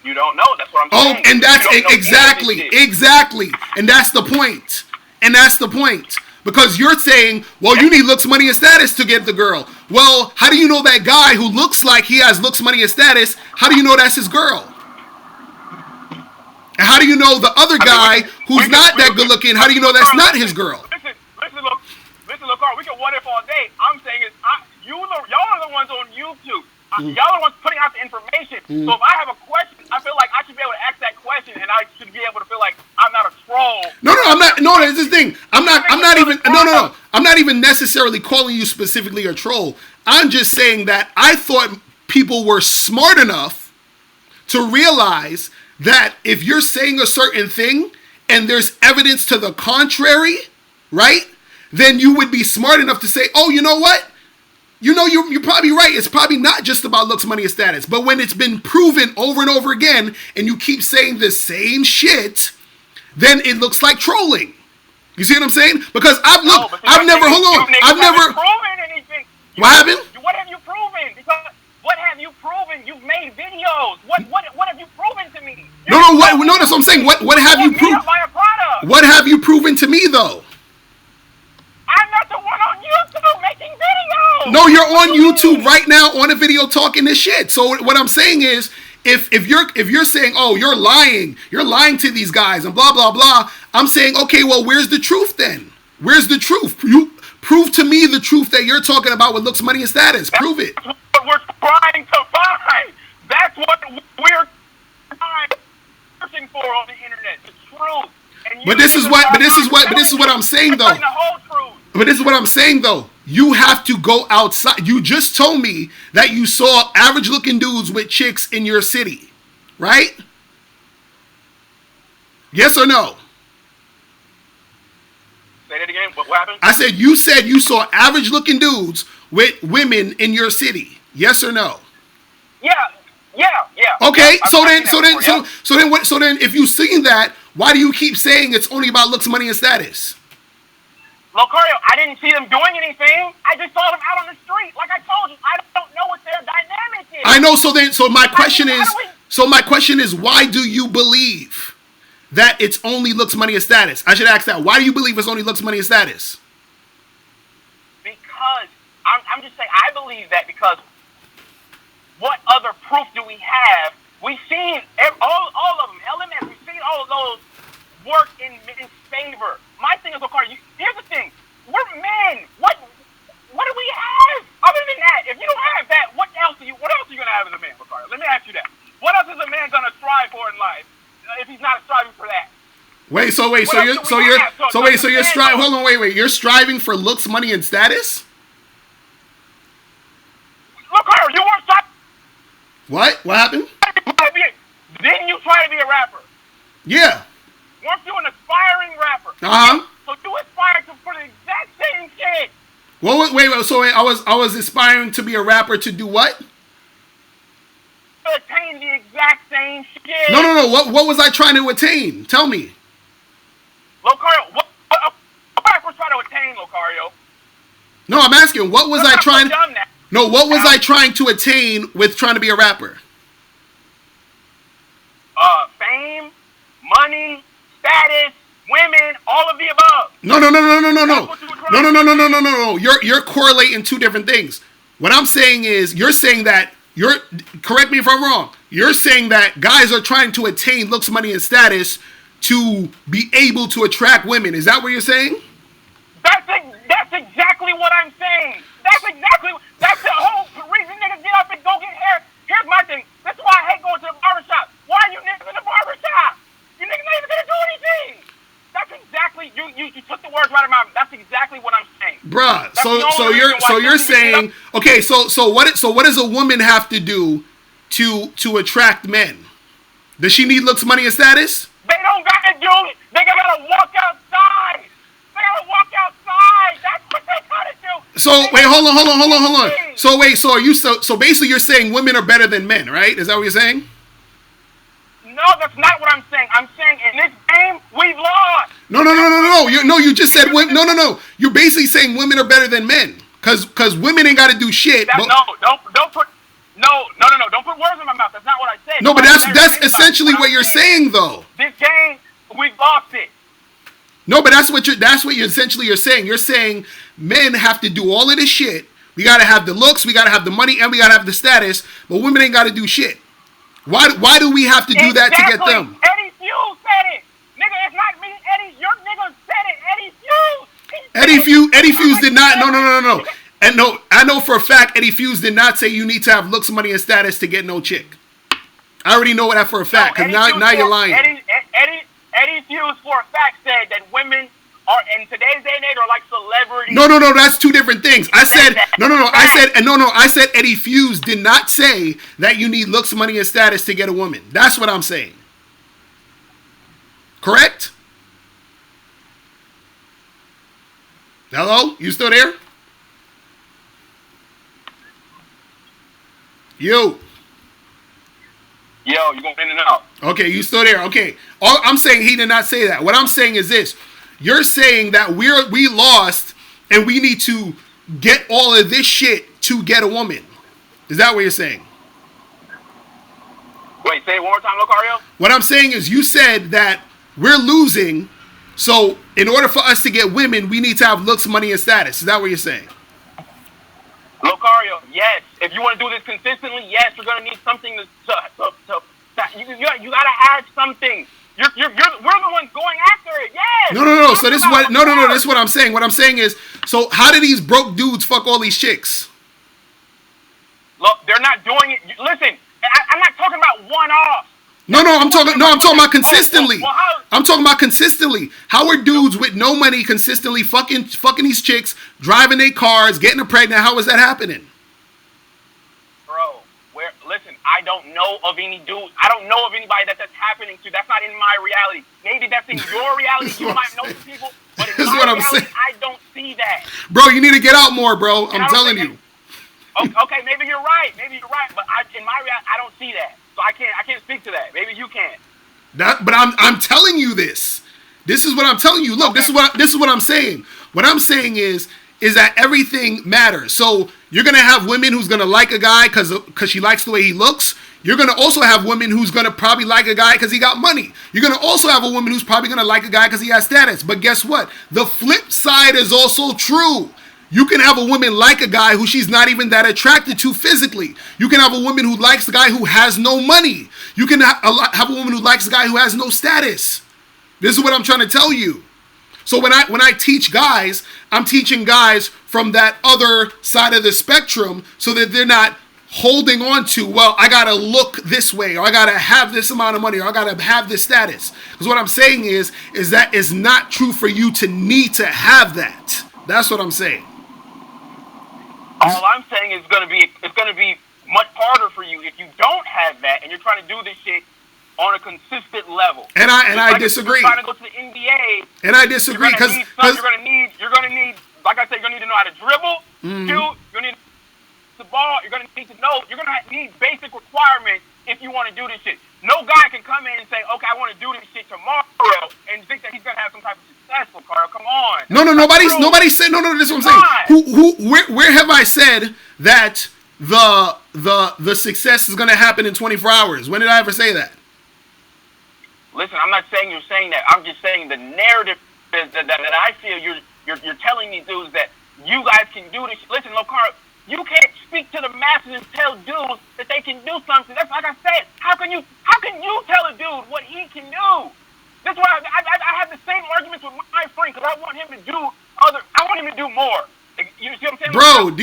You don't know. That's what I'm saying. Oh, and that's exactly. And that's the point. Because you're saying, well, you need looks, money, and status to get the girl. Well, how do you know that guy who looks like he has looks, money, and status, how do you know that's his girl? And how do you know the other guy who's not that good looking, how do you know that's not his girl? Listen, look, we can what if all day. I'm saying is, y'all are the ones on YouTube. Y'all are the ones putting out the information. So if I have a question, I feel like I should be able to ask that question, and I should be able to feel like I'm not a troll. No, I'm not. No, that's the thing. I'm not even necessarily calling you specifically a troll. I'm just saying that I thought people were smart enough to realize that if you're saying a certain thing and there's evidence to the contrary, right? Then you would be smart enough to say, oh, you know what? You know, you're probably right. It's probably not just about looks, money, and status. But when it's been proven over and over again, and you keep saying the same shit, then it looks like trolling. You see what I'm saying? Because I've never proven anything. What happened? What have you proven? Because what have you proven? You've made videos. What have you proven to me? No, that's what I'm saying. What have you proven? What have you proven to me though? I'm not the one on YouTube making videos. No, you're on YouTube right now on a video talking this shit. So what I'm saying is, if you're saying, oh, you're lying to these guys and blah blah blah, I'm saying, okay, well, where's the truth then? Where's the truth? You prove to me the truth that you're talking about with looks, money, and status. Prove it. That's what we're trying to find. That's what we're searching for on the internet. The truth. But this is what I'm saying though. But this is what I'm saying though. You have to go outside. You just told me that you saw average looking dudes with chicks in your city, right? Yes or no? Say that again. What happened? I said you saw average looking dudes with women in your city. Yes or no? Yeah. Okay, so then if you've seen that, why do you keep saying it's only about looks, money, and status? Locario, I didn't see them doing anything. I just saw them out on the street. Like I told you, I don't know what their dynamic is. I know. So my question is, why do you believe that it's only looks, money, and status? I should ask that. Why do you believe it's only looks, money, and status? Because I'm just saying, I believe that because what other proof do we have? We've seen all of them, LMS. We've seen all of those work in men's favor. My thing is, Locario, here's the thing. We're men. What do we have other than that? If you don't have that, what else are you gonna have as a man, Locario? Let me ask you that. What else is a man gonna strive for in life if he's not striving for that? You're striving for looks, money, and status? Locario, you weren't striving. What happened? Didn't you try to be a rapper? Yeah. Weren't you an aspiring rapper? So you aspired for the exact same shit. So I was aspiring to be a rapper to do what? To attain the exact same shit. No. What was I trying to attain? Tell me. Locario, what rappers try to attain, Locario? No, I'm asking, what was I trying? No, what was I trying to attain with trying to be a rapper? Fame, money, status, women, all of the above. No. You're correlating two different things. What I'm saying is, correct me if I'm wrong. You're saying that guys are trying to attain looks, money, and status to be able to attract women. Is that what you're saying? That's exactly what I'm saying. That's the whole reason niggas get up and go get hair. Here's my thing. That's why I hate going to the barbershop. Why are you niggas in the barbershop? You niggas not even gonna do anything. That's exactly you took the words right out of my mouth. That's exactly what I'm saying. Bruh, so you're saying, okay, so what does a woman have to do to attract men? Does she need looks, money, and status? They don't gotta do it. They gotta walk outside. That's what they gotta do. So wait, hold on. So basically you're saying women are better than men, right? Is that what you're saying? No, that's not what I'm saying. I'm saying in this game we've lost. No. You just said no. You're basically saying women are better than men, cause women ain't got to do shit. Don't put words in my mouth. That's not what I said. No, but that's essentially what you're saying, though. This game, we've lost it. No, but that's what you're essentially saying. You're saying men have to do all of this shit. We gotta have the looks, we gotta have the money, and we gotta have the status. But women ain't gotta do shit. Why do we have to do that to get them? Eddie Fuse said it. Nigga, it's not me. Your nigga said it. Eddie Fuse. Eddie Fuse did not. No. And no, I know for a fact Eddie Fuse did not say you need to have looks, money, and status to get no chick. I already know that for a fact, because now you're lying. Eddie Fuse for a fact said that women are in today's day and age are like celebrities. No, that's two different things. I said I said Eddie Fuse did not say that you need looks, money, and status to get a woman. That's what I'm saying. Correct? Hello? You still there? Yo, you going in and out. okay, you still there? Okay. I'm saying he did not say that. What I'm saying is this. You're saying that we lost and we need to get all of this shit to get a woman. Is that what you're saying? Wait, say it one more time, Locario. What I'm saying is you said that we're losing, so in order for us to get women, we need to have looks, money, and status. Is that what you're saying? Locario, yes. If you want to do this consistently, yes, you're going to need something to you got to add something. We're the ones going after it. Yes. No. So this is what this is what I'm saying. What I'm saying is, so how do these broke dudes fuck all these chicks? Look, they're not doing it. Listen, I'm not talking about one-off. No, I'm talking about consistently. I'm talking about consistently. How are dudes with no money consistently fucking these chicks, driving their cars, getting them pregnant? How is that happening? Bro, listen, I don't know of any dude. I don't know of anybody that's happening to. That's not in my reality. Maybe that's in your reality. You might know some people, but in my reality, I don't see that. Bro, you need to get out more, bro. I'm telling you. Okay, maybe you're right. But in my reality, I don't see that. So I can't speak to that. Maybe you can. But I'm telling you this. This is what I'm telling you. Look, okay. This is what I'm saying. What I'm saying is that everything matters. So you're gonna have women who's gonna like a guy because she likes the way he looks. You're gonna also have women who's gonna probably like a guy because he got money. You're gonna also have a woman who's probably gonna like a guy because he has status. But guess what? The flip side is also true. You can have a woman like a guy who she's not even that attracted to physically. You can have a woman who likes a guy who has no money. You can have a woman who likes a guy who has no status. This is what I'm trying to tell you. So when I teach guys, I'm teaching guys from that other side of the spectrum so that they're not holding on to, well, I got to look this way, or I got to have this amount of money, or I got to have this status. Because what I'm saying is that it's not true for you to need to have that. That's what I'm saying. All I'm saying is it's gonna be much harder for you if you don't have that and you're trying to do this shit on a consistent level. And I disagree. You're trying to go to the NBA. And I disagree because you're gonna need, like I said, you're gonna need to know how to dribble, shoot. You're gonna need the ball. You're gonna need to know. You're gonna need basic requirements if you want to do this shit. No guy can come in and say, okay, I want to do this shit tomorrow and think that he's gonna have some type of success, Carl. Come on. No. Nobody said no. This is what I'm saying. Where have I said that the success is gonna happen in 24 hours? When did I ever say that? Listen, I'm not saying you're saying that. I'm just saying the narrative is that I feel you're telling me dudes that you guys can do this. Listen, Locario, you can't speak to the masses and tell dudes that they can do something. That's like I said. How can you tell a dude what he can do? That's why I have the same arguments with my friend because I want him to do more. You see what I'm saying? Bro,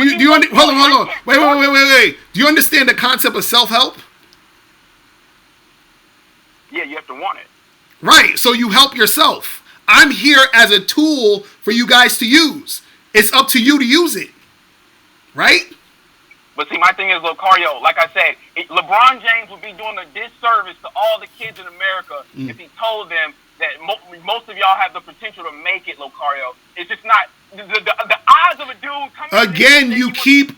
hold on. Wait. Do you understand the concept of self-help? Yeah, you have to want it. Right, so you help yourself. I'm here as a tool for you guys to use. It's up to you to use it. Right? But see, my thing is, Locario, like I said, LeBron James would be doing a disservice to all the kids in America if he told them that most of y'all have the potential to make it, Locario. It's just not the odds of a dude coming. Again, you keep.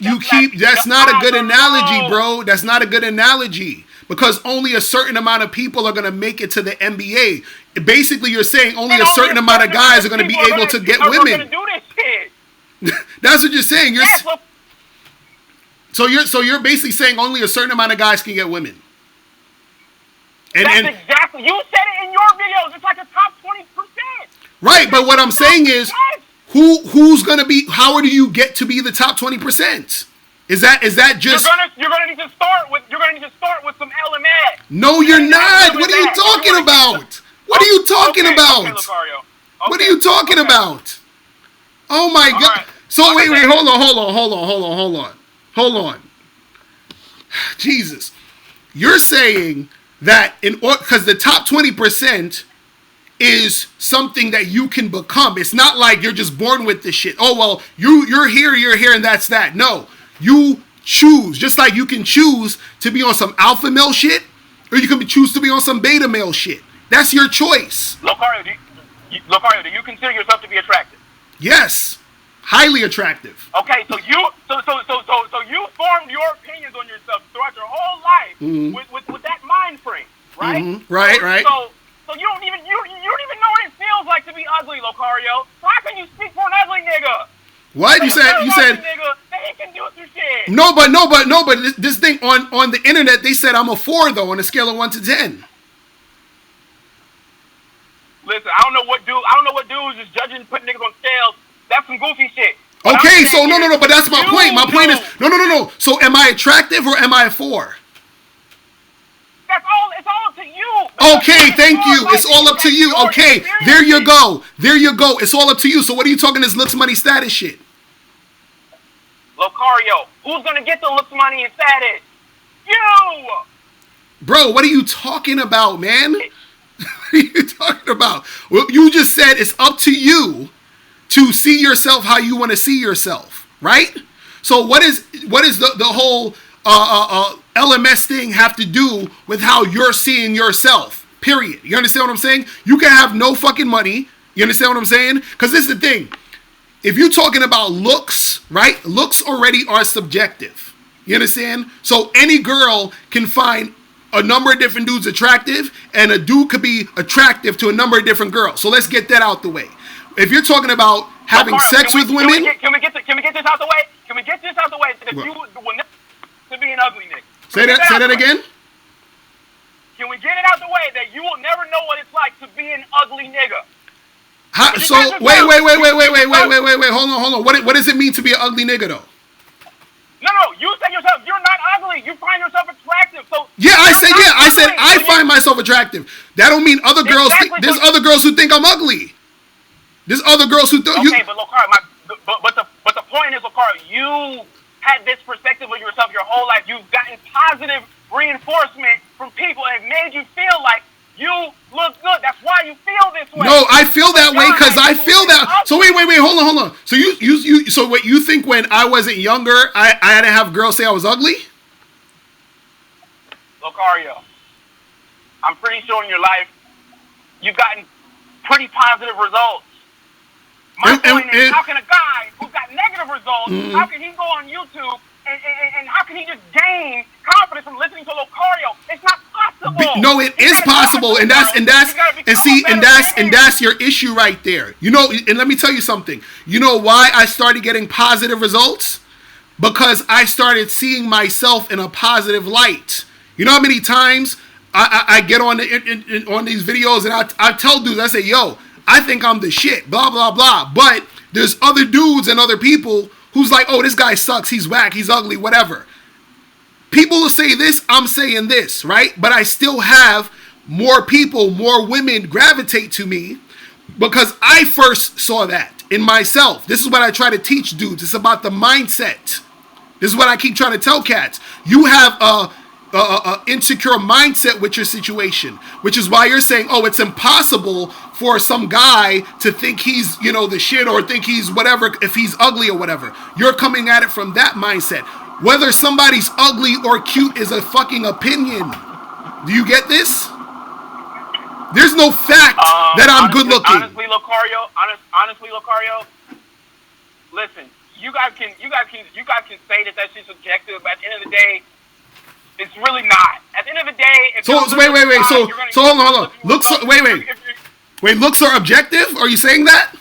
That's not a good analogy, bro. That's not a good analogy because only a certain amount of people are going to make it to the NBA. Basically, you're saying only a certain amount of guys are going to be able to get women. Do this shit. That's what you're saying. So you're basically saying only a certain amount of guys can get women. That's exactly. You said it in your videos. It's like a top 20%. Right, but what I'm saying is, who's gonna be? How do you get to be the top 20%? Is that just? You're gonna need to start with some LMS. No, you're not. What are you talking about? What are you talking about? What are you talking about? Oh my God! So wait, hold on. Jesus, you're saying that because the top 20% is something that you can become. It's not like you're just born with this shit. Oh well, you're here, and that's that. No, you choose. Just like you can choose to be on some alpha male shit, or you can choose to be on some beta male shit. That's your choice. Locario, do you consider yourself to be attractive? Yes. Highly attractive. Okay, so you formed your opinions on yourself throughout your whole life with that mind frame, right? Right. So you don't even know what it feels like to be ugly, Locario. So how can you speak for an ugly nigga? What you said? You said nigga, that he can do some shit. no, but this thing on the internet they said I'm a 4 though on a scale of 1 to 10. Listen, I don't know what dudes is judging, putting niggas on scales. That's some goofy shit. Okay, so no, but that's my point. My point is no. So am I attractive or am I a 4? That's all. It's all up to you. Okay, thank you. It's all up to you. Okay, there you go. It's all up to you. So what are you talking this looks, money, status shit? Locario, who's gonna get the looks, money, and status? You. Bro, what are you talking about, man? What are you talking about? Well, you just said it's up to you to see yourself how you want to see yourself, right? So what is the whole LMS thing have to do with how you're seeing yourself? Period. You understand what I'm saying? You can have no fucking money. You understand what I'm saying? Because this is the thing. If you're talking about looks, right? Looks already are subjective. You understand? So any girl can find a number of different dudes attractive, and a dude could be attractive to a number of different girls. So let's get that out the way. If you're talking about having sex with women, can we get this out the way? Can we get this out the way? That you will never to be an ugly nigga. Say that again. Can we get it out the way that you will never know what it's like to be an ugly nigga? So wait. Hold on. What does it mean to be an ugly nigga though? No. You said yourself you're not ugly. You find yourself attractive. So I said I find myself attractive. That don't mean other girls. There's other girls who think I'm ugly. There's other girls who think. Okay, but Locario, but the point is, Locario, you had this perspective of yourself your whole life. You've gotten positive reinforcement from people, and it made you feel like you look good. That's why you feel this way. No, I feel that way because I feel that. So wait, hold on. So so what you think when I wasn't younger, I had to have girls say I was ugly? Locario, I'm pretty sure in your life you've gotten pretty positive results. My point is, how can a guy who's got negative results, how can he go on YouTube and how can he just gain confidence from listening to Locario? It's not possible. No, it is possible, and that's your issue right there. You know, and let me tell you something. You know why I started getting positive results? Because I started seeing myself in a positive light. You know how many times I get on these videos and I tell dudes, I say, yo, I think I'm the shit, blah, blah, blah. But there's other dudes and other people who's like, oh, this guy sucks, he's whack, he's ugly, whatever. People will say this, I'm saying this, right? But I still have more people, more women gravitate to me because I first saw that in myself. This is what I try to teach dudes. It's about the mindset. This is what I keep trying to tell cats. You have a insecure mindset with your situation, which is why you're saying, oh, it's impossible for some guy to think he's, the shit or think he's whatever if he's ugly or whatever. You're coming at it from that mindset. Whether somebody's ugly or cute is a fucking opinion. Do you get this? There's no fact that I'm good looking. Honestly, Locario, listen, you guys can say that that's just subjective, but at the end of the day, it's really not. At the end of the day, if wait. So hold on. Looks are objective? Are you saying that?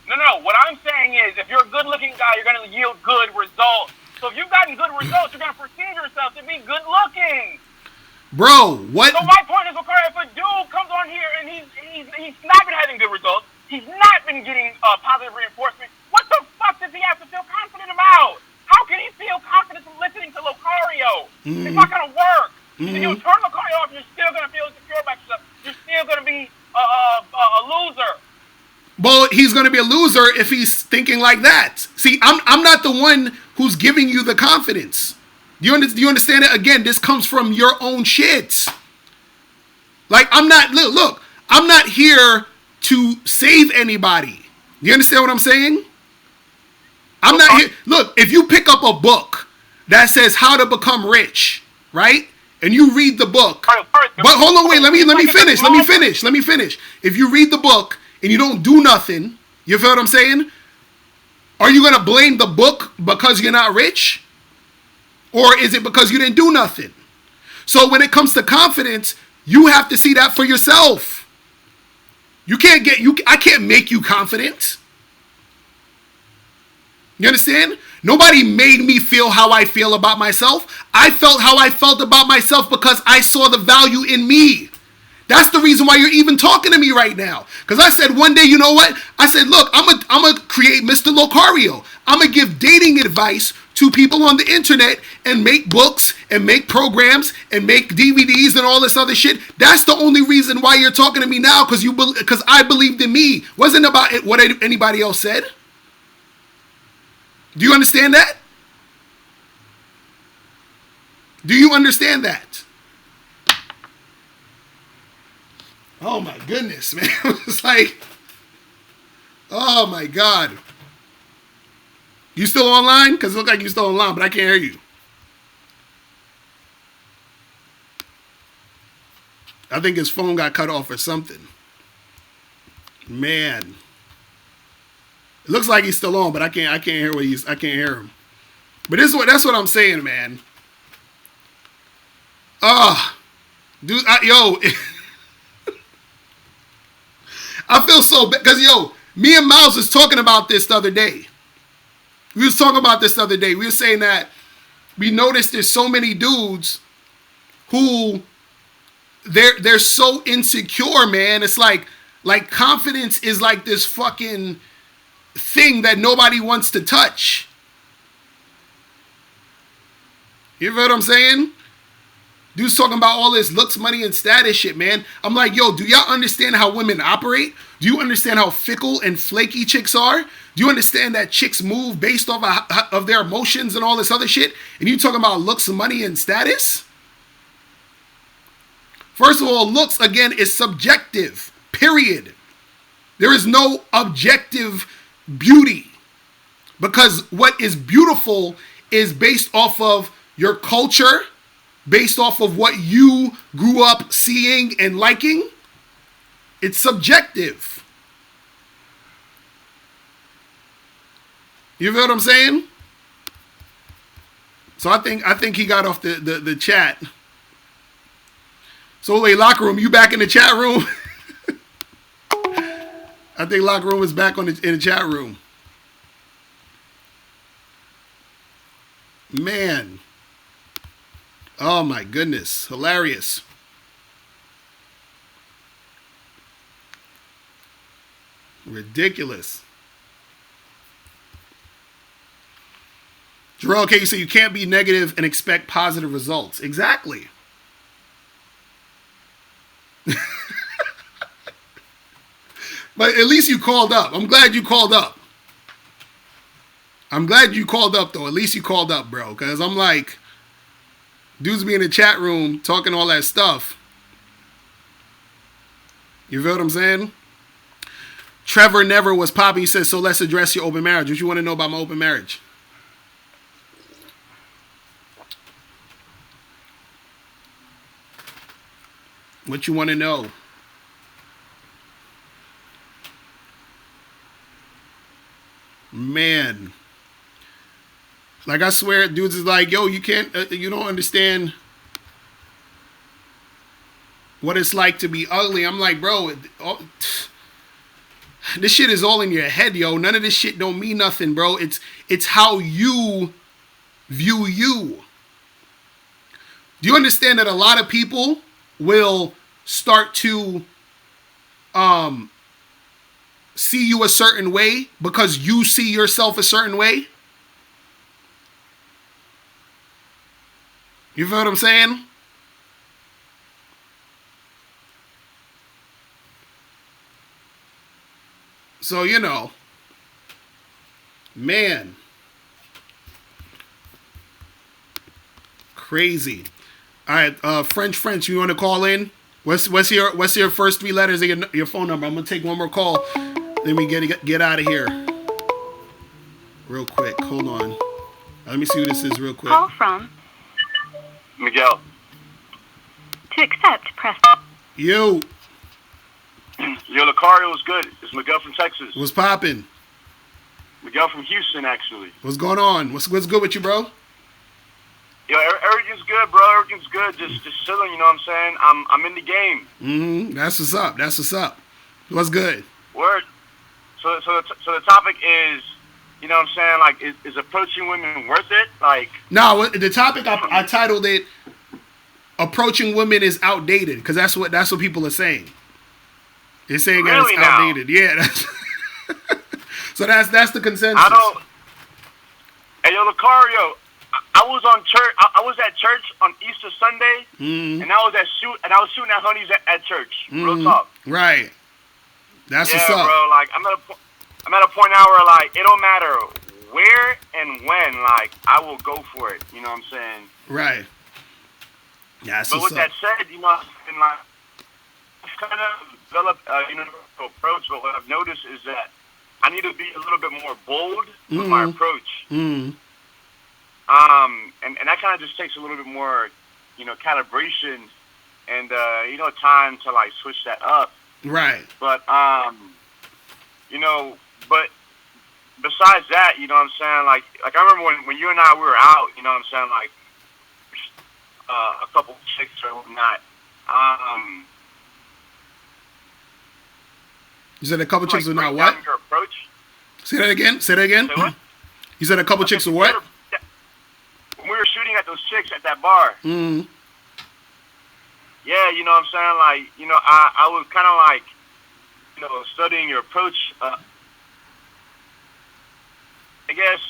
No. What I'm saying is, if you're a good-looking guy, you're going to yield good results. So if you've gotten good results, you're going to perceive yourself to be good-looking. Bro, what? So my point is, okay, if a dude comes on here and he's not been having good results, he's not been getting positive reinforcement, what the fuck does he have to feel confident about? How can he feel confident from listening to Locario? It's not going to work. If you turn Locario off, you're still going to feel insecure about yourself. You're still going to be a loser. Well, he's going to be a loser if he's thinking like that. See, I'm not the one who's giving you the confidence. Do you understand it? Again, this comes from your own shit. Like, I'm not here to save anybody. You understand what I'm saying? I'm not here. Look, if you pick up a book that says how to become rich, right? And you read the book. But hold on, wait, let me finish. If you read the book and you don't do nothing, you feel what I'm saying? Are you going to blame the book because you're not rich? Or is it because you didn't do nothing? So when it comes to confidence, you have to see that for yourself. I can't make you confident. You understand? Nobody made me feel how I feel about myself. I felt how I felt about myself because I saw the value in me. That's the reason why you're even talking to me right now. Because I said one day, you know what? I said, look, I'm gonna create Mr. Locario. I'm going to give dating advice to people on the internet and make books and make programs and make DVDs and all this other shit. That's the only reason why you're talking to me now, because I believed in me. Wasn't about what anybody else said. Do you understand that? Do you understand that? Oh my goodness, man. It's like, oh my God. You still online? Because it looks like you're still online, but I can't hear you. I think his phone got cut off or something. Man. It looks like he's still on, but I can't hear I can't hear him. But that's what I'm saying, man. Dude, yo. I feel so bad because, yo, me and Miles was talking about this the other day. We were saying that we noticed there's so many dudes who they're so insecure, man. It's like confidence is like this fucking thing that nobody wants to touch. You know what I'm saying? Dude's talking about all this looks, money, and status shit, man. I'm like, yo, do y'all understand how women operate? Do you understand how fickle and flaky chicks are? Do you understand that chicks move based off of their emotions and all this other shit? And you talking about looks, money, and status? First of all, looks, again, is subjective, period. There is no objective beauty. Because what is beautiful is based off of your culture, based off of what you grew up seeing and liking. It's subjective. You feel what I'm saying? So I think he got off the chat. So wait, Locker Room, you back in the chat room? I think Locker Room is back in the chat room. Man. Oh my goodness. Hilarious. Ridiculous. Jarrell K, you say you can't be negative and expect positive results. Exactly. But at least you called up. I'm glad you called up. Though. At least you called up, bro. Because I'm like, dudes be in the chat room talking all that stuff. You feel what I'm saying? Trevor Never was popping. He says, so let's address your open marriage. What you want to know about my open marriage? What you want to know? Man. Like, I swear, dudes is like, yo, you can't, you don't understand what it's like to be ugly. I'm like, bro, this shit is all in your head, yo. None of this shit don't mean nothing, bro. It's how you view you. Do you understand that a lot of people will start to see you a certain way because you see yourself a certain way? You feel what I'm saying? So, you know, man, crazy. All right, French, you want to call in? What's your first three letters of your phone number? I'm gonna take one more call. Then we get out of here. Real quick, hold on. Let me see who this is real quick. Call from Miguel. To accept, press. Yo, Locario is good. It's Miguel from Texas. What's poppin'? Miguel from Houston, actually. What's going on? What's good with you, bro? Yo, everything's good, bro. Everything's good. Just chilling. You know what I'm saying? I'm in the game. That's what's up. That's what's up. What's good? Word. So the topic is, you know what I'm saying? Like, is approaching women worth it? Like, no, the topic I titled it, "Approaching Women is Outdated," because that's what people are saying. They're saying that it's outdated. Yeah. So that's the consensus. I don't. Hey, yo, Locario, I was on church. I was at church on Easter Sunday, and I was shooting at honeys at church. Real talk. Right. That's what's up. Yeah, bro. Like, I'm at a point now where, like, it don't matter where and when. Like, I will go for it. You know what I'm saying? Right. Yeah. But with that said, you know, I've kind of developed a universal approach. But what I've noticed is that I need to be a little bit more bold with my approach. And that kind of just takes a little bit more, you know, calibration and you know, time to like switch that up. Right. But you know, but besides that, you know what I'm saying? Like I remember when you and I were out, you know what I'm saying? Like a couple chicks or whatnot. You said a couple chicks were not what? Your approach. Say that again. Say what? You said a couple chicks were what? When we were shooting at those chicks at that bar. Mm-hmm. Yeah, you know what I'm saying? Like, you know, I was kind of like, you know, studying your approach. I guess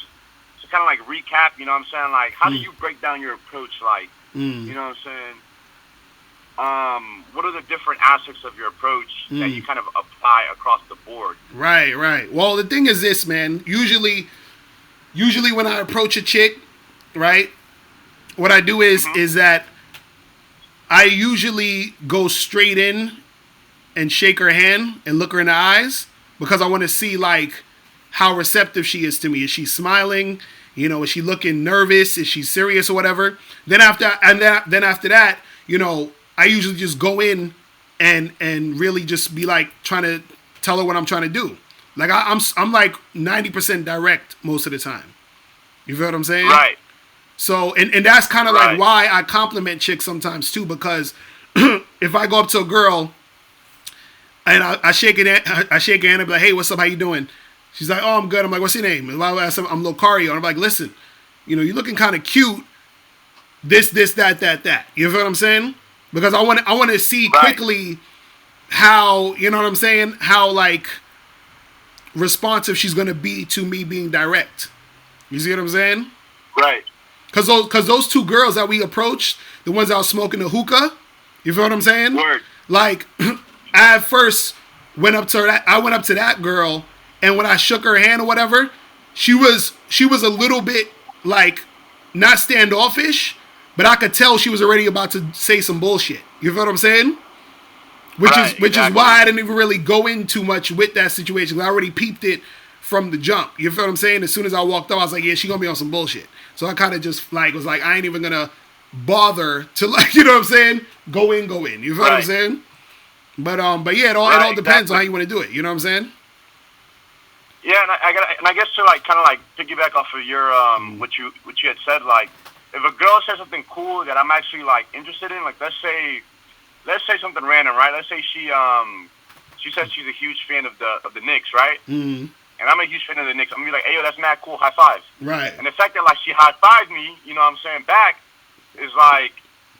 to kind of like recap, you know what I'm saying? Like, how do you break down your approach? Like, you know what I'm saying? What are the different aspects of your approach that you kind of apply across the board? Right. Well, the thing is this, man. Usually when I approach a chick, right, what I do is that I usually go straight in and shake her hand and look her in the eyes because I want to see like how receptive she is to me. Is she smiling? You know, is she looking nervous? Is she serious or whatever? Then after that, you know, I usually just go in and really just be like trying to tell her what I'm trying to do. Like I'm like 90% direct most of the time. You feel what I'm saying? Right. So and that's kind of like why I compliment chicks sometimes too, because if I go up to a girl and I shake her hand and be like, "Hey, what's up? How you doing?" She's like, "Oh, I'm good." I'm like, "What's your name?" And I ask her, "I'm Locario." And I'm like, "Listen, you know, you're looking kind of cute. This, that. You feel what I'm saying? Because I want to see quickly how, you know what I'm saying, how like responsive she's gonna be to me being direct. You see what I'm saying? Right. Cause those two girls that we approached, the ones that was smoking the hookah, you feel what I'm saying? Word. Like, I at first went up to that girl, and when I shook her hand or whatever, she was a little bit like not standoffish, but I could tell she was already about to say some bullshit. You feel what I'm saying? Which is why I didn't even really go in too much with that situation. I already peeped it from the jump. You feel what I'm saying? As soon as I walked up, I was like, yeah, she gonna be on some bullshit. So I kind of just like was like, I ain't even gonna bother to, like, you know what I'm saying? Go in. You feel what I'm saying? But yeah, it all depends on how you want to do it. You know what I'm saying? Yeah, and I guess to like kind of like piggyback off of your what you had said, like if a girl says something cool that I'm actually like interested in, like let's say something random, right? Let's say she says she's a huge fan of the Knicks, right? Mm-hmm. And I'm a huge fan of the Knicks. I'm gonna be like, hey, yo, that's mad cool, high five. Right. And the fact that like she high fived me, you know what I'm saying, back is like,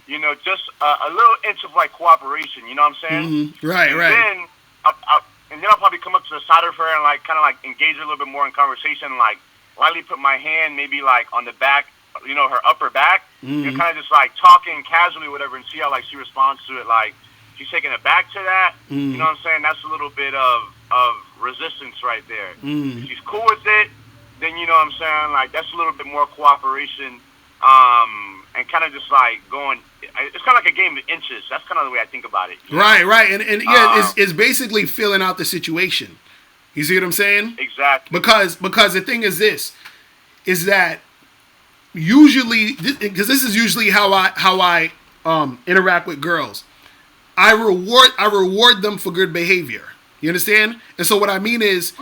you know, just a little inch of like cooperation, you know what I'm saying? Mm-hmm. Right. Then I'll probably come up to the side of her and like kind of like engage her a little bit more in conversation, like lightly put my hand maybe like on the back, you know, her upper back. Mm-hmm. You're kind of just like talking casually, whatever, and see how like she responds to it. Like she's taking it back to that. Mm-hmm. You know what I'm saying? That's a little bit of resistance right there. Mm-hmm. If she's cool with it, then you know what I'm saying? Like that's a little bit more cooperation, and kind of just like going. It's kind of like a game of inches. That's kind of the way I think about it. Right, and yeah, it's basically filling out the situation. You see what I'm saying? Exactly. Because the thing is this, is that usually, because this is usually how I interact with girls. I reward them for good behavior. You understand? And so what I mean is,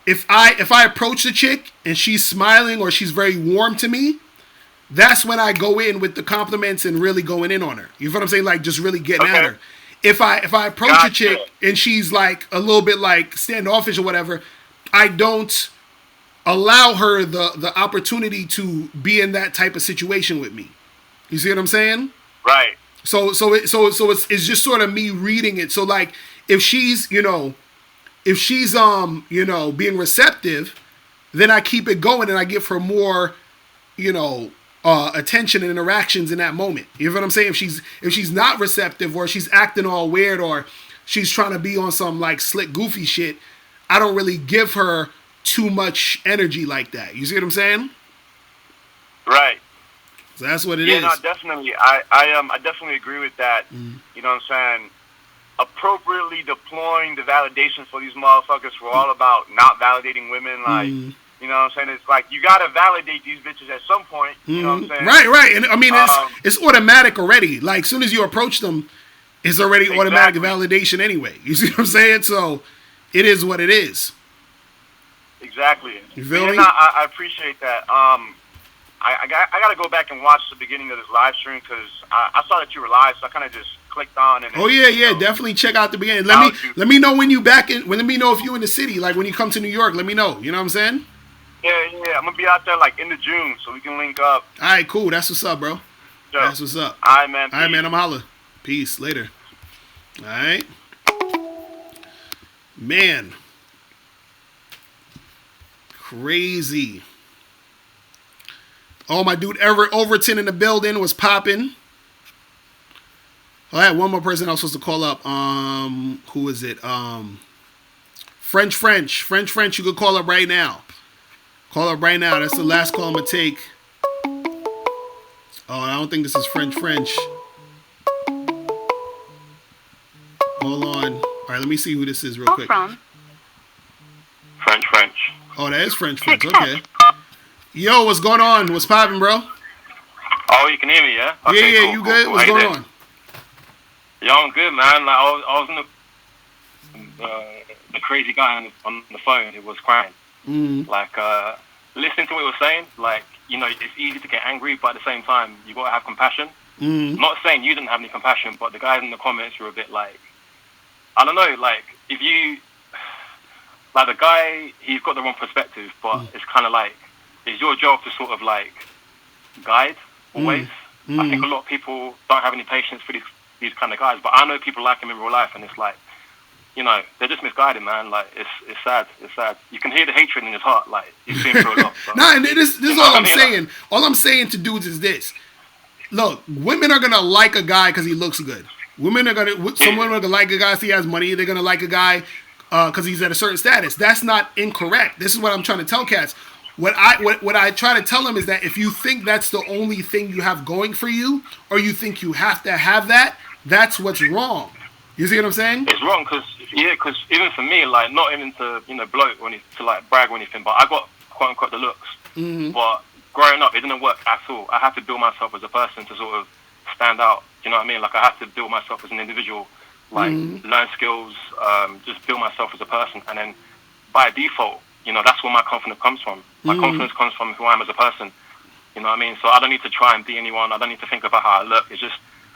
if I approach the chick and she's smiling or she's very warm to me, that's when I go in with the compliments and really going in on her. You know what I'm saying? Like just really getting at her. If I approach a chick and she's like a little bit like standoffish or whatever, I don't allow her the opportunity to be in that type of situation with me. You see what I'm saying? Right. So it's just sort of me reading it. So like if she's being receptive, then I keep it going and I give her more, attention and interactions in that moment. You know what I'm saying? If she's not receptive or she's acting all weird or she's trying to be on some like slick goofy shit, I don't really give her too much energy like that. You see what I'm saying? Right. So that's what it is. Yeah, no, definitely. I definitely agree with that. You know what I'm saying? Appropriately deploying the validation for these motherfuckers. We're all about not validating women. Like, you know what I'm saying? It's like you gotta validate these bitches at some point. You know what I'm saying? Right. And I mean, it's automatic already. Like, as soon as you approach them, it's already automatic validation anyway. You see what I'm saying? So it is what it is. Exactly. You feel me? No, I appreciate that. I got to go back and watch the beginning of this live stream because I saw that you were live, so I kind of just clicked on and. Oh yeah, definitely check out the beginning. Let me know when you back in. Let me know if you in the city, like when you come to New York. Let me know. You know what I'm saying? Yeah. I'm gonna be out there like end of June, so we can link up. All right, cool. That's what's up, bro. Sure. That's what's up. All right, man. All right, man. I'm holla. Peace. Later. All right, man. Crazy. Oh, my dude Everett Overton in the building was popping. Oh, I had one more person I was supposed to call up. Who is it? French. You could call up right now. Call up right now. That's the last call I'm gonna take. Oh, I don't think this is French. Hold on. All right, let me see who this is real quick. From French. Oh, that is French. Okay. Yo, what's going on? What's poppin', bro? Oh, you can hear me, yeah? Okay, Yeah, cool, you good? Cool. What's going on? Yo, I'm good, man. Like, I was in the crazy guy on the phone who was crying. Like, listening to what he was saying, like, it's easy to get angry, but at the same time, you got to have compassion. Not saying you didn't have any compassion, but the guys in the comments were a bit like, I don't know, like, if you, like, the guy, he's got the wrong perspective, but it's kind of like, it's your job to sort of, like, guide always. I think a lot of people don't have any patience for these kind of guys, but I know people like him in real life, and it's like, they're just misguided, man. Like, it's sad. It's sad. You can hear the hatred in his heart. Like, he's been through a lot. So. Nah, and this is all I'm saying. All I'm saying to dudes is this. Look, women are going to like a guy because he looks good. Some women are going to like a guy if he has money. They're going to like a guy because he's at a certain status. That's not incorrect. This is what I'm trying to tell cats. What I try to tell them is that if you think that's the only thing you have going for you, or you think you have to have that, that's what's wrong. You see what I'm saying? It's wrong because even for me, like, not even to bloat or to like brag or anything, but I got quote unquote the looks. But growing up, it didn't work at all. I had to build myself as a person to sort of stand out. You know what I mean? Like, I had to build myself as an individual, like learn skills, just build myself as a person, and then by default, that's where my confidence comes from. My confidence comes from who I am as a person. You know what I mean? So I don't need to try and be anyone. I don't need to think about how I look. It's just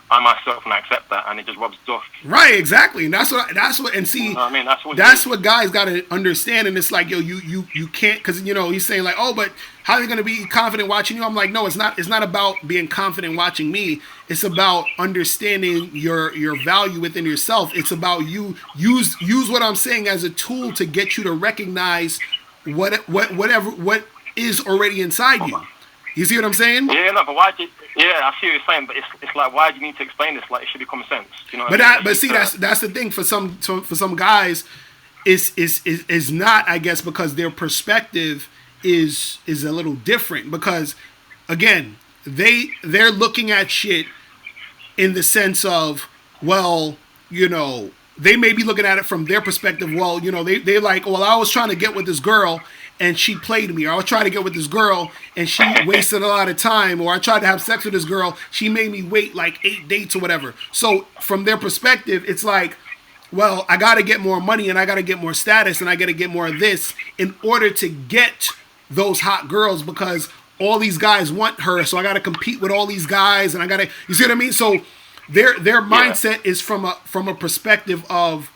I myself and I accept that, and it just rubs it off. Right, exactly. And that's what and see, you know what I mean? That's what guys got to understand. And it's like, yo, you can't, because he's saying like, oh, but how are you going to be confident watching you? I'm like, no, it's not about being confident watching me. It's about understanding your value within yourself. It's about you use what I'm saying as a tool to get you to recognize what is already inside you. You see what I'm saying? Yeah, no, but I see what you're saying, but it's like, why do you need to explain this? Like, it should be common sense. You know what I mean? But see, that's the thing for some guys, is not, I guess, because their perspective is a little different. Because again, they're looking at shit in the sense of, well, they may be looking at it from their perspective. Well, they're like, well, I was trying to get with this girl and she played me, or I was trying to get with this girl and she wasted a lot of time, or I tried to have sex with this girl, she made me wait like 8 dates or whatever. So from their perspective, it's like, well, I got to get more money and I got to get more status and I got to get more of this in order to get those hot girls because all these guys want her. So I got to compete with all these guys and I got to, you see what I mean? So their mindset is from a perspective of,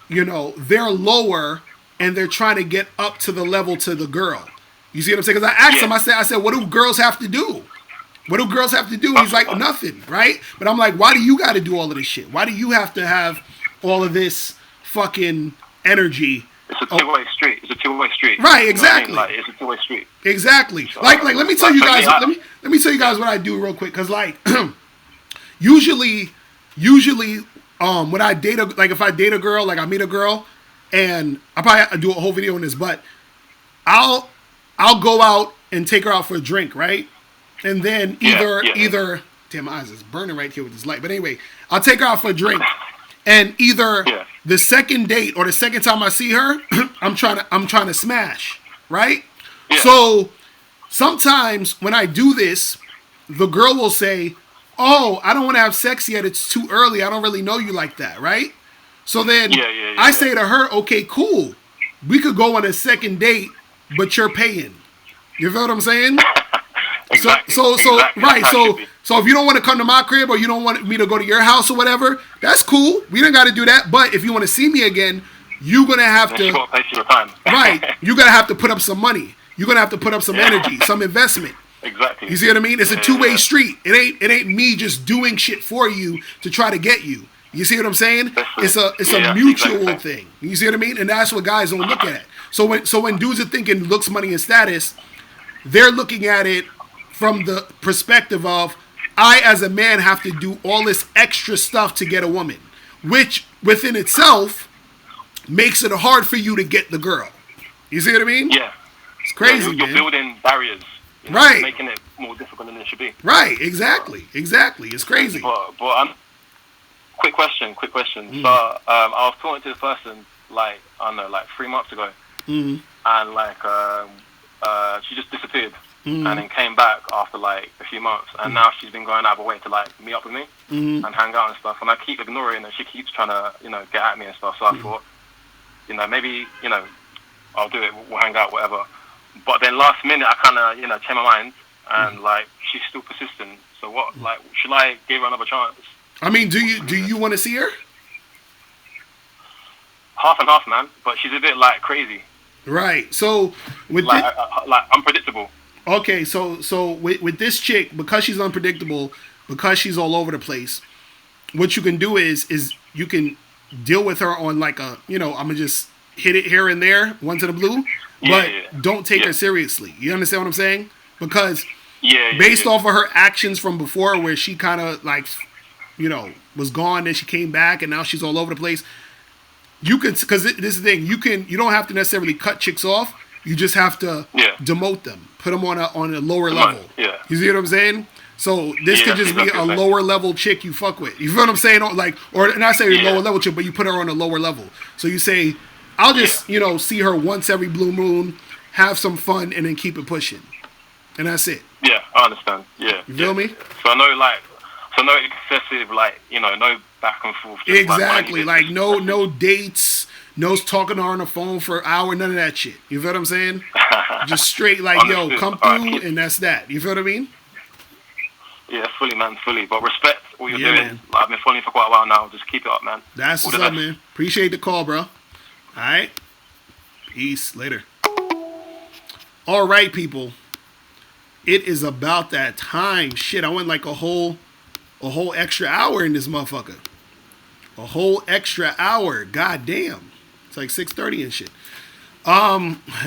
you know, they're lower and they're trying to get up to the level to the girl. You see what I'm saying? Because I asked him, I said, what do girls have to do? What do girls have to do? He's like, nothing, right? But I'm like, why do you got to do all of this shit? Why do you have to have all of this fucking energy? It's a two-way street. It's a two-way street. Right, exactly. You know what I mean? Like, it's a two-way street. Exactly. So, like let me tell you guys. Let me tell you guys what I do real quick. Cause like, usually, when I date if I date a girl, like I meet a girl, and I probably have to do a whole video on this, but I'll go out and take her out for a drink, right? And then either damn, my eyes is burning right here with this light. But anyway, I'll take her out for a drink, and either the second date or the second time I see her, I'm trying to smash, right? Yeah. So sometimes when I do this, the girl will say, "Oh, I don't want to have sex yet. It's too early. I don't really know you like that," right? So then I say to her, "Okay, cool. We could go on a second date, but you're paying." You feel what I'm saying? Exactly. So if you don't want to come to my crib or you don't want me to go to your house or whatever, that's cool. We don't got to do that. But if you want to see me again, you're gonna have to. Right. You're gonna have to put up some money. You're gonna have to put up some energy, some investment. Exactly. You see what I mean? It's a two-way street. It ain't me just doing shit for you to try to get you. You see what I'm saying? It's a mutual thing. You see what I mean? And that's what guys don't look at. So when dudes are thinking looks, money, and status, they're looking at it from the perspective of, I as a man have to do all this extra stuff to get a woman, which within itself makes it hard for you to get the girl. You see what I mean? Yeah. It's crazy, you're building barriers. You know, right. Making it more difficult than it should be. Right, exactly. It's crazy. But quick question. So I was talking to this person, like, I don't know, like 3 months ago. And like she just disappeared. And then came back after like a few months, and now she's been going out of her way to like meet up with me and hang out and stuff. And I keep ignoring her. She keeps trying to, you know, get at me and stuff. So I thought, you know, maybe, you know, I'll do it. We'll hang out, whatever. But then last minute, I kind of, you know, changed my mind, and like she's still persistent. So what? Like, should I give her another chance? I mean, do you want to see her? Half and half, man. But she's a bit like crazy. Right. So with like unpredictable. Okay, so with this chick, because she's unpredictable, because she's all over the place, what you can do is you can deal with her on like a, you know, I'm gonna just hit it here and there, once in the blue, but don't take her seriously. You understand what I'm saying? Because based off of her actions from before, where she kind of like, you know, was gone, then she came back, and now she's all over the place. You can, because this is the thing, you don't have to necessarily cut chicks off. You just have to demote them, put them on a lower level. You see what I'm saying? So this could just be a lower level chick you fuck with. You feel what I'm saying? Like, or not saying lower level chick, but you put her on a lower level. So you say, I'll just you know, see her once every blue moon, have some fun, and then keep it pushing, and that's it. Yeah, I understand. Yeah, you feel me? So no excessive, like, you know, no back and forth. Exactly, like no dates. No talking to her on the phone for an hour, none of that shit. You feel what I'm saying? Just straight like, yo, come through, and that's that. You feel what I mean? Yeah, fully, man, fully. But respect what you're doing. Man. Like, I've been following you for quite a while now. Just keep it up, man. That's what's up, man. Appreciate the call, bro. All right? Peace. Later. All right, people. It is about that time. Shit, I went like a whole extra hour in this motherfucker. A whole extra hour. God damn. It's like 6:30 and shit.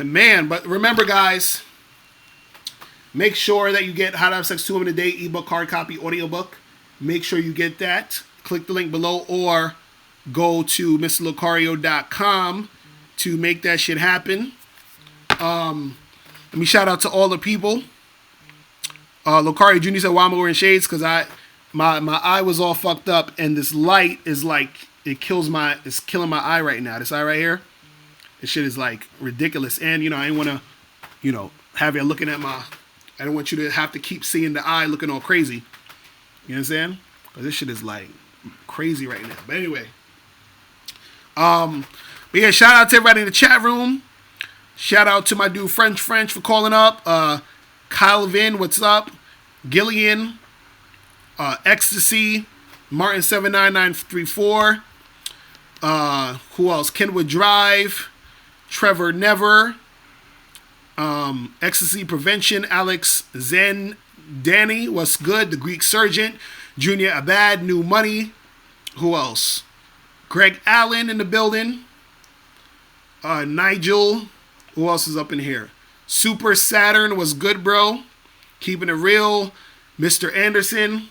Man, but remember, guys, make sure that you get How to Have Sex 2 Women a Day ebook, hard copy, audiobook. Make sure you get that. Click the link below or go to MrLocario.com to make that shit happen. Let me shout out to all the people. Locario Jr. said, why am I wearing shades? Because my eye was all fucked up, and this light is like, it's killing my eye right now. This eye right here, this shit is like ridiculous. And, you know, I didn't want to, you know, have you looking at I don't want you to have to keep seeing the eye looking all crazy. You know what I'm saying? Because this shit is like crazy right now. But anyway, But yeah, shout out to everybody in the chat room. Shout out to my dude French for calling up. Kyle Vin, what's up? Gillian, Ecstasy, Martin 79934. Who else? Kenwood Drive, Trevor Never, Ecstasy Prevention, Alex Zen, Danny, what's good? The Greek Surgeon, Junior Abad, New Money. Who else? Greg Allen in the building. Nigel. Who else is up in here? Super Saturn, what's good, bro? Keeping it real. Mr. Anderson.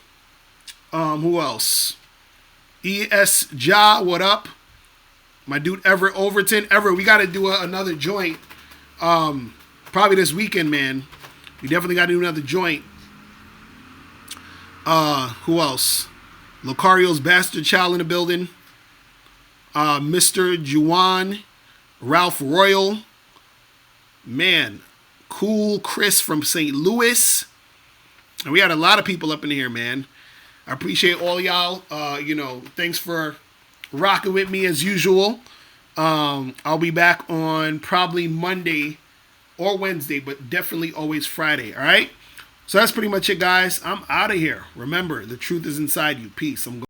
Who else? ES Ja, what up? My dude Everett Overton. Everett, we got to do another joint. Probably this weekend, man. We definitely got to do another joint. Who else? Locario's Bastard Child in the building. Mr. Juwan. Ralph Royal. Man. Cool Chris from St. Louis. And we had a lot of people up in here, man. I appreciate all y'all. Thanks for rocking with me as usual. I'll be back on probably Monday or Wednesday, but definitely always Friday. All right. So that's pretty much it, guys. I'm out of here. Remember, the truth is inside you. Peace. I'm going.